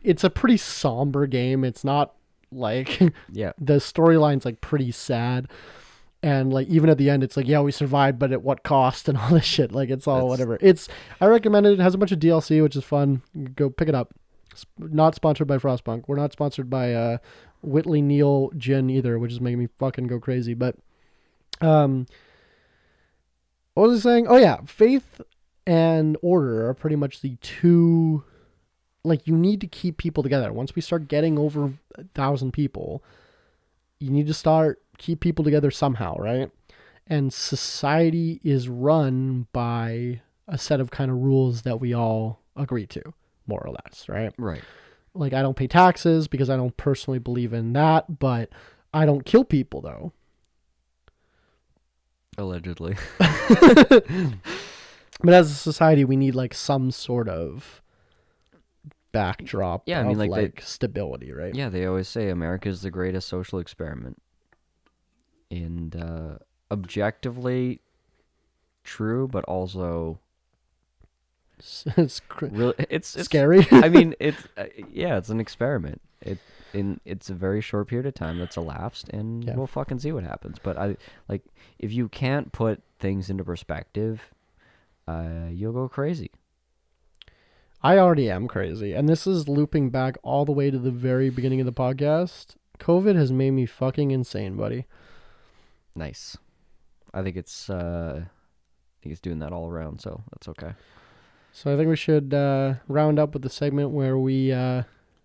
S2: it's a pretty somber game. It's not like
S1: yeah.
S2: The storyline's like pretty sad. And like even at the end, it's like, yeah, we survived, but at what cost and all this shit. Like it's all whatever. I recommend it. It has a bunch of DLC, which is fun. Go pick it up. Not sponsored by Frostpunk. We're not sponsored by Whitley Neal Gin either, which is making me fucking go crazy. But what was I saying? Oh yeah, faith and order are pretty much the two. Like you need to keep people together. Once we start getting over 1,000 people, you need to keep people together somehow, right? And society is run by a set of kind of rules that we all agree to, more or less, right?
S1: Right.
S2: Like I don't pay taxes because I don't personally believe in that, but I don't kill people though.
S1: Allegedly.
S2: But as a society, we need like some sort of backdrop of like stability, right?
S1: Yeah, they always say America is the greatest social experiment. And objectively true, but also
S2: it's scary.
S1: I mean, it's it's an experiment. It's a very short period of time that's elapsed, and we'll fucking see what happens. But if you can't put things into perspective, you'll go crazy.
S2: I already am crazy, and this is looping back all the way to the very beginning of the podcast. COVID has made me fucking insane, buddy.
S1: Nice. I think it's doing that all around, so that's okay.
S2: So I think we should round up with the segment where we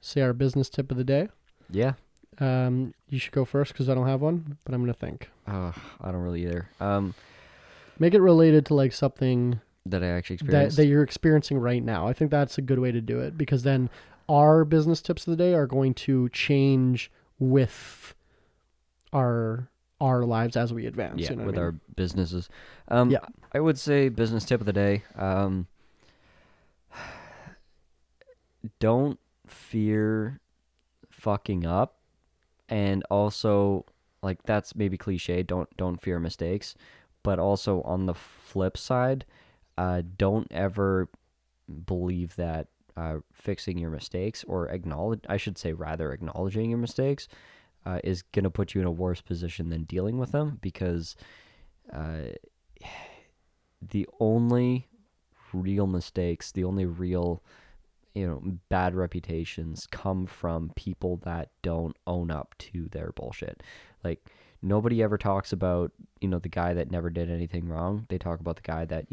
S2: say our business tip of the day.
S1: Yeah.
S2: You should go first because I don't have one, but I'm gonna think.
S1: I don't really either.
S2: Make it related to like something
S1: that I actually experienced.
S2: That you're experiencing right now. I think that's a good way to do it, because then our business tips of the day are going to change with our lives as we advance.
S1: Yeah,
S2: you know
S1: with our businesses.
S2: Yeah.
S1: I would say business tip of the day. Don't fear fucking up, and also like that's maybe cliche. Don't fear mistakes, but also on the flip side, don't ever believe that fixing your mistakes or acknowledging your mistakes is going to put you in a worse position than dealing with them, because the only real mistakes, the only real bad reputations come from people that don't own up to their bullshit. Like nobody ever talks about the guy that never did anything wrong. They talk about the guy that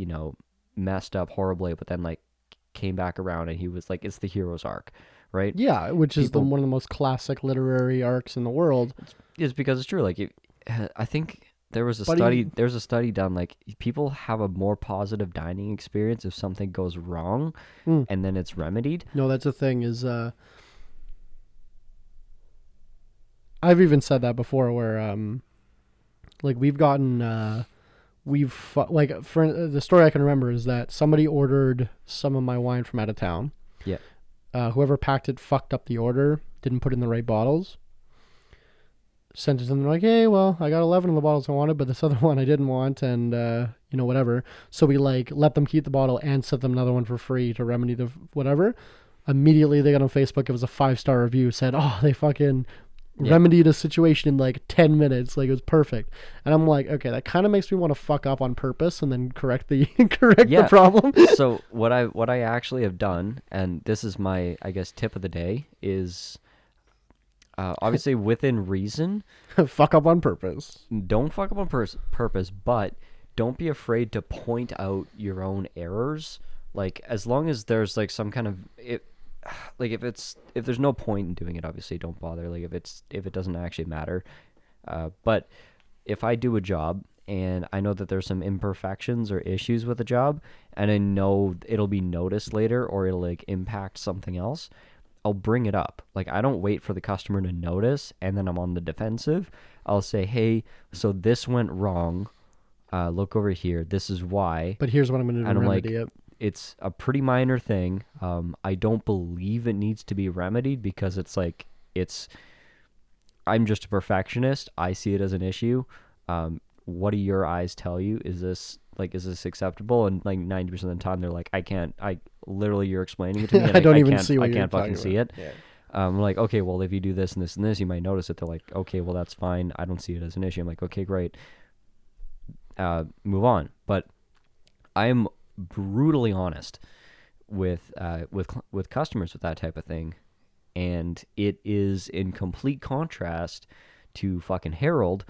S1: messed up horribly but then like came back around, and he was like, it's the hero's arc, right?
S2: Yeah, which is one of the most classic literary arcs in the world.
S1: It's because it's true. Like, I think there was a study. There's a study done. Like, people have a more positive dining experience if something goes wrong, and then it's remedied.
S2: No, that's the thing. Is I've even said that before, where like we've gotten like for the story I can remember is that somebody ordered some of my wine from out of town.
S1: Yeah.
S2: Whoever packed it fucked up the order, didn't put in the right bottles. Sent it to them like, hey, well, I got 11 of the bottles I wanted, but this other one I didn't want, and whatever. So we like let them keep the bottle and sent them another one for free to remedy the whatever. Immediately they got on Facebook. It was a 5-star review. Said, oh, they fucking remedied a situation in like 10 minutes. Like, it was perfect. And I'm like, okay, that kind of makes me want to fuck up on purpose and then correct the the problem.
S1: So what I actually have done, and this is my, I guess, tip of the day, is obviously within reason.
S2: Fuck up on purpose.
S1: Don't fuck up on purpose, but don't be afraid to point out your own errors. Like, as long as there's like some kind of like if there's no point in doing it, obviously don't bother. Like, if it doesn't actually matter. But if I do a job and I know that there's some imperfections or issues with the job, and I know it'll be noticed later or it'll like impact something else, I'll bring it up. Like, I don't wait for the customer to notice and then I'm on the defensive. I'll say, hey, so this went wrong. Look over here. This is why.
S2: But here's what I'm going to do to remedy it.
S1: It's a pretty minor thing. I don't believe it needs to be remedied because it's like, I'm just a perfectionist. I see it as an issue. What do your eyes tell you? Is this acceptable? And like 90% of the time they're like, literally you're explaining it to me and I can't fucking see it. Yeah. I'm like, okay, well, if you do this and this and this, you might notice it. They're like, okay, well, that's fine. I don't see it as an issue. I'm like, okay, great. Move on. But I'm brutally honest with customers with that type of thing, and it is in complete contrast to fucking Harold,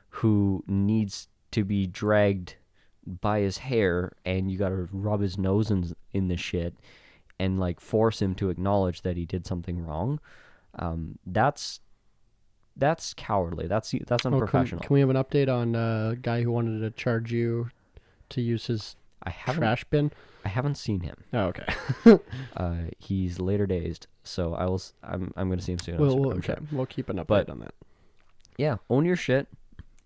S1: who needs to be dragged by his hair and you gotta rub his nose in the shit and like force him to acknowledge that he did something wrong. That's cowardly. That's unprofessional.
S2: Can we have an update on a guy who wanted to charge you to use his trash bin?
S1: I haven't seen him.
S2: Oh, okay.
S1: He's later dazed, so I'm gonna see him soon.
S2: We'll keep an update on that.
S1: Yeah, own your shit,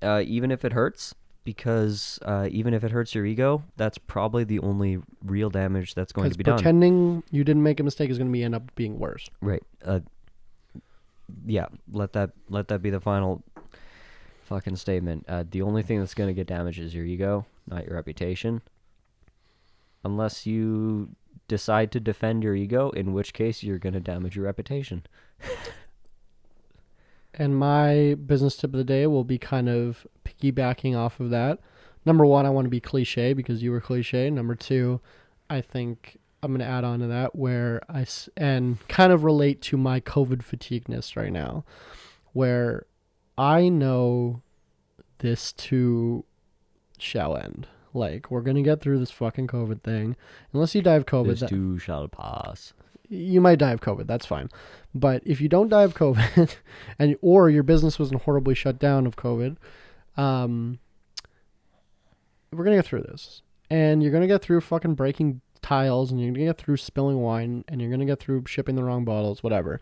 S1: even if it hurts, because even if it hurts your ego, that's probably the only real damage that's going to be done.
S2: Pretending you didn't make a mistake is going to end up being worse.
S1: Right. Yeah. Let that be the final fucking statement. The only thing that's going to get damaged is your ego, not your reputation. Unless you decide to defend your ego, in which case you're going to damage your reputation.
S2: And my business tip of the day will be kind of piggybacking off of that. Number one, I want to be cliche because you were cliche. Number two, I think I'm going to add on to that and kind of relate to my COVID fatigueness right now, where I know this too shall end. Like, we're going to get through this fucking COVID thing. Unless you die of COVID.
S1: This too shall pass.
S2: You might die of COVID. That's fine. But if you don't die of COVID or your business wasn't horribly shut down of COVID, we're going to get through this. And you're going to get through fucking breaking tiles, and you're going to get through spilling wine, and you're going to get through shipping the wrong bottles, whatever.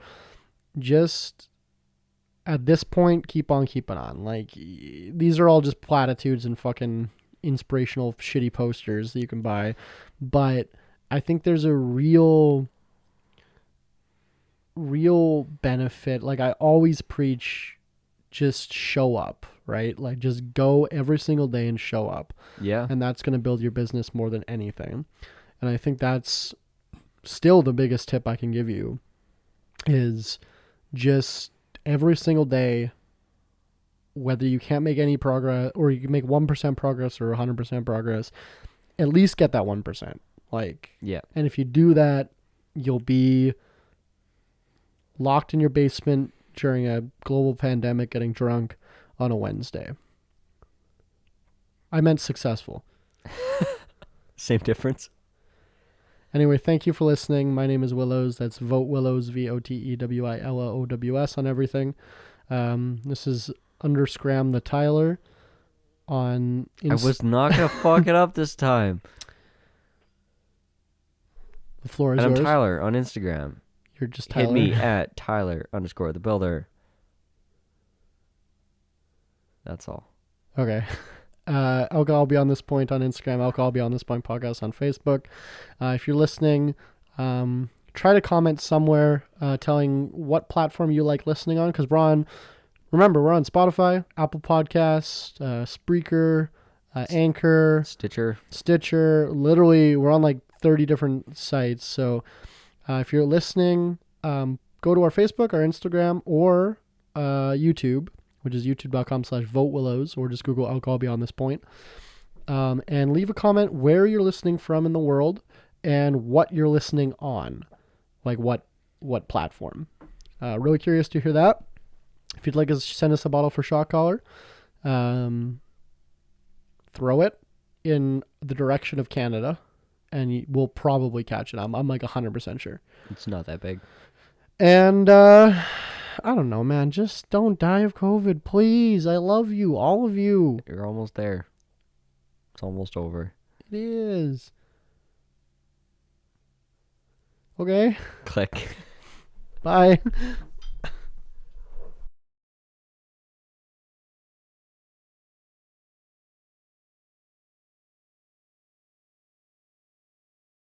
S2: Just at this point, keep on keeping on. Like, these are all just platitudes and fucking inspirational shitty posters that you can buy. But I think there's a real benefit. Like, I always preach, just show up, right? Like, just go every single day and show up.
S1: Yeah.
S2: And that's going to build your business more than anything. And I think that's still the biggest tip I can give you, is just every single day, whether you can't make any progress or you can make 1% progress or 100% progress, at least get that 1%. Like,
S1: yeah.
S2: And if you do that, you'll be locked in your basement during a global pandemic getting drunk on a Wednesday. I meant successful.
S1: Same difference.
S2: Anyway, thank you for listening. My name is Willows. That's Vote Willows, VOTEWILLOWS on everything. This is _Scram the Tyler on
S1: I was not going to fuck it up this time.
S2: The floor is
S1: And I'm
S2: yours.
S1: Tyler on Instagram.
S2: You're just Tyler.
S1: Hit me at Tyler_the builder. That's all.
S2: Okay. Alcohol Beyond This Point on Instagram, Alcohol Beyond This Point podcast on Facebook. If you're listening, try to comment somewhere telling what platform you like listening on, because we're on Spotify, Apple Podcasts, Spreaker, Anchor, Stitcher. Literally, we're on like 30 different sites. So if you're listening, go to our Facebook, our Instagram, or YouTube, which is youtube.com/votewillows, or just Google Alcohol Beyond This Point. And leave a comment where you're listening from in the world and what you're listening on. Like what platform. Really curious to hear that. If you'd like us to send us a bottle for Shot Collar, throw it in the direction of Canada, and we'll probably catch it. I'm like 100% sure.
S1: It's not that big.
S2: And I don't know, man. Just don't die of COVID, please. I love you, all of you.
S1: You're almost there. It's almost over.
S2: It is. Okay.
S1: Click.
S2: Bye.